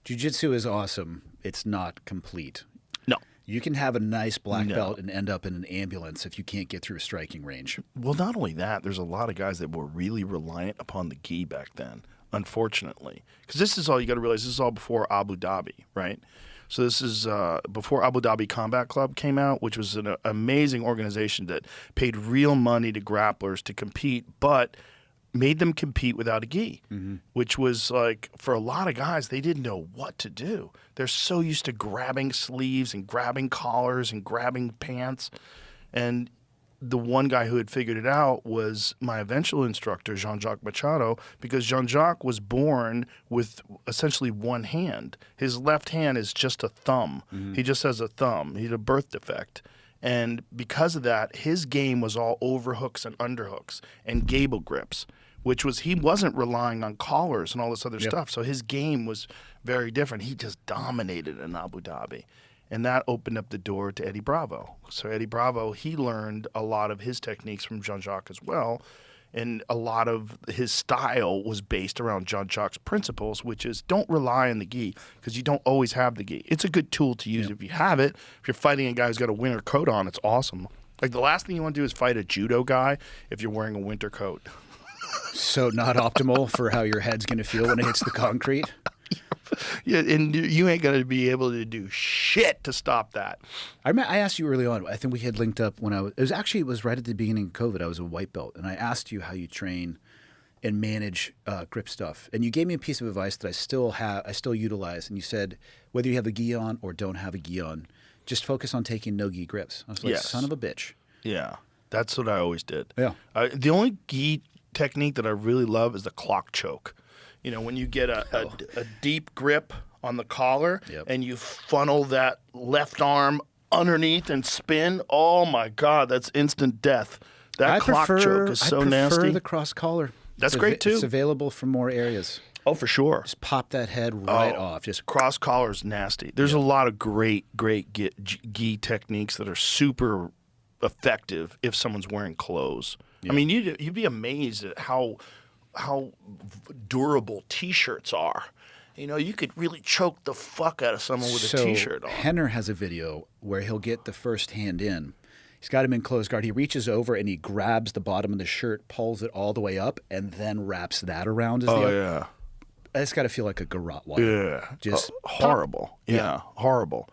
Speaker 4: Jiu-jitsu is awesome. It's not complete.
Speaker 5: No.
Speaker 4: You can have a nice black belt and end up in an ambulance if you can't get through a striking range.
Speaker 5: Well, not only that, there's a lot of guys that were really reliant upon the gi back then, unfortunately. Because this is all you got to realize, this is all before Abu Dhabi, right? So this is before Abu Dhabi Combat Club came out, which was an amazing organization that paid real money to grapplers to compete, but made them compete without a gi, which was like, for a lot of guys, they didn't know what to do. They're so used to grabbing sleeves and grabbing collars and grabbing pants. And the one guy who had figured it out was my eventual instructor, Jean-Jacques Machado, because Jean-Jacques was born with essentially one hand. His left hand is just a thumb. He just has a thumb. He had a birth defect. And because of that, his game was all overhooks and underhooks and gable grips, which was, he wasn't relying on collars and all this other stuff. So his game was very different. He just dominated in Abu Dhabi. And that opened up the door to Eddie Bravo. So Eddie Bravo, he learned a lot of his techniques from Jean-Jacques as well. And a lot of his style was based around Jean-Jacques' principles, which is don't rely on the gi, because you don't always have the gi. It's a good tool to use if you have it. If you're fighting a guy who's got a winter coat on, it's awesome. Like, the last thing you want to do is fight a judo guy if you're wearing a winter coat.
Speaker 4: So not optimal for how your head's going to feel when it hits the concrete?
Speaker 5: Yeah, and you ain't going to be able to do shit to stop that.
Speaker 4: I asked you early on. I think we had linked up when it was right at the beginning of COVID. I was a white belt, and I asked you how you train and manage grip stuff. And you gave me a piece of advice that I still utilize. And you said, whether you have a gi on or don't have a gi on, just focus on taking no gi grips. I was like,
Speaker 5: Yes.
Speaker 4: son of a bitch.
Speaker 5: Yeah, that's what I always did.
Speaker 4: Yeah.
Speaker 5: The only gi technique that I really love is the clock choke. You know, when you get a deep grip on the collar and you funnel that left arm underneath and spin, oh my God, that's instant death. That clock choke is so nasty.
Speaker 4: I prefer the cross collar.
Speaker 5: That's great too.
Speaker 4: It's available for more areas.
Speaker 5: Oh, for sure.
Speaker 4: Just pop that head right off. Just
Speaker 5: cross collar's nasty. There's a lot of great gi techniques that are super effective if someone's wearing clothes. Yeah. I mean, you'd be amazed at how durable T-shirts are. You know, you could really choke the fuck out of someone with a T-shirt on.
Speaker 4: Henner has a video where he'll get the first hand in. He's got him in closed guard. He reaches over and he grabs the bottom of the shirt, pulls it all the way up, and then wraps that around.
Speaker 5: Yeah.
Speaker 4: It's got to feel like a garrote wire.
Speaker 5: Yeah.
Speaker 4: Just
Speaker 5: horrible. Yeah, horrible.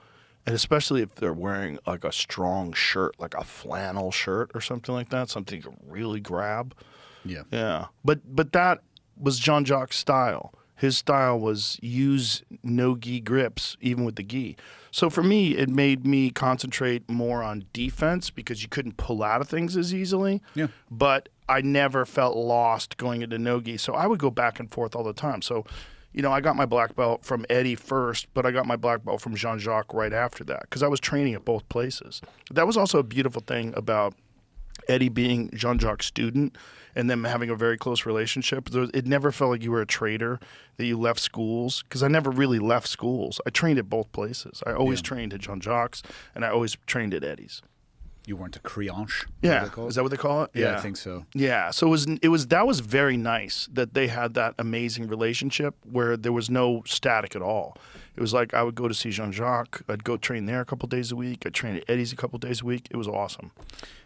Speaker 5: And especially if they're wearing like a strong shirt, like a flannel shirt or something like that, something you can really grab.
Speaker 4: Yeah.
Speaker 5: Yeah. But that was Jean-Jacques' style. His style was use no gi grips, even with the gi. So for me, it made me concentrate more on defense because you couldn't pull out of things as easily. Yeah. But I never felt lost going into no gi. So I would go back and forth all the time. So, you know, I got my black belt from Eddie first, but I got my black belt from Jean-Jacques right after that because I was training at both places. That was also a beautiful thing about Eddie being Jean-Jacques' student and them having a very close relationship. It never felt like you were a traitor, that you left schools, because I never really left schools. I trained at both places. I always trained at Jean-Jacques, and I always trained at Eddie's.
Speaker 4: You weren't a creanche?
Speaker 5: Yeah, is that what they call it?
Speaker 4: Yeah, I think so.
Speaker 5: Yeah, so that was very nice that they had that amazing relationship where there was no static at all. It was like I would go to see Jean-Jacques, I'd go train there a couple days a week, I'd train at Eddie's a couple days a week. It was awesome.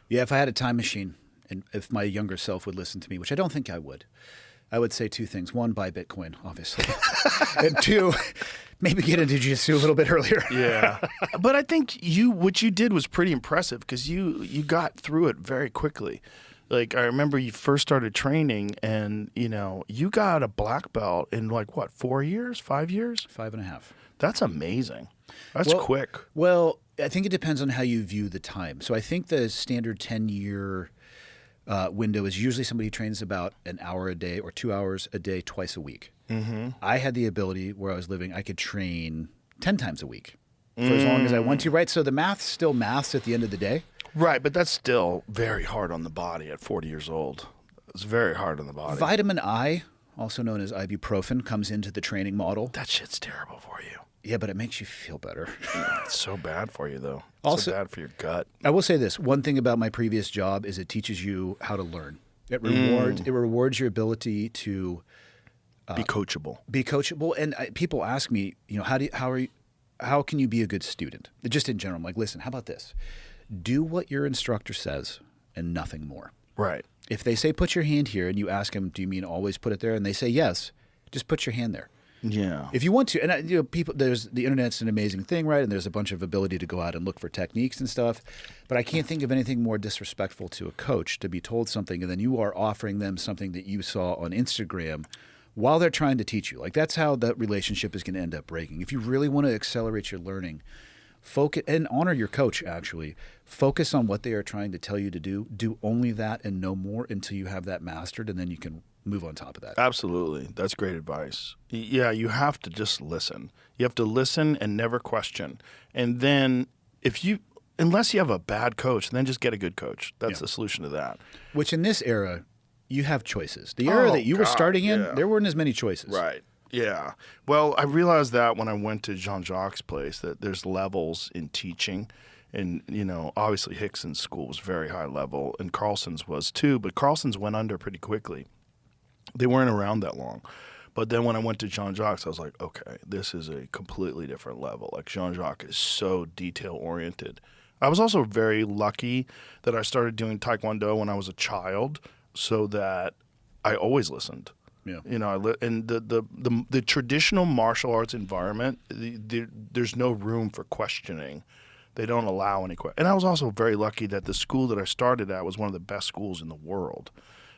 Speaker 4: Yeah, if I had a time machine, and if my younger self would listen to me, which I don't think I would say two things. One, buy Bitcoin, obviously. And two, maybe get into jiu-jitsu a little bit earlier.
Speaker 5: Yeah. But I think what you did was pretty impressive because you got through it very quickly. Like, I remember you first started training and, you got a black belt in 4 years, 5 years?
Speaker 4: 5.5.
Speaker 5: That's amazing. That's quick.
Speaker 4: Well, I think it depends on how you view the time. So I think the standard 10-year window is usually somebody who trains about an hour a day or 2 hours a day twice a week. Mm-hmm. I had the ability where I was living, I could train 10 times a week for as long as I want to, right? So the math still maths at the end of the day.
Speaker 5: Right, but that's still very hard on the body at 40 years old. It's very hard on the body.
Speaker 4: Vitamin I, also known as ibuprofen, comes into the training model.
Speaker 5: That shit's terrible for you.
Speaker 4: Yeah, but it makes you feel better.
Speaker 5: It's so bad for you, though.
Speaker 4: Also,
Speaker 5: so bad for your gut.
Speaker 4: I will say this. One thing about my previous job is it teaches you how to learn. It rewards your ability to
Speaker 5: be coachable.
Speaker 4: Be coachable. And people ask me, how can you be a good student? Just in general, I'm like, listen, how about this? Do what your instructor says and nothing more.
Speaker 5: Right.
Speaker 4: If they say put your hand here and you ask them, do you mean always put it there? And they say yes, just put your hand there.
Speaker 5: Yeah.
Speaker 4: If you want to, and people, there's the internet's an amazing thing, right? And there's a bunch of ability to go out and look for techniques and stuff. But I can't think of anything more disrespectful to a coach to be told something and then you are offering them something that you saw on Instagram while they're trying to teach you. Like that's how that relationship is going to end up breaking. If you really want to accelerate your learning, focus and honor your coach. Actually, focus on what they are trying to tell you to do. Do only that and no more until you have that mastered, and then you can move on top of that.
Speaker 5: Absolutely. That's great advice. Yeah, you have to just listen. You have to listen and never question. And then unless you have a bad coach, then just get a good coach. That's the solution to that.
Speaker 4: Which in this era, you have choices. The era that you were starting in, there weren't as many choices.
Speaker 5: Right. Yeah. Well, I realized that when I went to Jean-Jacques' place that there's levels in teaching. And, obviously Hickson's school was very high level and Carlson's was too, but Carlson's went under pretty quickly. They weren't around that long. But then when I went to Jean-Jacques, I was like, okay, this is a completely different level. Like Jean-Jacques is so detail-oriented. I was also very lucky that I started doing Taekwondo when I was a child so that I always listened.
Speaker 4: Yeah.
Speaker 5: And the traditional martial arts environment, there's no room for questioning. They don't allow any questions. And I was also very lucky that the school that I started at was one of the best schools in the world.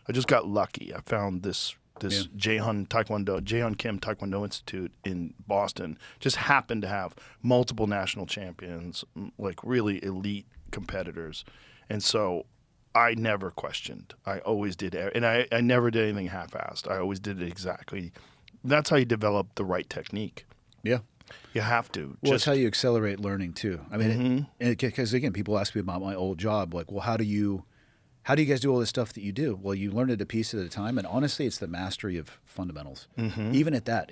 Speaker 5: I just got lucky. I found this Jaehyun Kim Taekwondo Institute in Boston just happened to have multiple national champions, like really elite competitors. And so I never questioned. I always did. And I never did anything half-assed. I always did it exactly. That's how you develop the right technique.
Speaker 4: Yeah.
Speaker 5: You have to.
Speaker 4: Well, it's how you accelerate learning too. I mean, because again, people ask me about my old job, like, well, how do you guys do all this stuff that you do? Well, you learn it a piece at a time, and honestly, it's the mastery of fundamentals. Mm-hmm. Even at that,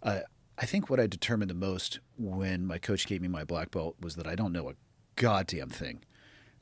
Speaker 4: I think what I determined the most when my coach gave me my black belt was that I don't know a goddamn thing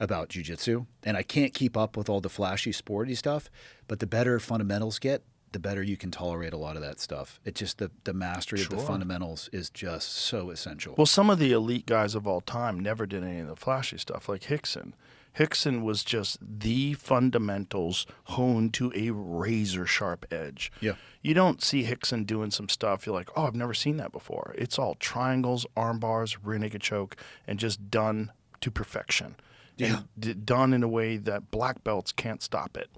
Speaker 4: about jiu-jitsu, and I can't keep up with all the flashy, sporty stuff, but the better fundamentals get, the better you can tolerate a lot of that stuff. It's just the mastery of the fundamentals is just so essential.
Speaker 5: Well, some of the elite guys of all time never did any of the flashy stuff, like Hickson. Hickson was just the fundamentals honed to a razor-sharp edge.
Speaker 4: Yeah.
Speaker 5: You don't see Hickson doing some stuff, you're like, oh, I've never seen that before. It's all triangles, arm bars, rear naked choke, and just done to perfection.
Speaker 4: Yeah.
Speaker 5: And done in a way that black belts can't stop it.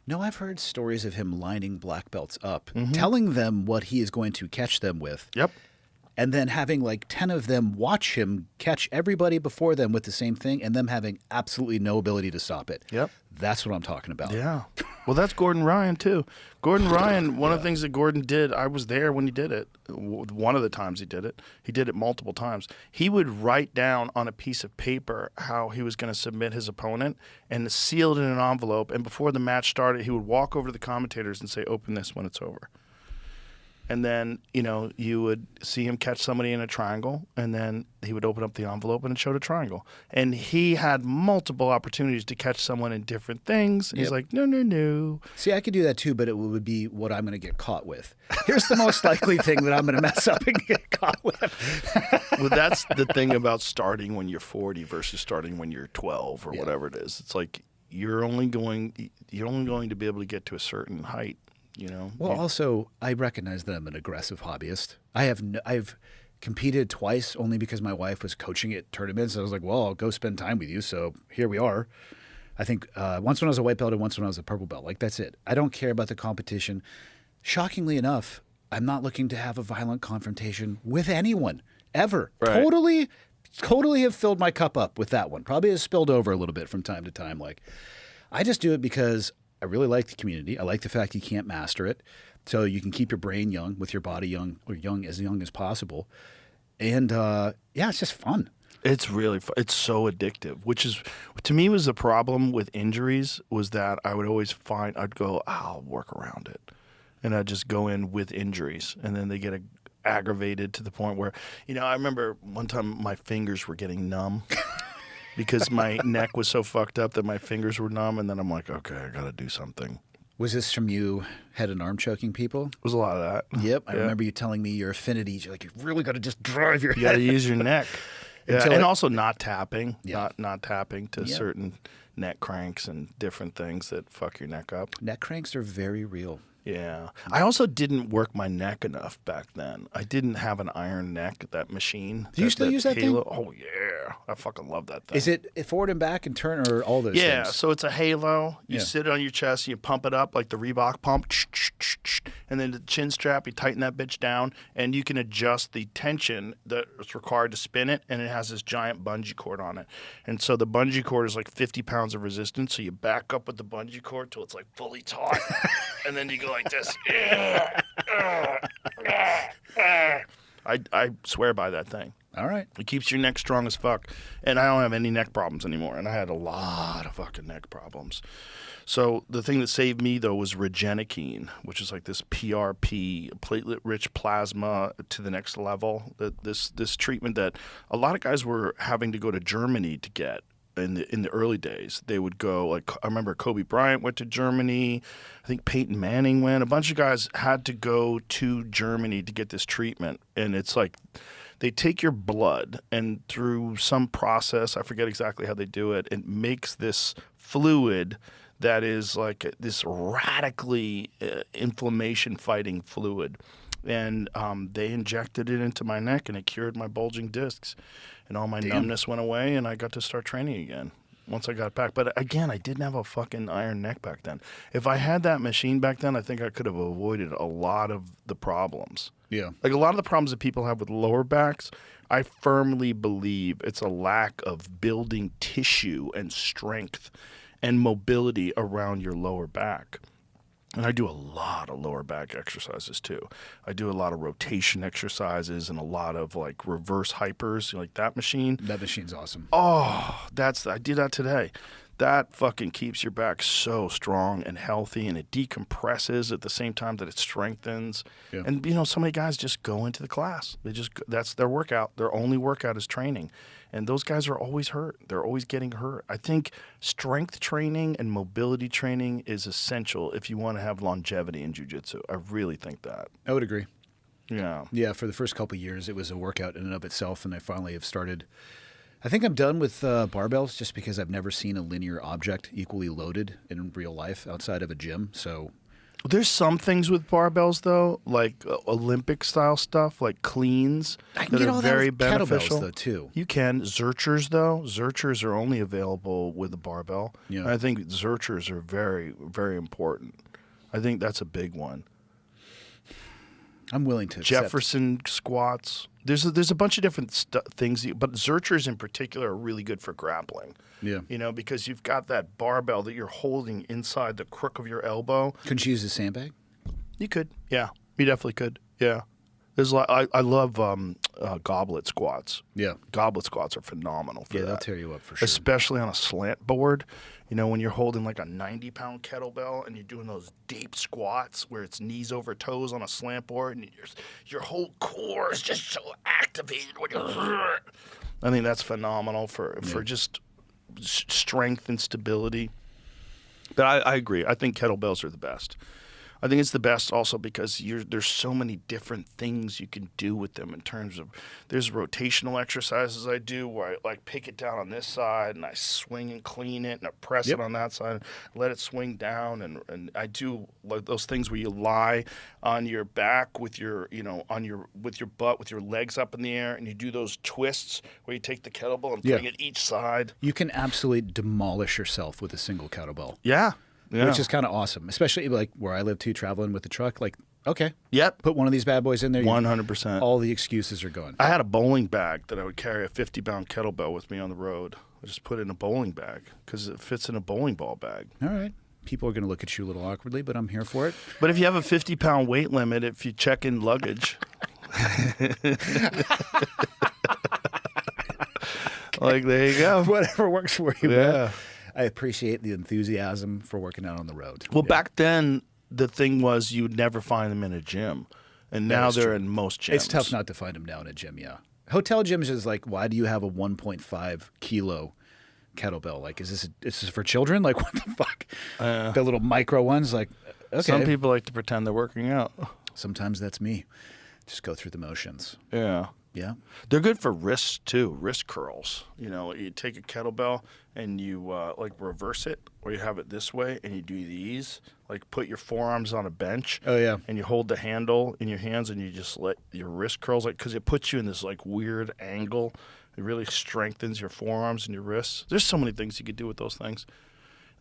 Speaker 4: No, I've heard stories of him lining black belts up, telling them what he is going to catch them with.
Speaker 5: Yep.
Speaker 4: and then having like 10 of them watch him catch everybody before them with the same thing and them having absolutely no ability to stop it.
Speaker 5: Yep.
Speaker 4: That's what I'm talking about.
Speaker 5: Yeah. Well, that's Gordon Ryan, too. Gordon Ryan, one of the things that Gordon did, I was there when he did it. One of the times he did it multiple times. He would write down on a piece of paper how he was going to submit his opponent and seal it in an envelope. And before the match started, he would walk over to the commentators and say, open this when it's over. And then, you would see him catch somebody in a triangle, and then he would open up the envelope and it showed a triangle. And he had multiple opportunities to catch someone in different things. He's like, no.
Speaker 4: See, I could do that too, but it would be what I'm going to get caught with. Here's the most likely thing that I'm going to mess up and get caught with.
Speaker 5: Well, that's the thing about starting when you're 40 versus starting when you're 12 or whatever it is. It's like you're only going to be able to get to a certain height.
Speaker 4: Well, also, I recognize that I'm an aggressive hobbyist. I've competed twice only because my wife was coaching at tournaments. I was like, well, I'll go spend time with you. So here we are. I think once when I was a white belt and once when I was a purple belt. Like, that's it. I don't care about the competition. Shockingly enough, I'm not looking to have a violent confrontation with anyone ever.
Speaker 5: Right.
Speaker 4: Totally have filled my cup up with that one. Probably has spilled over a little bit from time to time. Like, I just do it because I really like the community. I like the fact you can't master it. So you can keep your brain young with your body young as possible. And it's just fun.
Speaker 5: It's really fun. It's so addictive, which is, to me, was the problem with injuries was that I would always I'd go, I'll work around it. And I'd just go in with injuries. And then they get aggravated to the point where, I remember one time my fingers were getting numb. Because my neck was so fucked up that my fingers were numb, and then I'm like, okay, I got to do something.
Speaker 4: Was this from you head and arm choking people?
Speaker 5: It was a lot of that.
Speaker 4: Yep. I remember you telling me your affinities. You're like, you really got to just drive your
Speaker 5: You got
Speaker 4: head.
Speaker 5: to use your neck. Yeah. And also not tapping.
Speaker 4: Yeah.
Speaker 5: Not tapping to certain neck cranks and different things that fuck your neck up.
Speaker 4: Neck cranks are very real.
Speaker 5: Yeah. I also didn't work my neck enough back then. I didn't have an iron neck, that machine.
Speaker 4: Do you still use that
Speaker 5: halo.
Speaker 4: thing?
Speaker 5: Oh, yeah. I fucking love that thing.
Speaker 4: Is it forward and back and turn or all those
Speaker 5: Yeah,
Speaker 4: things?
Speaker 5: so it's a halo. You
Speaker 4: Yeah.
Speaker 5: sit it on your chest, you pump it up like the Reebok pump, and then the chin strap, you tighten that bitch down, and you can adjust the tension that's required to spin it, and it has this giant bungee cord on it. And so the bungee cord is like 50 pounds of resistance, so you back up with the bungee cord till it's like fully taut, and then you go like this. I swear by that thing.
Speaker 4: All right.
Speaker 5: It keeps your neck strong as fuck. And I don't have any neck problems anymore. And I had a lot of fucking neck problems. So the thing that saved me, though, was Regenikine, which is like this PRP, platelet-rich plasma to the next level. This treatment that a lot of guys were having to go to Germany to get. In the early days, they would go, like, I remember Kobe Bryant went to Germany. I think Peyton Manning went. A bunch of guys had to go to Germany to get this treatment. And it's like they take your blood and through some process, I forget exactly how they do it, it makes this fluid that is like this radically inflammation-fighting fluid. And they injected it into my neck, and it cured my bulging discs. And all my numbness went away, and I got to start training again once I got back. But again, I didn't have a fucking iron neck back then. If I had that machine back then, I think I could have avoided a lot of the problems.
Speaker 4: Yeah.
Speaker 5: Like a lot of the problems that people have with lower backs, I firmly believe it's a lack of building tissue and strength and mobility around your lower back. And I do a lot of lower back exercises too. I do a lot of rotation exercises and a lot of like reverse hypers, like that machine.
Speaker 4: That machine's awesome.
Speaker 5: Oh, I did that today. That fucking keeps your back so strong and healthy, and it decompresses at the same time that it strengthens.
Speaker 4: Yeah.
Speaker 5: And so many guys just go into the class. That's their workout. Their only workout is training. And those guys are always hurt. They're always getting hurt. I think strength training and mobility training is essential if you want to have longevity in jiu-jitsu. I really think that.
Speaker 4: I would agree.
Speaker 5: Yeah.
Speaker 4: Yeah, for the first couple of years, it was a workout in and of itself, and I finally have started. I think I'm done with barbells just because I've never seen a linear object equally loaded in real life outside of a gym. So
Speaker 5: There's some things with barbells, though, like Olympic-style stuff, like cleans,
Speaker 4: I can
Speaker 5: that
Speaker 4: get
Speaker 5: are
Speaker 4: all that
Speaker 5: very
Speaker 4: with kettlebells,
Speaker 5: beneficial.
Speaker 4: though, too.
Speaker 5: You can. Zerchers, though, Zerchers are only available with a barbell.
Speaker 4: Yeah.
Speaker 5: And I think Zerchers are very, very important. I think that's a big one.
Speaker 4: I'm willing to accept.
Speaker 5: Jefferson squats. There's a bunch of different things, but Zerchers in particular are really good for grappling.
Speaker 4: Yeah.
Speaker 5: You know, because you've got that barbell that you're holding inside the crook of your elbow.
Speaker 4: Couldn't you use a sandbag?
Speaker 5: You could, yeah. You definitely could, yeah. There's I love goblet squats.
Speaker 4: Yeah.
Speaker 5: Goblet squats are phenomenal for
Speaker 4: Yeah,
Speaker 5: that.
Speaker 4: they'll tear you up for sure.
Speaker 5: Especially on a slant board. You know, when you're holding like a 90-pound kettlebell and you're doing those deep squats where it's knees over toes on a slant board and your whole core is just so activated when you're... I think that's phenomenal for just strength and stability. But I agree. I think kettlebells are the best. I think it's the best also because there's so many different things you can do with them in terms of there's rotational exercises I do where I like pick it down on this side and I swing and clean it and I press it on that side and let it swing down and I do like those things where you lie on your back with your with your butt with your legs up in the air and you do those twists where you take the kettlebell and bring it each side.
Speaker 4: You can absolutely demolish yourself with a single kettlebell.
Speaker 5: Yeah.
Speaker 4: Which is kind of awesome, especially like where I live too, traveling with the truck. Like, okay,
Speaker 5: Yep.
Speaker 4: put one of these bad boys in there.
Speaker 5: 100%.
Speaker 4: All the excuses are gone.
Speaker 5: I had a bowling bag that I would carry a 50-pound kettlebell with me on the road. I just put it in a bowling bag because it fits in a bowling ball bag.
Speaker 4: All right. People are going to look at you a little awkwardly, but I'm here for it.
Speaker 5: But if you have a 50-pound weight limit, if you check in luggage, like there you go.
Speaker 4: Whatever works for you.
Speaker 5: Yeah.
Speaker 4: Man. I appreciate the enthusiasm for working out on the road.
Speaker 5: Well, back then, the thing was you would never find them in a gym. And now they're in most gyms.
Speaker 4: It's tough not to find them now in a gym, yeah. Hotel gyms is like, why do you have a 1.5 kilo kettlebell? Like, is this for children? Like, what the fuck? The little micro ones? Like, okay.
Speaker 5: Some people like to pretend they're working out.
Speaker 4: Sometimes that's me. Just go through the motions.
Speaker 5: Yeah.
Speaker 4: Yeah.
Speaker 5: They're good for wrists, too, wrist curls. You know, you take a kettlebell and you, like, reverse it, or you have it this way, and you do these. Like, put your forearms on a bench.
Speaker 4: Oh, yeah.
Speaker 5: And you hold the handle in your hands, and you just let your wrist curls, like, because it puts you in this, like, weird angle. It really strengthens your forearms and your wrists. There's so many things you could do with those things.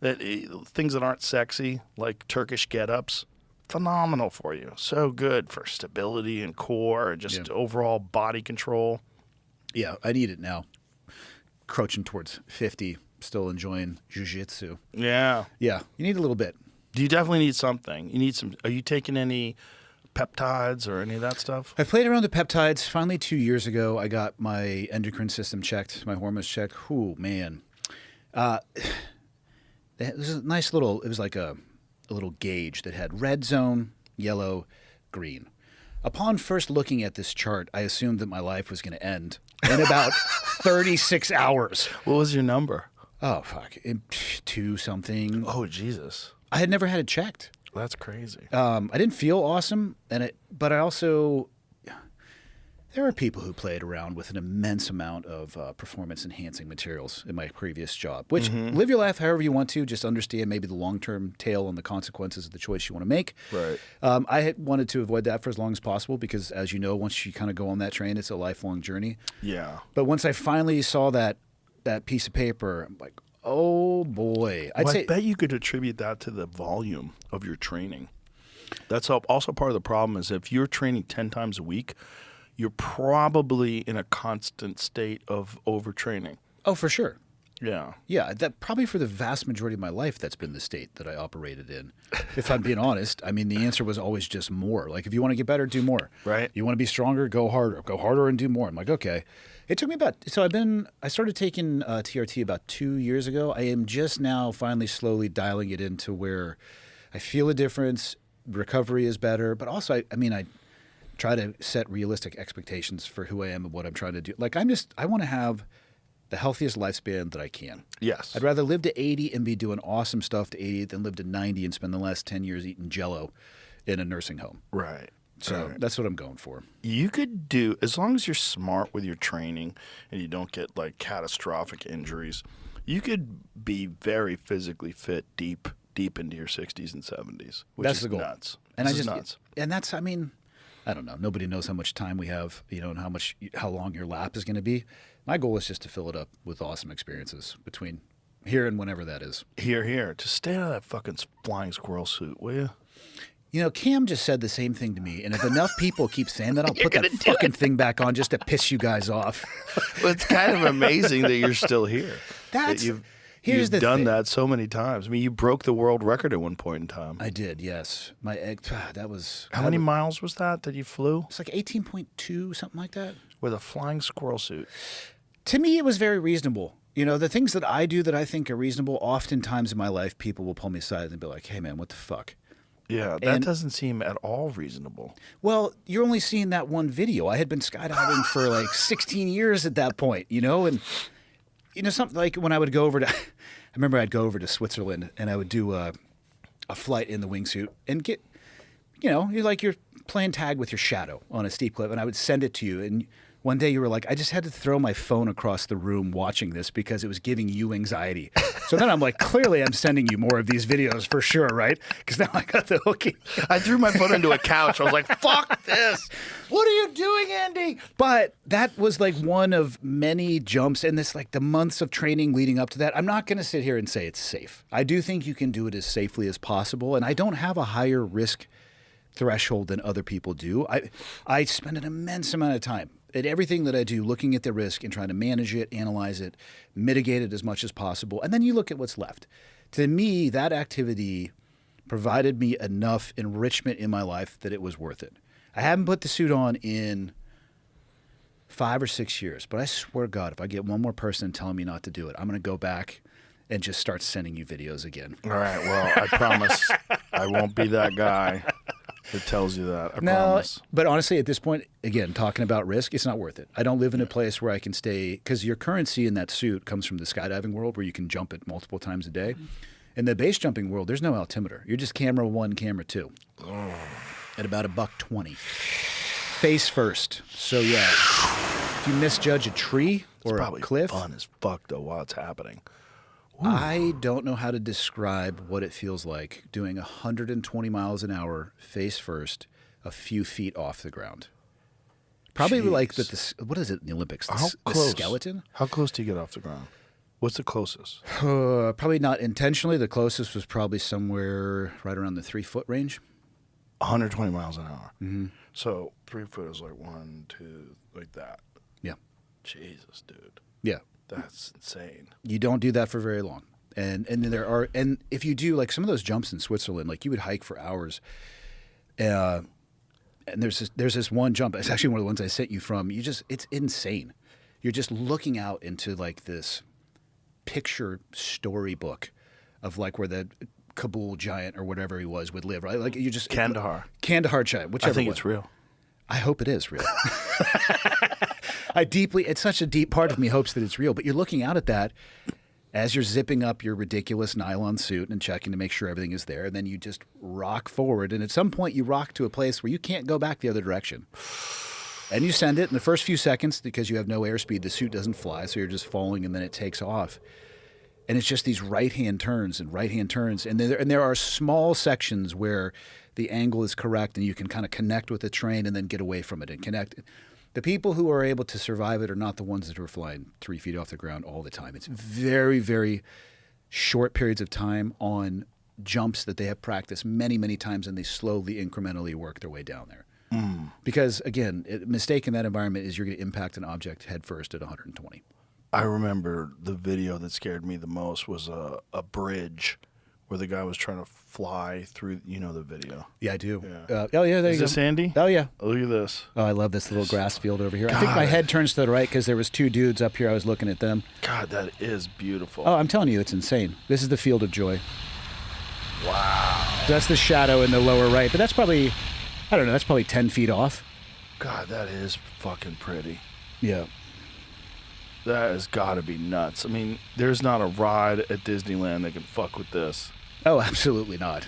Speaker 5: Things that aren't sexy, like Turkish get-ups. Phenomenal for you. So good for stability and core and just overall body control.
Speaker 4: Yeah, I need it now. Crouching towards 50, still enjoying jiu-jitsu.
Speaker 5: Yeah.
Speaker 4: Yeah, you need a little bit.
Speaker 5: You definitely need something. You need some. Are you taking any peptides or any of that stuff?
Speaker 4: I played around the peptides. Finally, 2 years ago, I got my endocrine system checked, my hormones checked. Ooh, man. It was a nice little, it was like a little gauge that had red zone, yellow, green. Upon first looking at this chart, I assumed that my life was going to end in about 36 hours.
Speaker 5: What was your number?
Speaker 4: Oh, fuck. 2 something.
Speaker 5: Oh, Jesus.
Speaker 4: I had never had it checked.
Speaker 5: That's crazy.
Speaker 4: I didn't feel awesome, but I also... There are people who played around with an immense amount of performance-enhancing materials in my previous job, which live your life however you want to, just understand maybe the long-term tail and the consequences of the choice you want to make.
Speaker 5: Right.
Speaker 4: I had wanted to avoid that for as long as possible because, as you know, once you kind of go on that train, it's a lifelong journey.
Speaker 5: Yeah.
Speaker 4: But once I finally saw that piece of paper, I'm like, oh, boy.
Speaker 5: I bet you could attribute that to the volume of your training. That's also part of the problem is if you're training 10 times a week, you're probably in a constant state of overtraining.
Speaker 4: Oh, for sure.
Speaker 5: Yeah.
Speaker 4: Yeah, that probably for the vast majority of my life, that's been the state that I operated in. If I'm being honest, I mean, the answer was always just more. Like, if you want to get better, do more.
Speaker 5: Right.
Speaker 4: You want to be stronger, go harder and do more. I'm like, okay. It took me I started taking TRT about 2 years ago. I am just now finally slowly dialing it into where I feel a difference. Recovery is better, but also, I try to set realistic expectations for who I am and what I'm trying to do. Like, I want to have the healthiest lifespan that I can.
Speaker 5: Yes.
Speaker 4: I'd rather live to 80 and be doing awesome stuff to 80 than live to 90 and spend the last 10 years eating Jell-O in a nursing home.
Speaker 5: Right.
Speaker 4: So that's what I'm going for.
Speaker 5: You could do, as long as you're smart with your training and you don't get like catastrophic injuries, you could be very physically fit deep into your 60s and 70s, which
Speaker 4: That's
Speaker 5: is
Speaker 4: the goal.
Speaker 5: nuts.
Speaker 4: And
Speaker 5: This is nuts.
Speaker 4: And that's, I don't know. Nobody knows how much time we have, and how long your lap is going to be. My goal is just to fill it up with awesome experiences between here and whenever that is.
Speaker 5: Here. Just stay out of that fucking flying squirrel suit, will you?
Speaker 4: You know, Cam just said the same thing to me, and if enough people keep saying that, I'll put that fucking thing back on just to piss you guys off.
Speaker 5: Well, it's kind of amazing that you're still here.
Speaker 4: That's
Speaker 5: you've
Speaker 4: the
Speaker 5: done
Speaker 4: thing.
Speaker 5: that so many times. I mean, you broke the world record at one point in time.
Speaker 4: I did, yes. My egg. That was
Speaker 5: How many miles was that you flew
Speaker 4: It's like 18.2, something like that.
Speaker 5: with a flying squirrel suit?
Speaker 4: To me, it was very reasonable. You know, the things that I do that I think are reasonable, oftentimes in my life, people will pull me aside and be like, "Hey, man, what the fuck?"
Speaker 5: Yeah, that
Speaker 4: And-
Speaker 5: doesn't seem at all reasonable.
Speaker 4: Well, you're only seeing that one video. I had been skydiving for like 16 years at that point, you know? And, you know, something like when I would go over to, I remember I'd go over to Switzerland and I would do a flight in the wingsuit and get, you know, you're playing tag with your shadow on a steep cliff, and I would send it to you. And one day you were like, I just had to throw my phone across the room watching this because it was giving you anxiety. So then I'm like, clearly I'm sending you more of these videos for sure, right? Because now I got the hooking.
Speaker 5: I threw my phone into a couch. I was like, fuck this. What are you doing, Andy?
Speaker 4: But that was like one of many jumps in this, like the months of training leading up to that. I'm not going to sit here and say it's safe. I do think you can do it as safely as possible. And I don't have a higher risk threshold than other people do. I spend an immense amount of time at everything that I do, looking at the risk and trying to manage it, analyze it, mitigate it as much as possible. And then you look at what's left. To me, that activity provided me enough enrichment in my life that it was worth it. I haven't put the suit on in 5 or 6 years, but I swear to God, if I get one more person telling me not to do it, I'm going to go back and just start sending you videos again.
Speaker 5: All right, well, I promise I won't be that guy that tells you that. I promise.
Speaker 4: But honestly, at this point, again, talking about risk, it's not worth it. I don't live in a place where I can stay, because your currency in that suit comes from the skydiving world where you can jump it multiple times a day. In the base jumping world, there's no altimeter. You're just camera 1, camera 2 at about $120. Face first. So yeah, if you misjudge a tree or a
Speaker 5: Probably
Speaker 4: cliff,
Speaker 5: fun as fuck, though, while it's happening.
Speaker 4: I don't know how to describe what it feels like doing 120 miles an hour face first, a few feet off the ground. Probably like what is it in the Olympics?
Speaker 5: How
Speaker 4: The
Speaker 5: close?
Speaker 4: skeleton?
Speaker 5: How close do you get off the ground? What's the closest?
Speaker 4: Probably not intentionally. The closest was probably somewhere right around the 3-foot range.
Speaker 5: 120 miles an hour.
Speaker 4: Mm-hmm.
Speaker 5: So 3 foot is like 1, 2, like that.
Speaker 4: Yeah.
Speaker 5: Jesus, dude.
Speaker 4: Yeah.
Speaker 5: That's insane.
Speaker 4: You don't do that for very long. And if you do like some of those jumps in Switzerland, like you would hike for hours. And there's this one jump. It's actually one of the ones I sent you from. It's insane. You're just looking out into like this picture storybook of like where the Kabul giant or whatever he was would live, right? Like you just
Speaker 5: Kandahar
Speaker 4: giant, whichever.
Speaker 5: I think
Speaker 4: one.
Speaker 5: it's real.
Speaker 4: I hope it is real. It's such a deep part of me hopes that it's real. But you're looking out at that as you're zipping up your ridiculous nylon suit and checking to make sure everything is there. And then you just rock forward. And at some point you rock to a place where you can't go back the other direction. And you send it in the first few seconds because you have no airspeed. The suit doesn't fly, so you're just falling and then it takes off. And it's just these right-hand turns. And there are small sections where the angle is correct and you can kind of connect with the terrain and then get away from it and connect. The people who are able to survive it are not the ones that are flying 3 feet off the ground all the time. It's very, very short periods of time on jumps that they have practiced many, many times, and they slowly, incrementally work their way down there. Because, again, a mistake in that environment is you're going to impact an object head first at 120.
Speaker 5: I remember the video that scared me the most was a bridge where the guy was trying to fly through, the video.
Speaker 4: Yeah, I do.
Speaker 5: Yeah.
Speaker 4: Oh, yeah, there
Speaker 5: Is
Speaker 4: you
Speaker 5: this
Speaker 4: go.
Speaker 5: Andy?
Speaker 4: Oh, yeah.
Speaker 5: Look at this.
Speaker 4: Oh, I love this little grass field over here. I think my head turns to the right because there was 2 dudes up here. I was looking at them.
Speaker 5: God, that is beautiful.
Speaker 4: Oh, I'm telling you, it's insane. This is the field of joy. Wow. So that's the shadow in the lower right, but that's probably, I don't know, that's probably 10 feet off.
Speaker 5: God, that is fucking pretty.
Speaker 4: Yeah.
Speaker 5: That has got to be nuts. I mean, there's not a ride at Disneyland that can fuck with this.
Speaker 4: Oh, absolutely not.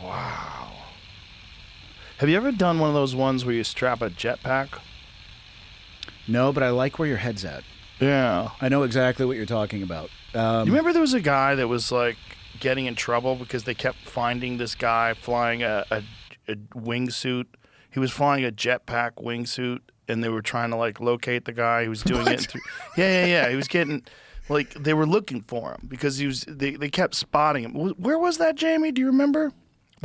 Speaker 5: Wow. Have you ever done one of those ones where you strap a jetpack?
Speaker 4: No, but I like where your head's at.
Speaker 5: Yeah.
Speaker 4: I know exactly what you're talking about.
Speaker 5: You remember there was a guy that was like getting in trouble because they kept finding this guy flying a wingsuit. He was flying a jetpack wingsuit, and they were trying to like locate the guy. He was doing it. Yeah. He was getting like they were looking for him because he was. They kept spotting him. Where was that, Jamie? Do you remember?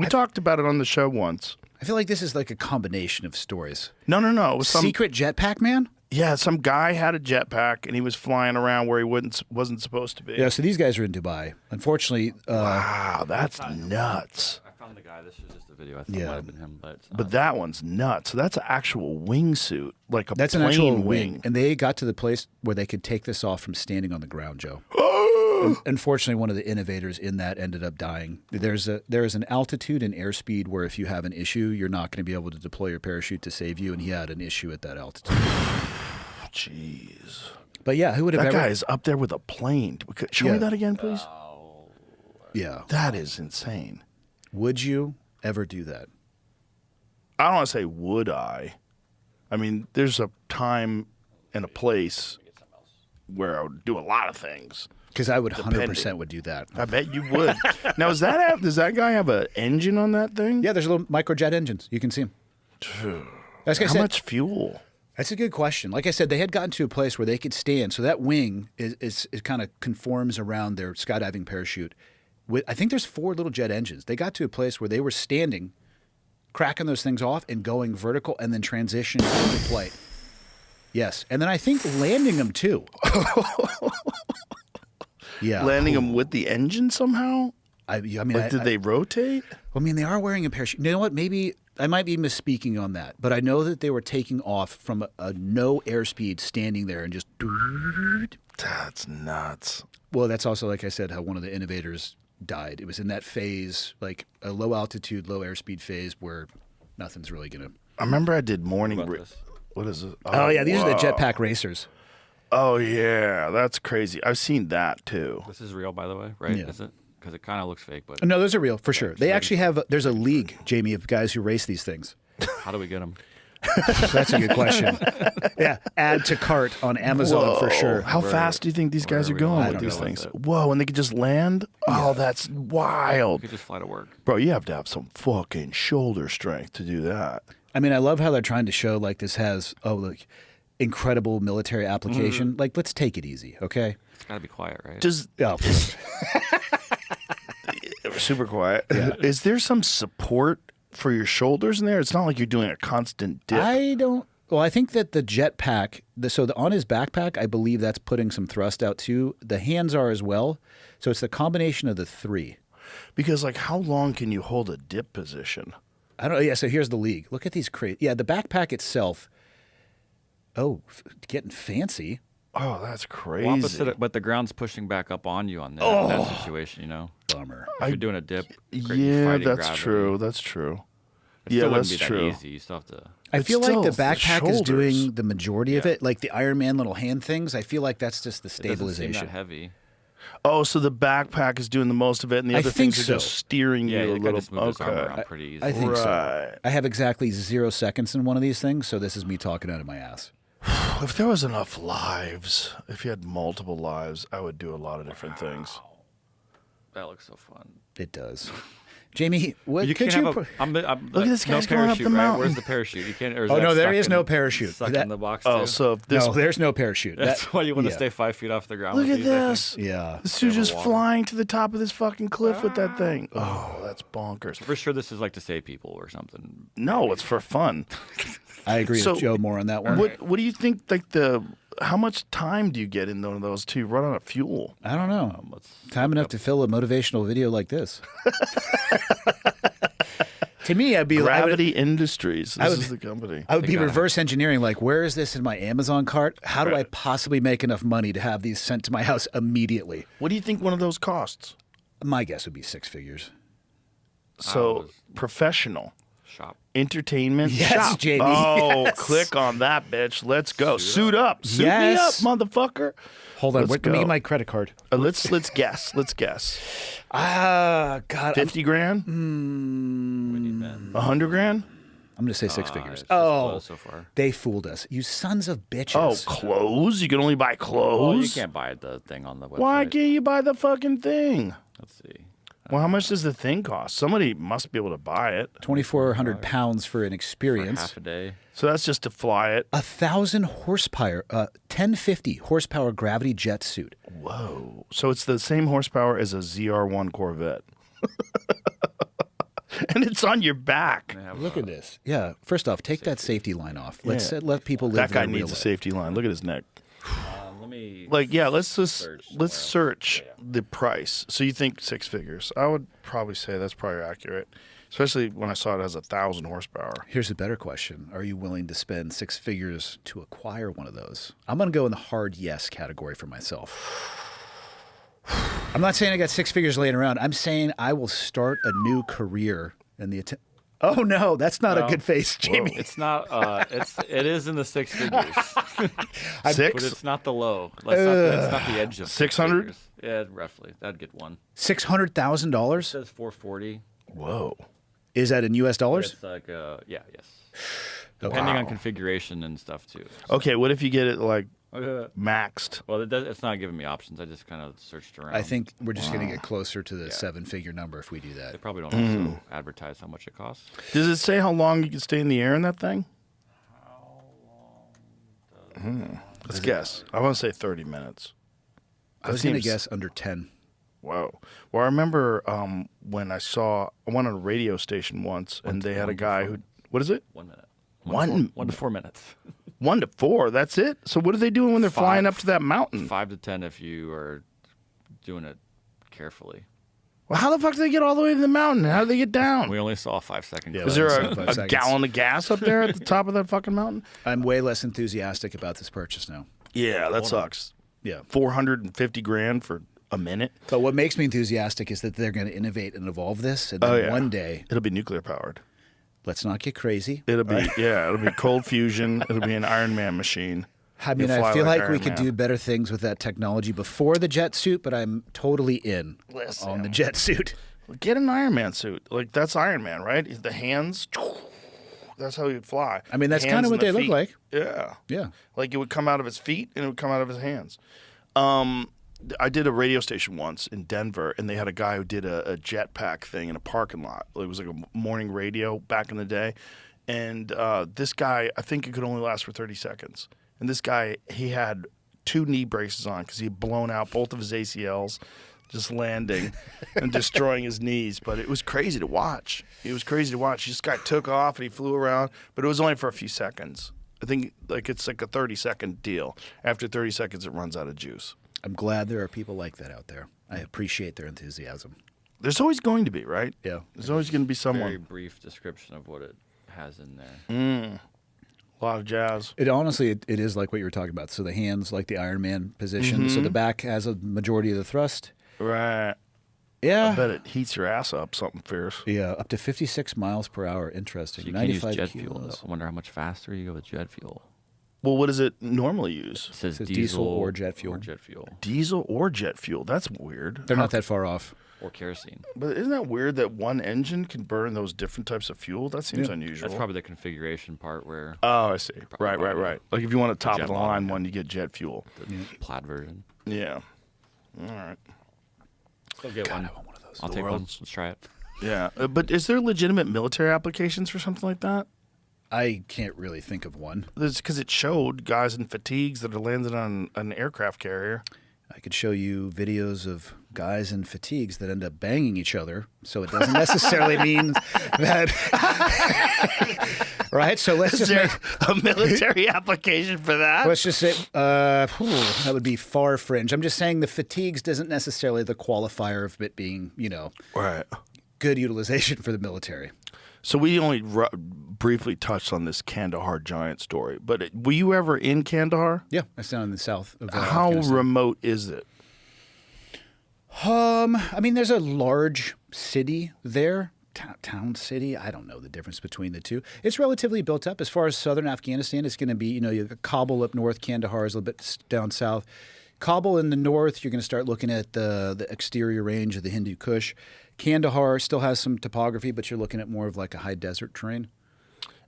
Speaker 5: We talked about it on the show once.
Speaker 4: I feel like this is like a combination of stories.
Speaker 5: No. It was
Speaker 4: Secret jetpack man?
Speaker 5: Yeah, some guy had a jetpack and he was flying around where he wasn't supposed to be.
Speaker 4: Yeah, so these guys are in Dubai. Unfortunately,
Speaker 5: Wow, that's nuts.
Speaker 6: I found the guy. This was just a video. I thought
Speaker 4: Yeah.
Speaker 6: it might have been him, but it's not.
Speaker 5: But that one's nuts. So that's an actual wingsuit, like a
Speaker 4: that's an
Speaker 5: plane
Speaker 4: actual
Speaker 5: wing.
Speaker 4: wing. And they got to the place where they could take this off from standing on the ground, Joe. Unfortunately, one of the innovators in that ended up dying. There is an altitude and airspeed where if you have an issue, you're not going to be able to deploy your parachute to save you, and he had an issue at that altitude.
Speaker 5: Jeez.
Speaker 4: But yeah, who would have
Speaker 5: That
Speaker 4: ever...
Speaker 5: guy is up there with a plane. Show me
Speaker 4: Yeah.
Speaker 5: that again, please.
Speaker 4: Yeah.
Speaker 5: That is insane.
Speaker 4: Would you ever do that?
Speaker 5: I don't want to say would I. I mean, there's a time and a place where I would do a lot of things.
Speaker 4: Because I would 100% would do that.
Speaker 5: I bet you would. Now, does that guy have an engine on that thing?
Speaker 4: Yeah, there's little microjet engines. You can see them. That's
Speaker 5: How much fuel?
Speaker 4: That's a good question. Like I said, they had gotten to a place where they could stand. So that wing is kind of conforms around their skydiving parachute. I think there's 4 little jet engines. They got to a place where they were standing, cracking those things off and going vertical and then transitioning into flight. Yes. And then I think landing them too. Yeah.
Speaker 5: Landing them with the engine somehow?
Speaker 4: I mean,
Speaker 5: Did they rotate?
Speaker 4: I mean, they are wearing a parachute. You know what? Maybe I might be misspeaking on that, but I know that they were taking off from a no airspeed, standing there and just.
Speaker 5: That's nuts.
Speaker 4: Well, that's also, like I said, how one of the innovators died. It was in that phase, like a low altitude, low airspeed phase, where nothing's really gonna.
Speaker 5: I remember I did morning.
Speaker 6: What about this?
Speaker 5: What is it?
Speaker 4: Oh yeah, these are the
Speaker 5: wow.
Speaker 4: jetpack racers.
Speaker 5: Oh yeah, that's crazy. I've seen that too.
Speaker 6: This is real, by the way, right?
Speaker 4: Yeah.
Speaker 6: Is it? Because it kind of looks fake, but
Speaker 4: No, those are real for sure. They actually have. There's a league, Jamie, of guys who race these things.
Speaker 6: how do we get them?
Speaker 4: That's a good question. Yeah, add to cart on Amazon for sure.
Speaker 5: How fast do you think these guys are
Speaker 6: where are we
Speaker 5: going
Speaker 6: going
Speaker 5: with
Speaker 6: with
Speaker 5: these things?
Speaker 6: it?
Speaker 5: Whoa, and they could just land? Oh, that's
Speaker 6: You
Speaker 5: wild.
Speaker 6: could just fly to work.
Speaker 5: Bro, you have to have some fucking shoulder strength to do that.
Speaker 4: I mean, I love how they're trying to show like this has like incredible military application. Like, let's take it easy, okay?
Speaker 6: It's got to be quiet, right?
Speaker 5: Does
Speaker 4: Oh,
Speaker 5: super quiet. Is there some support for your shoulders in there? It's not like you're doing a constant dip.
Speaker 4: I don't. Well, I think that the jetpack, on his backpack, I believe that's putting some thrust out too. The hands are as well. So it's the combination of the 3.
Speaker 5: Because like how long can you hold a dip position?
Speaker 4: I don't know. Yeah, so here's the league. Look at these Yeah, the backpack itself. Oh, getting fancy.
Speaker 5: Oh, that's crazy.
Speaker 6: Well, but the ground's pushing back up on you on that situation, you know?
Speaker 4: Bummer.
Speaker 6: If you're doing a dip,
Speaker 5: Yeah,
Speaker 6: fighting
Speaker 5: that's
Speaker 6: gravity,
Speaker 5: true. That's true.
Speaker 6: It
Speaker 5: Yeah,
Speaker 6: still wouldn't
Speaker 5: that's
Speaker 6: be
Speaker 5: true.
Speaker 6: that easy. You still have to.
Speaker 4: I
Speaker 5: It's
Speaker 4: feel like
Speaker 5: still
Speaker 4: the
Speaker 5: the
Speaker 4: backpack is
Speaker 5: shoulders.
Speaker 4: doing the majority of it, like the Iron Man little hand things. I feel like that's just the
Speaker 6: It doesn't seem
Speaker 4: stabilization.
Speaker 6: that heavy.
Speaker 5: Oh, so the backpack is doing the most of it, and the
Speaker 4: I
Speaker 5: other
Speaker 4: think
Speaker 5: things are just
Speaker 4: so.
Speaker 5: steering
Speaker 6: Yeah,
Speaker 5: you a
Speaker 6: you kind
Speaker 5: little.
Speaker 6: of smooth his arm
Speaker 5: Okay.
Speaker 6: around pretty easily.
Speaker 4: I think so.
Speaker 5: Right.
Speaker 4: I have exactly 0 seconds in one of these things, so this is me talking out of my ass.
Speaker 5: If there was enough lives, if you had multiple lives, I would do a lot of different things.
Speaker 6: That looks so fun.
Speaker 4: It does. Jamie, what
Speaker 6: You
Speaker 4: could
Speaker 6: can't
Speaker 4: you?
Speaker 6: have
Speaker 5: Look at this
Speaker 6: no
Speaker 5: guy's going up
Speaker 6: parachute,
Speaker 5: the
Speaker 6: right?
Speaker 5: mountain.
Speaker 6: Where's the parachute? You can't. Or is
Speaker 4: Oh,
Speaker 6: that
Speaker 4: no, there
Speaker 6: stuck
Speaker 4: is
Speaker 6: in-
Speaker 4: no parachute.
Speaker 6: Stuck
Speaker 4: That-
Speaker 6: in the box.
Speaker 5: Oh,
Speaker 6: too?
Speaker 5: so if this.
Speaker 4: No, there's no parachute.
Speaker 6: That's
Speaker 4: That-
Speaker 6: why you want to
Speaker 4: yeah.
Speaker 6: stay 5 feet off the ground.
Speaker 5: Look
Speaker 6: with
Speaker 5: at
Speaker 6: these, I think.
Speaker 5: this.
Speaker 4: Yeah.
Speaker 5: This dude's just
Speaker 6: water.
Speaker 5: flying to the top of this fucking cliff with that thing. Oh, that's bonkers.
Speaker 6: For sure, this is like to save people or something.
Speaker 5: No, it's for fun.
Speaker 4: I agree
Speaker 5: So,
Speaker 4: with Joe more on that one.
Speaker 5: What do you think? Like how much time do you get in one of those to run out of fuel?
Speaker 4: I don't know.
Speaker 6: Let's
Speaker 4: Time enough to fill a motivational video like this. To me, I'd be
Speaker 5: Gravity Industries. This
Speaker 4: would-
Speaker 5: is the company.
Speaker 4: I would be
Speaker 6: gotta-
Speaker 4: reverse engineering. Like, where is this in my Amazon cart? How do I possibly make enough money to have these sent to my house immediately?
Speaker 5: What do you think one of those costs?
Speaker 4: My guess would be 6 figures.
Speaker 5: So professional.
Speaker 6: shop.
Speaker 5: Entertainment
Speaker 4: Yes,
Speaker 5: shop.
Speaker 4: JB,
Speaker 5: Oh,
Speaker 4: yes.
Speaker 5: click on that, bitch. Let's go. Suit up. Suit
Speaker 4: Yes.
Speaker 5: me up, motherfucker.
Speaker 4: Hold on,
Speaker 5: Let's
Speaker 4: let me
Speaker 5: go.
Speaker 4: get my credit card.
Speaker 5: Let's guess. Let's guess.
Speaker 4: God,
Speaker 5: 50 grand?
Speaker 6: We need that.
Speaker 5: 100 grand?
Speaker 4: I'm going to say 6 figures.
Speaker 6: It's just
Speaker 4: Oh,
Speaker 6: close so far.
Speaker 4: they fooled us. You sons of
Speaker 5: Oh,
Speaker 4: bitches.
Speaker 5: clothes? You can only buy
Speaker 6: Oh,
Speaker 5: clothes?
Speaker 6: you can't buy the thing on the website.
Speaker 5: Why can't you buy the fucking thing?
Speaker 6: Let's see.
Speaker 5: Well, how much does the thing cost? Somebody must be able to buy it.
Speaker 4: 2,400 pounds for an
Speaker 6: For
Speaker 4: experience.
Speaker 6: half a day.
Speaker 5: So that's just to fly it.
Speaker 4: 1,000 horsepower, 1050 horsepower gravity jet suit.
Speaker 5: Whoa. So it's the same horsepower as a ZR1 Corvette. and it's on your back.
Speaker 6: They have,
Speaker 4: Look at this. Yeah. First off, take that safety line off. Let's
Speaker 5: Yeah.
Speaker 4: let people live.
Speaker 5: That guy
Speaker 4: their real
Speaker 5: needs a
Speaker 4: life.
Speaker 5: safety line. Look at his neck.
Speaker 6: let me.
Speaker 5: Like, yeah, let's just
Speaker 6: search
Speaker 5: let's
Speaker 6: somewhere else.
Speaker 5: search the price. So you think 6 figures? I would probably say that's probably accurate, especially when I saw it as 1,000 horsepower.
Speaker 4: Here's a better question: are you willing to spend 6 figures to acquire one of those? I'm going to go in the hard yes category for myself. I'm not saying I got 6 figures laying around. I'm saying I will start a new career in the attempt. Oh no, that's not a good face, Jamie.
Speaker 6: It's not. It is in the 6 figures, but
Speaker 5: 6?
Speaker 6: it's not the low. That's not the edge of
Speaker 5: 600?
Speaker 6: 6 figures. Yeah, roughly. That'd get one.
Speaker 4: $600,000
Speaker 6: It says 440.
Speaker 5: Whoa.
Speaker 4: is that in U.S. dollars?
Speaker 6: It's like yes. Depending on
Speaker 5: Wow.
Speaker 6: configuration and stuff too.
Speaker 5: Okay, what if you get it like maxed?
Speaker 6: Well, it's not giving me options. I just kind of searched around.
Speaker 4: I think we're just going to get closer to the 7-figure number if we do
Speaker 6: they
Speaker 4: that.
Speaker 6: probably don't also advertise how much it costs.
Speaker 5: Does it say how long you can stay in the air in that thing? Let's guess. I want to say 30 minutes.
Speaker 4: I was going to guess under 10.
Speaker 5: Whoa. Well, I remember when I went on a radio station once, and they had a guy who, what is it?
Speaker 6: 1 minute.
Speaker 5: One-
Speaker 6: 1 to 4 minutes.
Speaker 5: 1 to 4. That's it. So what are they doing when they're flying up to that mountain?
Speaker 6: 5 to 10 if you are doing it carefully.
Speaker 5: Well, how the fuck do they get all the way to the mountain? How do they get down?
Speaker 6: We only saw a 5 second.
Speaker 4: Yeah,
Speaker 6: clip.
Speaker 5: Is there
Speaker 4: Less than 5
Speaker 5: a
Speaker 4: seconds.
Speaker 5: gallon of gas up there at the top of that fucking mountain?
Speaker 4: I'm way less enthusiastic about this purchase now.
Speaker 5: Yeah, that sucks.
Speaker 4: Yeah.
Speaker 5: 450 grand for a minute.
Speaker 4: But what makes me enthusiastic is that they're going to innovate and evolve this. And then one day,
Speaker 5: It'll be nuclear powered.
Speaker 4: let's not get crazy.
Speaker 5: It'll be it'll be cold fusion. It'll be an Iron Man machine.
Speaker 4: I mean,
Speaker 5: You'll
Speaker 4: I
Speaker 5: fly
Speaker 4: feel like
Speaker 5: Iron
Speaker 4: we could
Speaker 5: Man.
Speaker 4: do better things with that technology before the jet suit, but I'm totally in
Speaker 5: Listen.
Speaker 4: on the jet suit.
Speaker 5: Get an Iron Man suit. Like that's Iron Man, right? The hands. That's how he'd fly.
Speaker 4: I mean, that's
Speaker 5: Hands
Speaker 4: kind of
Speaker 5: and
Speaker 4: what
Speaker 5: the
Speaker 4: they look
Speaker 5: feet.
Speaker 4: like.
Speaker 5: Yeah.
Speaker 4: Yeah.
Speaker 5: Like it would come out of his feet and it would come out of his hands. I did a radio station once in Denver, and they had a guy who did a jetpack thing in a parking lot. It was like a morning radio back in the day. And this guy, I think it could only last for 30 seconds. And this guy, he had 2 knee braces on because he had blown out both of his ACLs just landing and destroying his knees. But it was crazy to watch. It was crazy to watch. This guy took off and he flew around, but it was only for a few seconds. I think it's like a 30-second deal. After 30 seconds, it runs out of juice.
Speaker 4: I'm glad there are people like that out there. I appreciate their enthusiasm.
Speaker 5: There's always going to be, right?
Speaker 4: Yeah.
Speaker 5: There's always going to be
Speaker 6: Very
Speaker 5: someone.
Speaker 6: brief description of what it has in there.
Speaker 5: A lot of jazz.
Speaker 4: It honestly, it is like what you were talking about. So the hands, like the Iron Man position. So the back has a majority of the thrust.
Speaker 5: Right.
Speaker 4: Yeah.
Speaker 5: I bet it heats your ass up something fierce.
Speaker 4: Yeah, up to 56 miles per hour. Interesting.
Speaker 6: You can use
Speaker 4: 95
Speaker 6: jet fuel.
Speaker 4: kilos.
Speaker 6: Though. I wonder how much faster you go with jet fuel.
Speaker 5: Well, what does it normally use?
Speaker 6: It says
Speaker 4: says
Speaker 6: diesel,
Speaker 4: diesel or jet fuel.
Speaker 6: Or jet fuel.
Speaker 5: Diesel or jet fuel? That's weird.
Speaker 4: They're not that far off.
Speaker 6: Or kerosene.
Speaker 5: But isn't that weird that one engine can burn those different types of fuel? That seems unusual.
Speaker 6: That's probably the configuration part where
Speaker 5: Oh, I see.
Speaker 6: Probably
Speaker 5: Right. Like if you want a top
Speaker 6: jet
Speaker 5: of the
Speaker 6: bottom,
Speaker 5: line
Speaker 6: yeah.
Speaker 5: one, you get jet fuel.
Speaker 6: the plaid version.
Speaker 5: Yeah. All right.
Speaker 6: Still get one.
Speaker 4: I want one of those.
Speaker 6: I'll take one. Let's try it.
Speaker 5: Yeah. But is there legitimate military applications for something like that?
Speaker 4: I can't really think of one.
Speaker 5: It's because it showed guys in fatigues that are landed on an aircraft carrier.
Speaker 4: I could show you videos of guys in fatigues that end up banging each other, so it doesn't necessarily mean that. Right? So let's
Speaker 5: Is
Speaker 4: just
Speaker 5: there
Speaker 4: make,
Speaker 5: a military application for that?
Speaker 4: let's just say that would be far fringe. I'm just saying the fatigues doesn't necessarily the qualifier of it being,
Speaker 5: Right.
Speaker 4: good utilization for the military.
Speaker 5: So we only briefly touched on this Kandahar giant story, but were you ever in Kandahar?
Speaker 4: Yeah, that's down in the south of
Speaker 5: How
Speaker 4: Afghanistan.
Speaker 5: remote is it?
Speaker 4: I mean, there's a large city there, town city. I don't know the difference between the two. It's relatively built up. As far as southern Afghanistan, it's going to be, you have Kabul up north, Kandahar is a little bit down south. Kabul in the north, you're going to start looking at the exterior range of the Hindu Kush. Kandahar still has some topography, but you're looking at more of like a high desert terrain.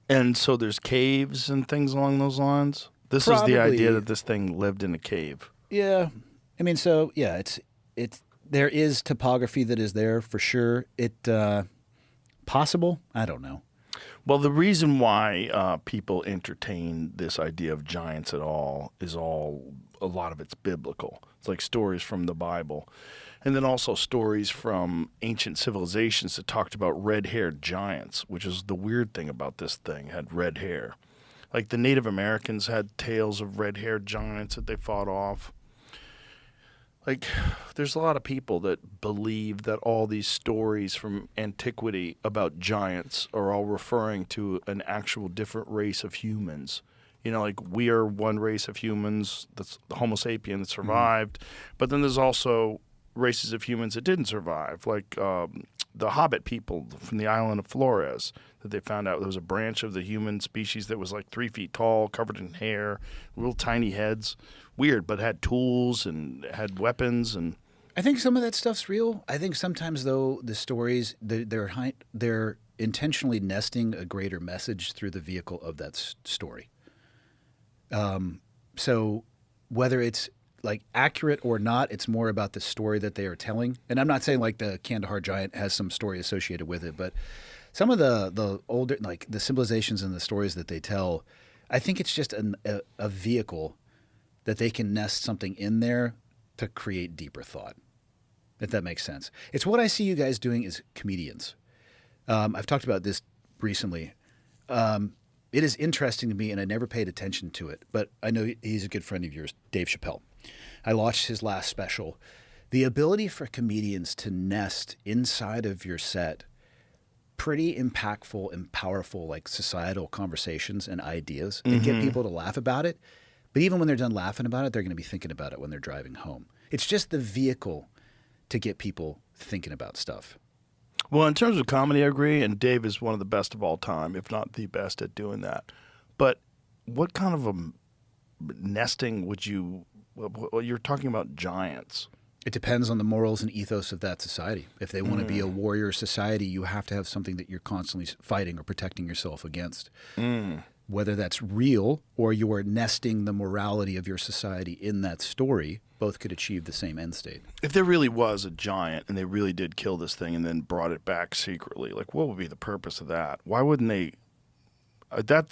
Speaker 5: And so there's caves and things along those lines? This is the
Speaker 4: Probably.
Speaker 5: idea that this thing lived in a cave.
Speaker 4: Yeah, I mean, so yeah, it's there is topography that is there for sure. It possible? I don't know.
Speaker 5: Well, the reason why people entertain this idea of giants at all is a lot of it's biblical. It's like stories from the Bible. And then also stories from ancient civilizations that talked about red-haired giants, which is the weird thing about this thing, had red hair. Like the Native Americans had tales of red-haired giants that they fought off. Like, there's a lot of people that believe that all these stories from antiquity about giants are all referring to an actual different race of humans. You know, like we are one race of humans, that's the Homo sapien that survived, but then there's also races of humans that didn't survive, like the Hobbit people from the island of Flores, that they found out there was a branch of the human species that was like 3 feet tall, covered in hair, little tiny heads. Weird, but had tools and had weapons. And
Speaker 4: I think some of that stuff's real. I think sometimes, though, the stories, they're intentionally nesting a greater message through the vehicle of that story. So whether it's like accurate or not, it's more about the story that they are telling. And I'm not saying like the Kandahar giant has some story associated with it, but some of the older, like the civilizations and the stories that they tell, I think it's just a vehicle that they can nest something in there to create deeper thought, if that makes sense. It's what I see you guys doing as comedians. I've talked about this recently. It is interesting to me, and I never paid attention to it, but I know he's a good friend of yours, Dave Chappelle. I watched his last special. The ability for comedians to nest inside of your set pretty impactful and powerful, like societal conversations and ideas, and get people to laugh about it. But even when they're done laughing about it, they're going to be thinking about it when they're driving home. It's just the vehicle to get people thinking about stuff.
Speaker 5: well, in terms of comedy, I agree, and Dave is one of the best of all time, if not the best at doing that. But what kind of a nesting would you? Well, you're talking about giants.
Speaker 4: It depends on the morals and ethos of that society. If they want to be a warrior society, you have to have something that you're constantly fighting or protecting yourself against. Whether that's real or you are nesting the morality of your society in that story, both could achieve the same end state.
Speaker 5: If there really was a giant and they really did kill this thing and then brought it back secretly, like what would be the purpose of that? Why wouldn't they?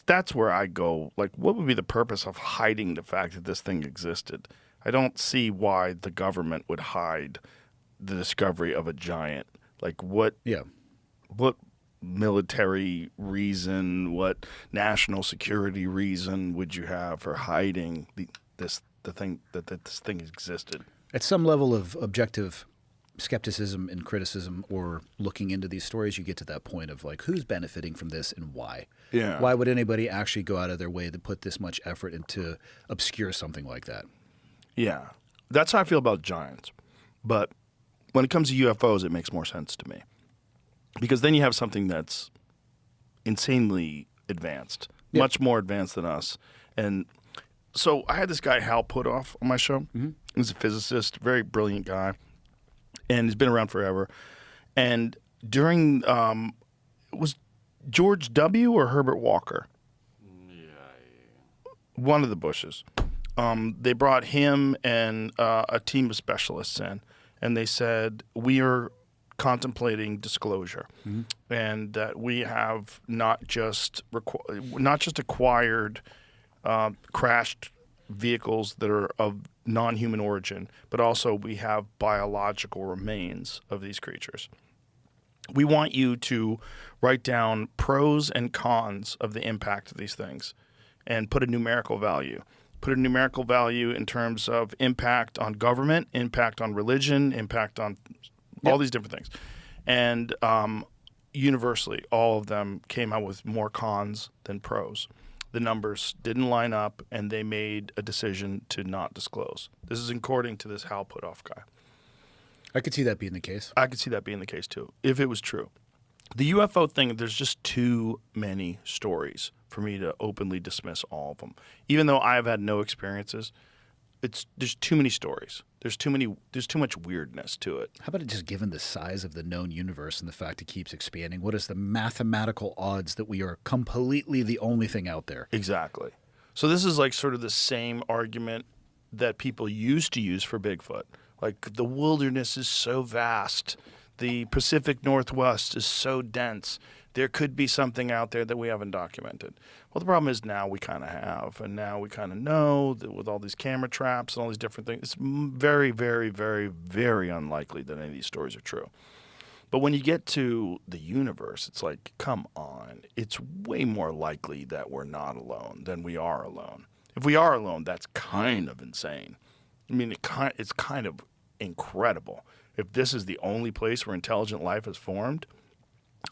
Speaker 5: That's where I go. Like, what would be the purpose of hiding the fact that this thing existed? I don't see why the government would hide the discovery of a giant. Like, what?
Speaker 4: Yeah.
Speaker 5: What military reason? What national security reason would you have for hiding the thing that this thing existed?
Speaker 4: At some level of objective skepticism and criticism or looking into these stories, you get to that point of like, who's benefiting from this and why?
Speaker 5: Yeah.
Speaker 4: Why would anybody actually go out of their way to put this much effort into obscure something like that?
Speaker 5: Yeah. That's how I feel about giants. But when it comes to UFOs, it makes more sense to me. Because then you have something that's insanely advanced, much more advanced than us. And so I had this guy, Hal Puthoff, on my show. He's a physicist, very brilliant guy. And he's been around forever. And during, was George W. or Herbert Walker? One of the Bushes. They brought him and a team of specialists in, and they said, we are contemplating disclosure, and that we have not just acquired crashed vehicles that are of non-human origin, but also we have biological remains of these creatures. We want you to write down pros and cons of the impact of these things and put a numerical value. Put a numerical value in terms of impact on government, impact on religion, impact on all these different things. And universally, all of them came out with more cons than pros. The numbers didn't line up, and they made a decision to not disclose. This is according to this Hal Puthoff guy.
Speaker 4: I could see that being the case.
Speaker 5: I could see that being the case, too, if it was true. The UFO thing, there's just too many stories for me to openly dismiss all of them. Even though I've had no experiences, there's too many stories. There's too much weirdness to it.
Speaker 4: How about it just given the size of the known universe and the fact it keeps expanding? What is the mathematical odds that we are completely the only thing out there?
Speaker 5: Exactly. So this is like sort of the same argument that people used to use for Bigfoot. Like, the wilderness is so vast. The Pacific Northwest is so dense. there could be something out there that we haven't documented. Well, the problem is now we kind of have, and now we kind of know that with all these camera traps and all these different things, it's very, very, very, very unlikely that any of these stories are true. But when you get to the universe, it's like, come on. It's way more likely that we're not alone than we are alone. If we are alone, that's kind of insane. I mean, it's kind of incredible. If this is the only place where intelligent life is formed,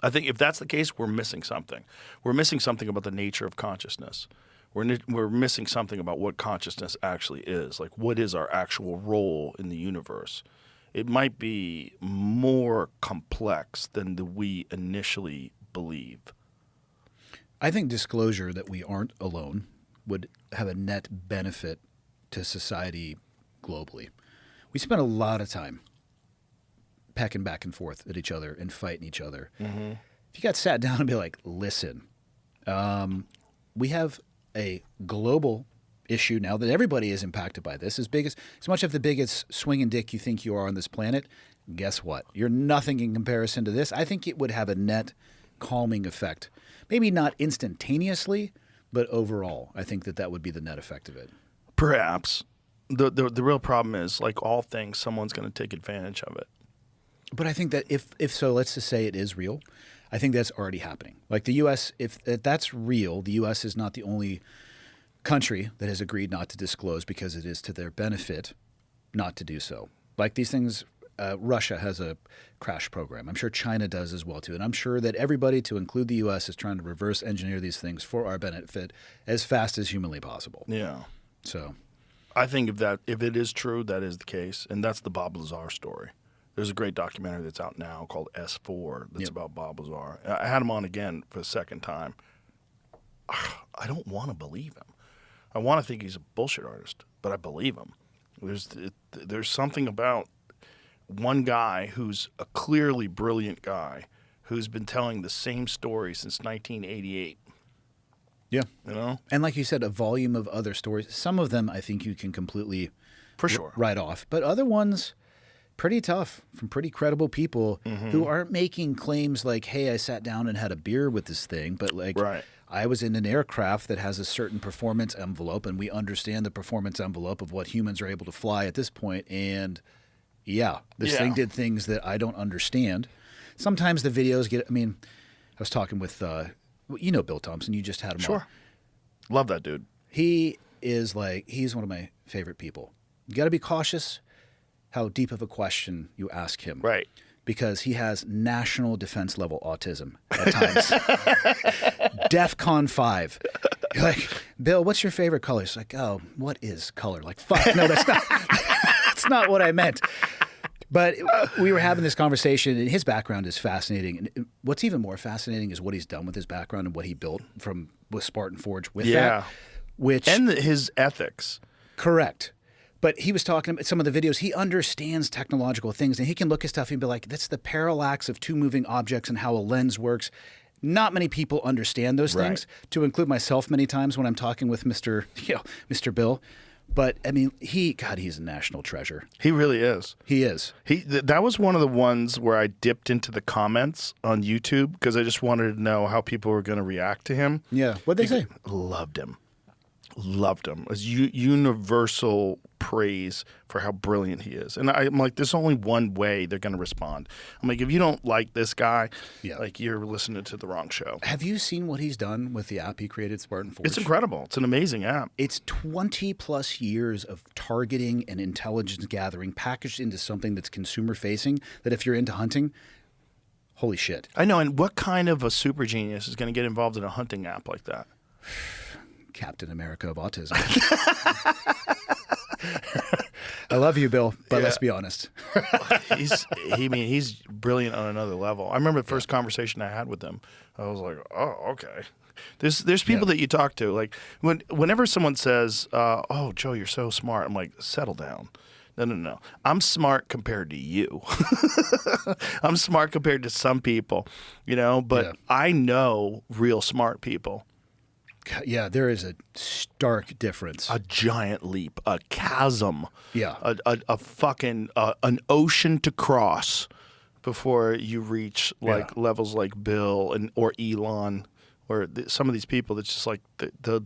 Speaker 5: I think if that's the case, we're missing something. We're missing something about the nature of consciousness. We're missing something about what consciousness actually is. Like, what is our actual role in the universe? It might be more complex than we initially believe.
Speaker 4: I think disclosure that we aren't alone would have a net benefit to society globally. We spend a lot of time pecking back and forth at each other and fighting each other. Mm-hmm. If you got sat down and be like, listen, we have a global issue now that everybody is impacted by this. As much of the biggest swinging dick you think you are on this planet, guess what? You're nothing in comparison to this. I think it would have a net calming effect. Maybe not instantaneously, but overall, I think that would be the net effect of it.
Speaker 5: Perhaps. The real problem is, like all things, someone's going to take advantage of it.
Speaker 4: But I think that if so, let's just say it is real. I think that's already happening. Like the U.S., if that's real, the U.S. is not the only country that has agreed not to disclose because it is to their benefit not to do so. Like these things, Russia has a crash program. I'm sure China does as well too. And I'm sure that everybody, to include the U.S., is trying to reverse engineer these things for our benefit as fast as humanly possible.
Speaker 5: Yeah.
Speaker 4: So
Speaker 5: I think if it is true, that is the case. And that's the Bob Lazar story. There's a great documentary that's out now called S4 that's about Bob Lazar. I had him on again for the second time. I don't want to believe him. I want to think he's a bullshit artist, but I believe him. There's something about one guy who's a clearly brilliant guy who's been telling the same story since 1988.
Speaker 4: yeah,
Speaker 5: You know?
Speaker 4: and like you said, a volume of other stories. Some of them I think you can completely
Speaker 5: For sure.
Speaker 4: write off, but other ones pretty tough from pretty credible people who aren't making claims like, "Hey, I sat down and had a beer with this thing," but like,
Speaker 5: Right.
Speaker 4: I was in an aircraft that has a certain performance envelope, and we understand the performance envelope of what humans are able to fly at this point. And this thing did things that I don't understand. Sometimes the videos get. I mean, I was talking with Bill Thompson. You just had him on.
Speaker 5: Love that dude.
Speaker 4: He's one of my favorite people. You got to be cautious how deep of a question you ask him.
Speaker 5: Right.
Speaker 4: Because he has national defense level autism at times. DEFCON 5. You're like, Bill, what's your favorite color? He's like, oh, what is color? Like, fuck, no, that's not that's not what I meant. But we were having this conversation, and his background is fascinating. And what's even more fascinating is what he's done with his background and what he built with Spartan Forge with that.
Speaker 5: And his ethics.
Speaker 4: Correct. But he was talking about some of the videos. He understands technological things, and he can look at stuff and be like, that's the parallax of two moving objects and how a lens works. Not many people understand those things, to include myself many times when I'm talking with Mr. Bill. But, I mean, he's a national treasure.
Speaker 5: He really is.
Speaker 4: He is.
Speaker 5: That was one of the ones where I dipped into the comments on YouTube because I just wanted to know how people were going to react to him.
Speaker 4: Yeah. What'd they say?
Speaker 5: Loved him. It was universal praise for how brilliant he is. And I'm like, there's only one way they're going to respond. I'm like, if you don't like this guy, like you're listening to the wrong show.
Speaker 4: Have you seen what he's done with the app he created, Spartan Forge?
Speaker 5: It's incredible. It's an amazing app.
Speaker 4: It's 20 plus years of targeting and intelligence gathering packaged into something that's consumer facing, that if you're into hunting, holy shit.
Speaker 5: I know. And what kind of a super genius is going to get involved in a hunting app like that?
Speaker 4: Captain America of autism. I love you, Bill, but let's be honest.
Speaker 5: He's brilliant on another level. I remember the first conversation I had with him. I was like, oh, okay. There's people that you talk to. Like whenever someone says, oh, Joe, you're so smart, I'm like, settle down. No. I'm smart compared to you. I'm smart compared to some people, but I know real smart people.
Speaker 4: Yeah, there is a stark difference.
Speaker 5: A giant leap, a chasm.
Speaker 4: Yeah.
Speaker 5: A fucking, an ocean to cross before you reach like levels like Bill or Elon or some of these people. That's just like the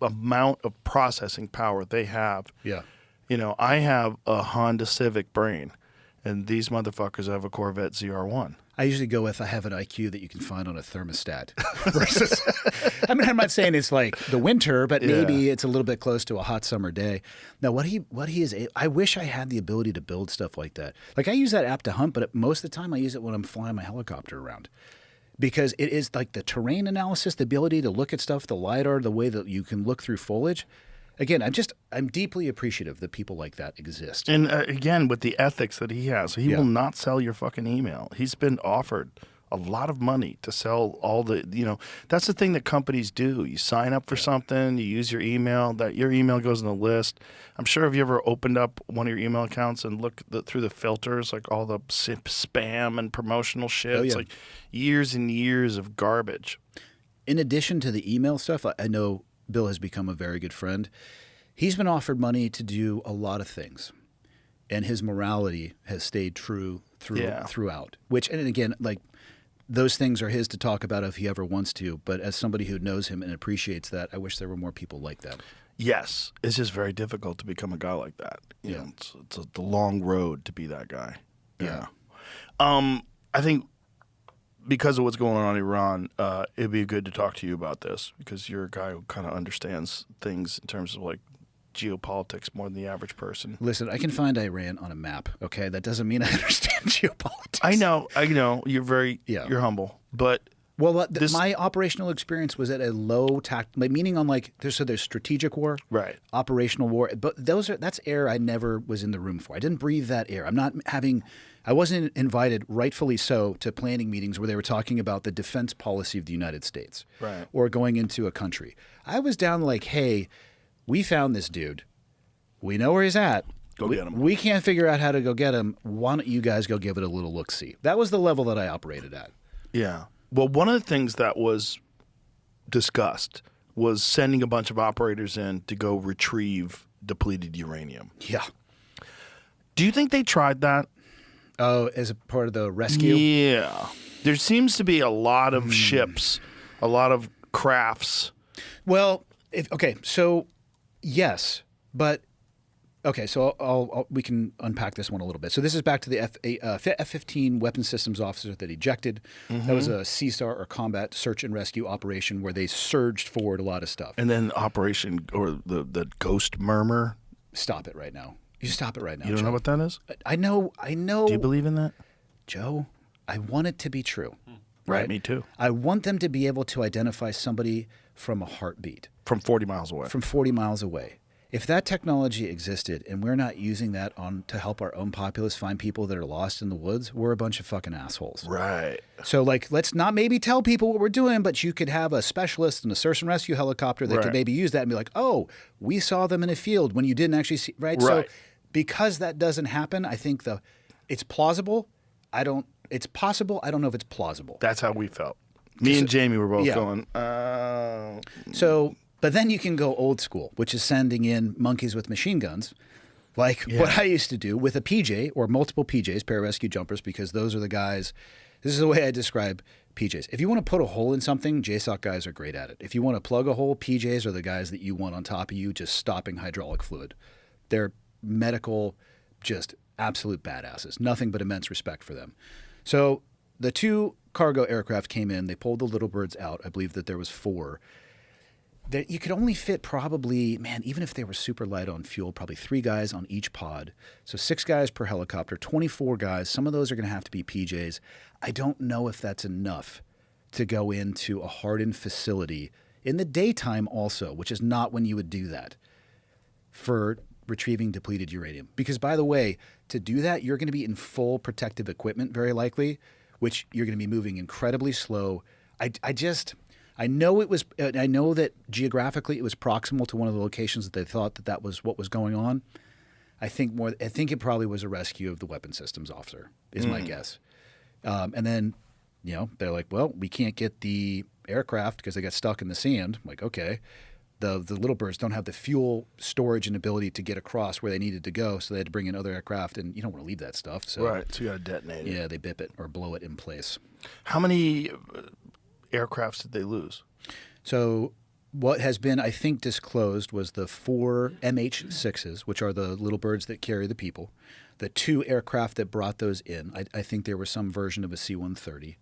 Speaker 5: amount of processing power they have.
Speaker 4: Yeah.
Speaker 5: You know, I have a Honda Civic brain, and these motherfuckers have a Corvette ZR1.
Speaker 4: I usually go with I have an IQ that you can find on a thermostat. Versus, I mean, I'm not saying it's like the winter, but maybe it's a little bit close to a hot summer day. Now, what he is, I wish I had the ability to build stuff like that. Like I use that app to hunt, but most of the time I use it when I'm flying my helicopter around. Because it is like the terrain analysis, the ability to look at stuff, the LiDAR, the way that you can look through foliage. Again, I'm deeply appreciative that people like that exist.
Speaker 5: And again, with the ethics that he has, he will not sell your fucking email. He's been offered a lot of money to sell all the, that's the thing that companies do. You sign up for something, you use your email, that your email goes in the list. I'm sure if you ever opened up one of your email accounts and looked through the filters, like all the spam and promotional shit, it's like years and years of garbage.
Speaker 4: In addition to the email stuff, I know Bill has become a very good friend. He's been offered money to do a lot of things, and his morality has stayed true throughout. Which, and again, like those things are his to talk about if he ever wants to. But as somebody who knows him and appreciates that, I wish there were more people like that.
Speaker 5: Yes, it's just very difficult to become a guy like that. You know, it's the long road to be that guy.
Speaker 4: Yeah.
Speaker 5: I think because of what's going on in Iran, it'd be good to talk to you about this because you're a guy who kind of understands things in terms of like geopolitics more than the average person.
Speaker 4: Listen, I can find Iran on a map, okay? That doesn't mean I understand geopolitics.
Speaker 5: I know. You're you're humble. But
Speaker 4: my operational experience was at a low meaning on like, there's strategic war,
Speaker 5: right?
Speaker 4: Operational war, but that's air I never was in the room for. I didn't breathe that air. I wasn't invited, rightfully so, to planning meetings where they were talking about the defense policy of the United States,
Speaker 5: right?
Speaker 4: Or going into a country. I was down like, hey, we found this dude. We know where he's at.
Speaker 5: Go get him.
Speaker 4: We can't figure out how to go get him. Why don't you guys go give it a little look-see? That was the level that I operated at.
Speaker 5: Yeah. Well, one of the things that was discussed was sending a bunch of operators in to go retrieve depleted uranium.
Speaker 4: Yeah.
Speaker 5: Do you think they tried that?
Speaker 4: Oh, as a part of the rescue?
Speaker 5: Yeah. There seems to be a lot of ships, a lot of crafts.
Speaker 4: Well, so yes, but okay, so we can unpack this one a little bit. So this is back to the F-15 weapons systems officer that ejected. Mm-hmm. That was a CSAR or combat search and rescue operation where they surged forward a lot of stuff.
Speaker 5: And then operation or the ghost murmur.
Speaker 4: Stop it right now. You stop it right now.
Speaker 5: You don't know what that is?
Speaker 4: I know.
Speaker 5: Do you believe in that?
Speaker 4: Joe, I want it to be true.
Speaker 5: Right, me too.
Speaker 4: I want them to be able to identify somebody from a heartbeat.
Speaker 5: From 40 miles away.
Speaker 4: From 40 miles away. If that technology existed and we're not using that to help our own populace find people that are lost in the woods, we're a bunch of fucking assholes.
Speaker 5: Right.
Speaker 4: So, like, let's not maybe tell people what we're doing, but you could have a specialist in a search and rescue helicopter that could maybe use that and be like, oh, we saw them in a field when you didn't actually see, right? So because that doesn't happen, I think it's plausible. It's possible. I don't know if it's plausible.
Speaker 5: That's how we felt. Me and Jamie were both going,
Speaker 4: So, but then you can go old school, which is sending in monkeys with machine guns, like what I used to do with a PJ or multiple PJs, pararescue jumpers, because those are the guys. This is the way I describe PJs. If you want to put a hole in something, JSOC guys are great at it. If you want to plug a hole, PJs are the guys that you want on top of you just stopping hydraulic fluid. They're medical, just absolute badasses. Nothing but immense respect for them. So the two cargo aircraft came in. They pulled the little birds out. I believe that there was 4. That you could only fit probably, even if they were super light on fuel, probably 3 guys on each pod. So 6 guys per helicopter, 24 guys. Some of those are going to have to be PJs. I don't know if that's enough to go into a hardened facility in the daytime also, which is not when you would do that, for retrieving depleted uranium. Because, by the way, to do that, you're going to be in full protective equipment, very likely, which you're going to be moving incredibly slow. I know that geographically it was proximal to one of the locations that they thought that was what was going on. I think it probably was a rescue of the weapons systems officer, is my guess. And then, they're like, well, we can't get the aircraft because they got stuck in the sand. I'm like, okay, The little birds don't have the fuel storage and ability to get across where they needed to go, so they had to bring in other aircraft, and you don't want to leave that stuff. So
Speaker 5: Right, so you got to detonate it.
Speaker 4: yeah, they bip it or blow it in place.
Speaker 5: How many aircrafts did they lose?
Speaker 4: So what has been, I think, disclosed was the 4 MH6s, which are the little birds that carry the people, the 2 aircraft that brought those in. I think there was some version of a C-130.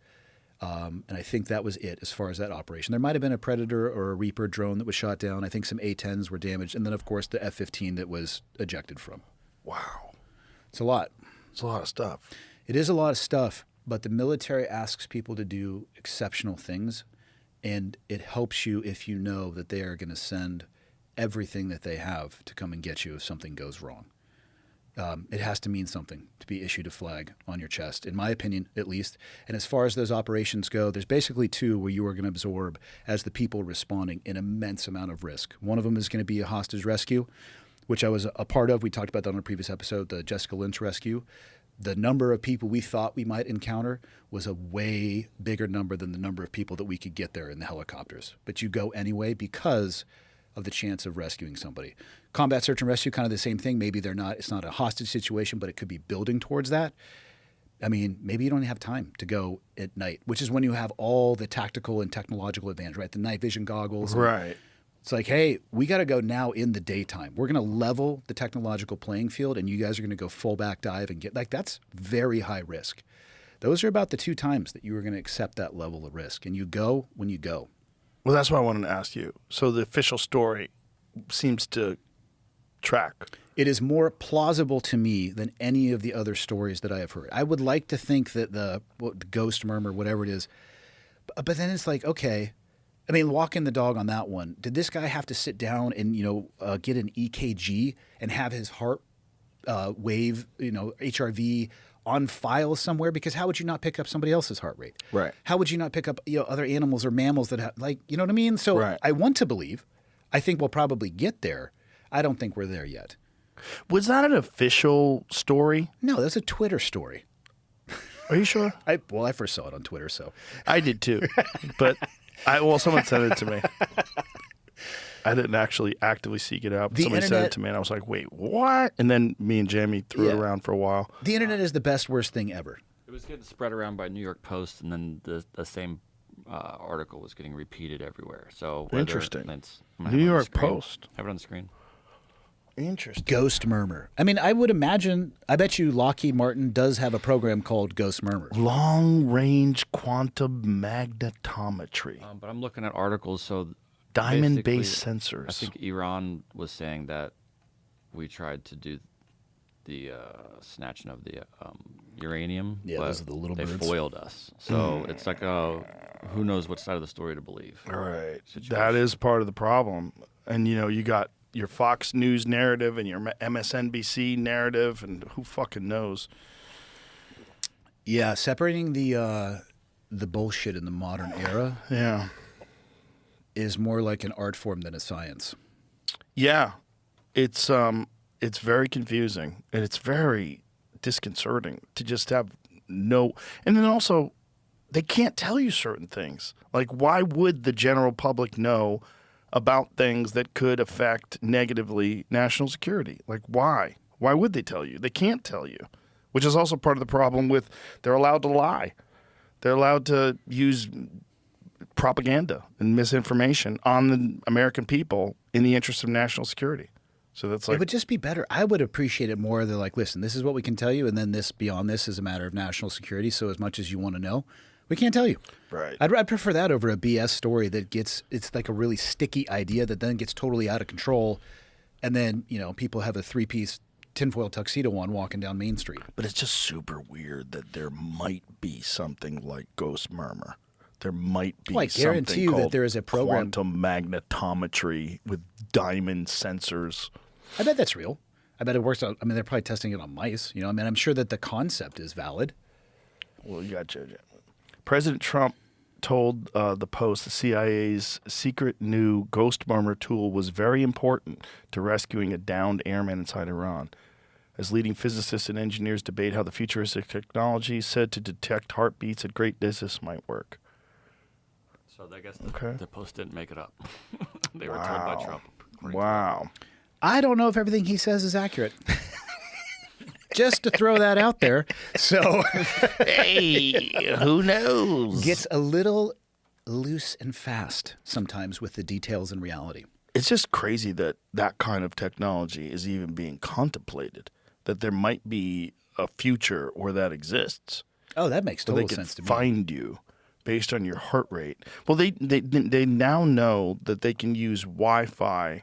Speaker 4: And I think that was it as far as that operation. There might have been a Predator or a Reaper drone that was shot down. I think some A-10s were damaged. And then, of course, the F-15 that was ejected from.
Speaker 5: Wow.
Speaker 4: It's a lot.
Speaker 5: It's a lot of stuff.
Speaker 4: It is a lot of stuff, but the military asks people to do exceptional things. And it helps you if you know that they are going to send everything that they have to come and get you if something goes wrong. It has to mean something to be issued a flag on your chest, in my opinion, at least. And as far as those operations go, there's basically 2 where you are going to absorb, as the people responding, an immense amount of risk. One of them is going to be a hostage rescue, which I was a part of. We talked about that on a previous episode, the Jessica Lynch rescue. The number of people we thought we might encounter was a way bigger number than the number of people that we could get there in the helicopters. But you go anyway because of the chance of rescuing somebody. Combat search and rescue, kind of the same thing. Maybe it's not a hostage situation, but it could be building towards that. I mean, maybe you don't have time to go at night, which is when you have all the tactical and technological advantage, right? The night vision goggles.
Speaker 5: Right.
Speaker 4: It's like, hey, we got to go now in the daytime. We're going to level the technological playing field, and you guys are going to go full back dive and get, like, that's very high risk. Those are about the 2 times that you were going to accept that level of risk. And you go when you go.
Speaker 5: Well, that's what I wanted to ask you. So the official story seems to track.
Speaker 4: It is more plausible to me than any of the other stories that I have heard. I would like to think that the ghost murmur, whatever it is, but then it's like, okay, I mean, walking the dog on that one. Did this guy have to sit down and, get an EKG and have his heart wave, HRV on file somewhere? Because how would you not pick up somebody else's heart rate?
Speaker 5: Right.
Speaker 4: How would you not pick up other animals or mammals that have, like, you know what I mean? So
Speaker 5: Right.
Speaker 4: I want to believe. I think we'll probably get there. I don't think we're there yet.
Speaker 5: Was that an official story?
Speaker 4: No, that's a Twitter story.
Speaker 5: Are you sure?
Speaker 4: I first saw it on Twitter, so.
Speaker 5: I did too. But someone sent it to me. I didn't actually actively seek it out, but
Speaker 4: The
Speaker 5: somebody sent
Speaker 4: internet-
Speaker 5: it to me, and I was like, wait, what? And then me and Jamie threw it
Speaker 4: Yeah.
Speaker 5: around for a while.
Speaker 4: The internet is the best, worst thing ever.
Speaker 6: It was getting spread around by New York Post, and then the same article was getting repeated everywhere. So whether
Speaker 5: Interesting.
Speaker 6: it's-
Speaker 5: New
Speaker 6: I'm gonna have it on the
Speaker 5: York
Speaker 6: screen.
Speaker 5: Post.
Speaker 6: Have it on the screen.
Speaker 5: Interesting.
Speaker 4: Ghost murmur. I mean, I would imagine, I bet you Lockheed Martin does have a program called Ghost Murmur.
Speaker 5: Long-range quantum magnetometry.
Speaker 6: But I'm looking at articles, so
Speaker 5: Diamond-based
Speaker 6: basically,
Speaker 5: sensors.
Speaker 6: I think Iran was saying that we tried to do the snatching of the uranium.
Speaker 4: Yeah,
Speaker 6: but
Speaker 4: those are the little
Speaker 6: they
Speaker 4: birds.
Speaker 6: foiled us. So it's like who knows what side of the story to believe.
Speaker 5: All right.
Speaker 6: situation.
Speaker 5: That is part of the problem. And, you got your Fox News narrative and your MSNBC narrative, and who fucking knows?
Speaker 4: Yeah, separating the bullshit in the modern era
Speaker 5: Yeah.
Speaker 4: is more like an art form than a science.
Speaker 5: Yeah. It's very confusing, and it's very disconcerting to just have no. And then also, they can't tell you certain things. Like, why would the general public know about things that could affect negatively national security? Like, why? Why would they tell you? They can't tell you, which is also part of the problem with they're allowed to lie. They're allowed to use propaganda and misinformation on the American people in the interest of national security. So that's
Speaker 4: It
Speaker 5: like,
Speaker 4: would just be better. I would appreciate it more. They're like, listen, this is what we can tell you, and then this beyond this is a matter of national security. So as much as you want to know, we can't tell you.
Speaker 5: right.
Speaker 4: I'd prefer that over a BS story that it's like a really sticky idea that then gets totally out of control, and then people have a 3-piece tinfoil tuxedo on walking down Main Street.
Speaker 5: But it's just super weird that there might be something like Ghost Murmur. There might be
Speaker 4: Well, I guarantee
Speaker 5: something
Speaker 4: you that
Speaker 5: called
Speaker 4: there is a program-
Speaker 5: quantum magnetometry with diamond sensors.
Speaker 4: I bet that's real. I bet it works out. I mean, they're probably testing it on mice. I'm sure that the concept is valid.
Speaker 5: Well, you got JJ. President Trump told the Post the CIA's secret new Ghost Murmur tool was very important to rescuing a downed airman inside Iran. As leading physicists and engineers debate how the futuristic technology said to detect heartbeats at great distance might work.
Speaker 6: So I guess
Speaker 5: Okay.
Speaker 6: the Post didn't make it up. They were told by Trump.
Speaker 5: Wow.
Speaker 4: I don't know if everything he says is accurate. Just to throw that out there. So,
Speaker 5: Hey, who knows?
Speaker 4: gets a little loose and fast sometimes with the details and reality.
Speaker 5: It's just crazy that that kind of technology is even being contemplated, that there might be a future where that exists.
Speaker 4: Oh, that makes
Speaker 5: So they
Speaker 4: total
Speaker 5: can
Speaker 4: sense to me.
Speaker 5: find you based on your heart rate. Well, they now know that they can use Wi-Fi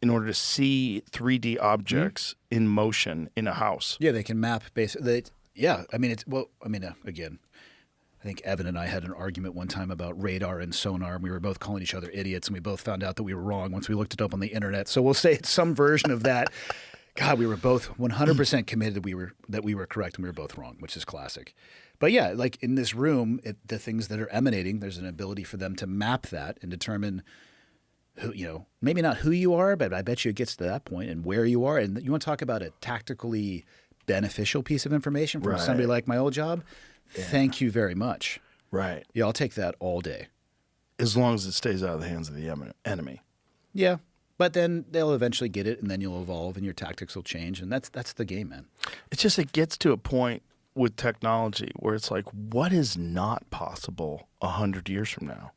Speaker 5: in order to see 3D objects in motion in a house.
Speaker 4: Yeah, they can map basically. Yeah, I mean, again, I think Evan and I had an argument one time about radar and sonar, and we were both calling each other idiots, and we both found out that we were wrong once we looked it up on the internet. So we'll say it's some version of that. God, we were both 100% committed that we were correct and we were both wrong, which is classic. But yeah, like in this room, the things that are emanating, there's an ability for them to map that and determine who, maybe not who you are, but I bet you it gets to that point and where you are. And you want to talk about a tactically beneficial piece of information from somebody like my old job? Yeah. Thank you very much.
Speaker 5: Right.
Speaker 4: Yeah, I'll take that all day.
Speaker 5: As long as it stays out of the hands of the enemy.
Speaker 4: Yeah. But then they'll eventually get it, and then you'll evolve, and your tactics will change, and that's the game, man.
Speaker 5: It's just it gets to a point with technology where it's like, what is not possible 100 years from now?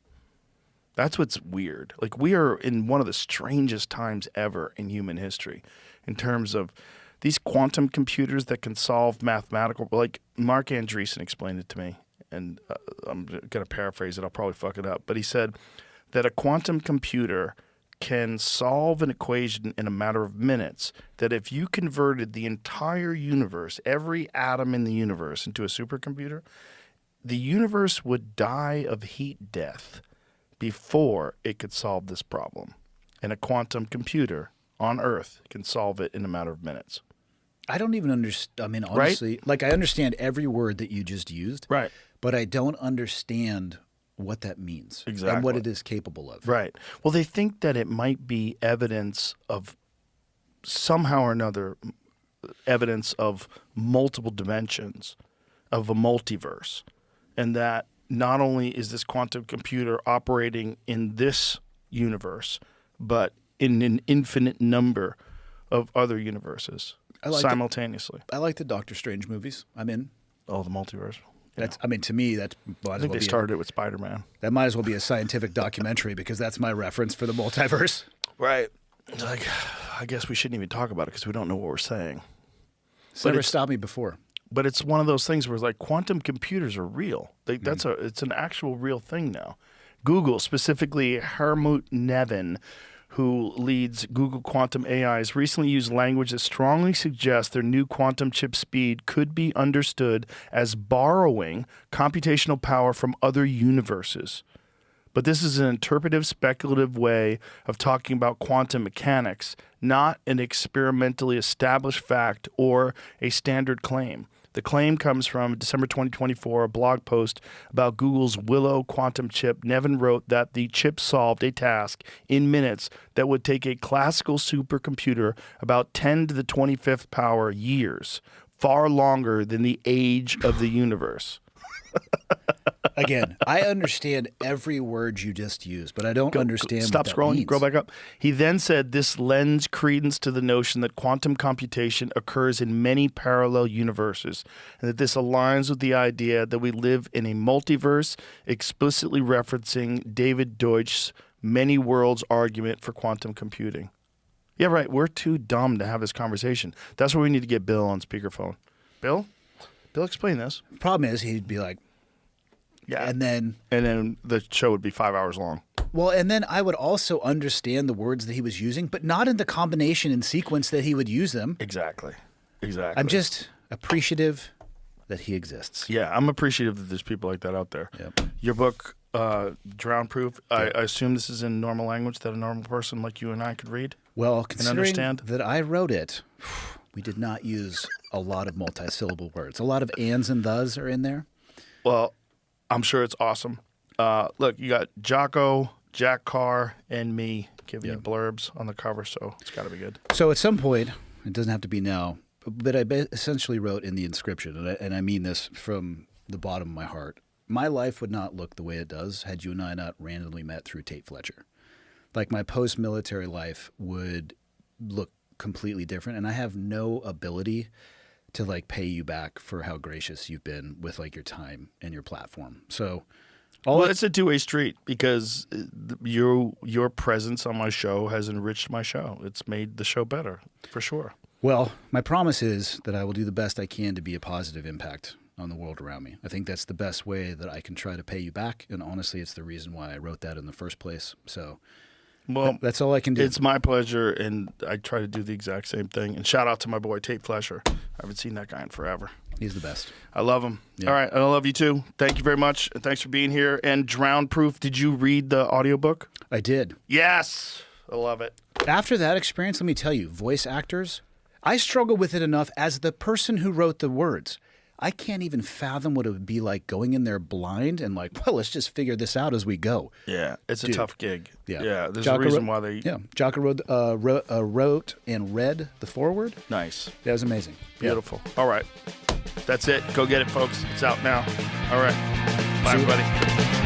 Speaker 5: That's what's weird. Like, we are in one of the strangest times ever in human history in terms of these quantum computers that can solve mathematical. Like, Mark Andreessen explained it to me, and I'm going to paraphrase it. I'll probably fuck it up. But he said that a quantum computer can solve an equation in a matter of minutes, that if you converted the entire universe, every atom in the universe, into a supercomputer, the universe would die of heat death before it could solve this problem. And a quantum computer on Earth can solve it in a matter of minutes.
Speaker 4: I don't even understand. I mean, honestly, like, I understand every word that you just used.
Speaker 5: Right.
Speaker 4: But I don't understand what that means.
Speaker 5: Exactly.
Speaker 4: And what it is capable of.
Speaker 5: Right. Well, they think that it might be evidence of somehow or another, evidence of multiple dimensions, of a multiverse. And that not only is this quantum computer operating in this universe, but in an infinite number of other universes simultaneously.
Speaker 4: I like the Doctor Strange movies. I'm in.
Speaker 5: Oh, the multiverse.
Speaker 4: That's. I mean, to me, that might
Speaker 5: I
Speaker 4: as
Speaker 5: think
Speaker 4: well
Speaker 5: they
Speaker 4: be
Speaker 5: started it with Spider-Man.
Speaker 4: that might as well be a scientific documentary because that's my reference for the multiverse.
Speaker 5: Right. It's like, I guess we shouldn't even talk about it because we don't know what we're saying.
Speaker 4: It's never stopped me before.
Speaker 5: But it's one of those things where it's like quantum computers are real. It's an actual real thing now. Google, specifically Hermut Nevin, who leads Google Quantum AI, has recently used language that strongly suggests their new quantum chip speed could be understood as borrowing computational power from other universes. But this is an interpretive, speculative way of talking about quantum mechanics, not an experimentally established fact or a standard claim. The claim comes from December 2024, a blog post about Google's Willow quantum chip. Nevin wrote that the chip solved a task in minutes that would take a classical supercomputer about 10 to the 25th power years, far longer than the age of the universe.
Speaker 4: Again, I understand every word you just used, but I don't understand
Speaker 5: Stop
Speaker 4: what that
Speaker 5: scrolling.
Speaker 4: means.
Speaker 5: Scroll back up. He then said this lends credence to the notion that quantum computation occurs in many parallel universes, and that this aligns with the idea that we live in a multiverse, explicitly referencing David Deutsch's many worlds argument for quantum computing. Yeah, right. We're too dumb to have this conversation. That's where we need to get Bill on speakerphone. Bill, explain this.
Speaker 4: Problem is, he'd be like,
Speaker 5: Yeah.
Speaker 4: and then
Speaker 5: the show would be 5 hours long.
Speaker 4: Well, and then I would also understand the words that he was using, but not in the combination and sequence that he would use them.
Speaker 5: Exactly.
Speaker 4: I'm just appreciative that he exists.
Speaker 5: Yeah, I'm appreciative that there's people like that out there.
Speaker 4: Yep.
Speaker 5: Your book, Drownproof, I assume this is in normal language that a normal person like you and I could read?
Speaker 4: Well, considering
Speaker 5: understand?
Speaker 4: that I wrote it, we did not use a lot of multisyllable words. A lot of ands and thes are in there.
Speaker 5: Well, I'm sure it's awesome. Look, you got Jocko, Jack Carr, and me giving you blurbs on the cover, so it's got to be good.
Speaker 4: So at some point, it doesn't have to be now, but I essentially wrote in the inscription, and I mean this from the bottom of my heart, my life would not look the way it does had you and I not randomly met through Tate Fletcher. like my post-military life would look completely different, and I have no ability to like pay you back for how gracious you've been with like your time and your platform. So
Speaker 5: it's a two-way street because your presence on my show has enriched my show. It's made the show better, for sure.
Speaker 4: Well, my promise is that I will do the best I can to be a positive impact on the world around me. I think that's the best way that I can try to pay you back, and honestly, it's the reason why I wrote that in the first place. So
Speaker 5: well,
Speaker 4: that's all I can do.
Speaker 5: It's my pleasure, and I try to do the exact same thing. And shout out to my boy Tate Flesher. I haven't seen that guy in forever.
Speaker 4: He's the best.
Speaker 5: I love him.
Speaker 4: Yeah.
Speaker 5: All right, and I love you too. Thank you very much, and thanks for being here. And Drownproof, did you read the audiobook?
Speaker 4: I did.
Speaker 5: Yes, I love it.
Speaker 4: After that experience, let me tell you, voice actors, I struggle with it enough as the person who wrote the words. I can't even fathom what it would be like going in there blind and like, well, let's just figure this out as we go.
Speaker 5: Yeah, it's a tough gig.
Speaker 4: Yeah,
Speaker 5: there's a reason why they...
Speaker 4: Yeah, Jocko wrote and read the foreword.
Speaker 5: Nice.
Speaker 4: That was amazing.
Speaker 5: Beautiful. Yeah. All right. That's it. Go get it, folks. It's out now. All right. Bye, everybody.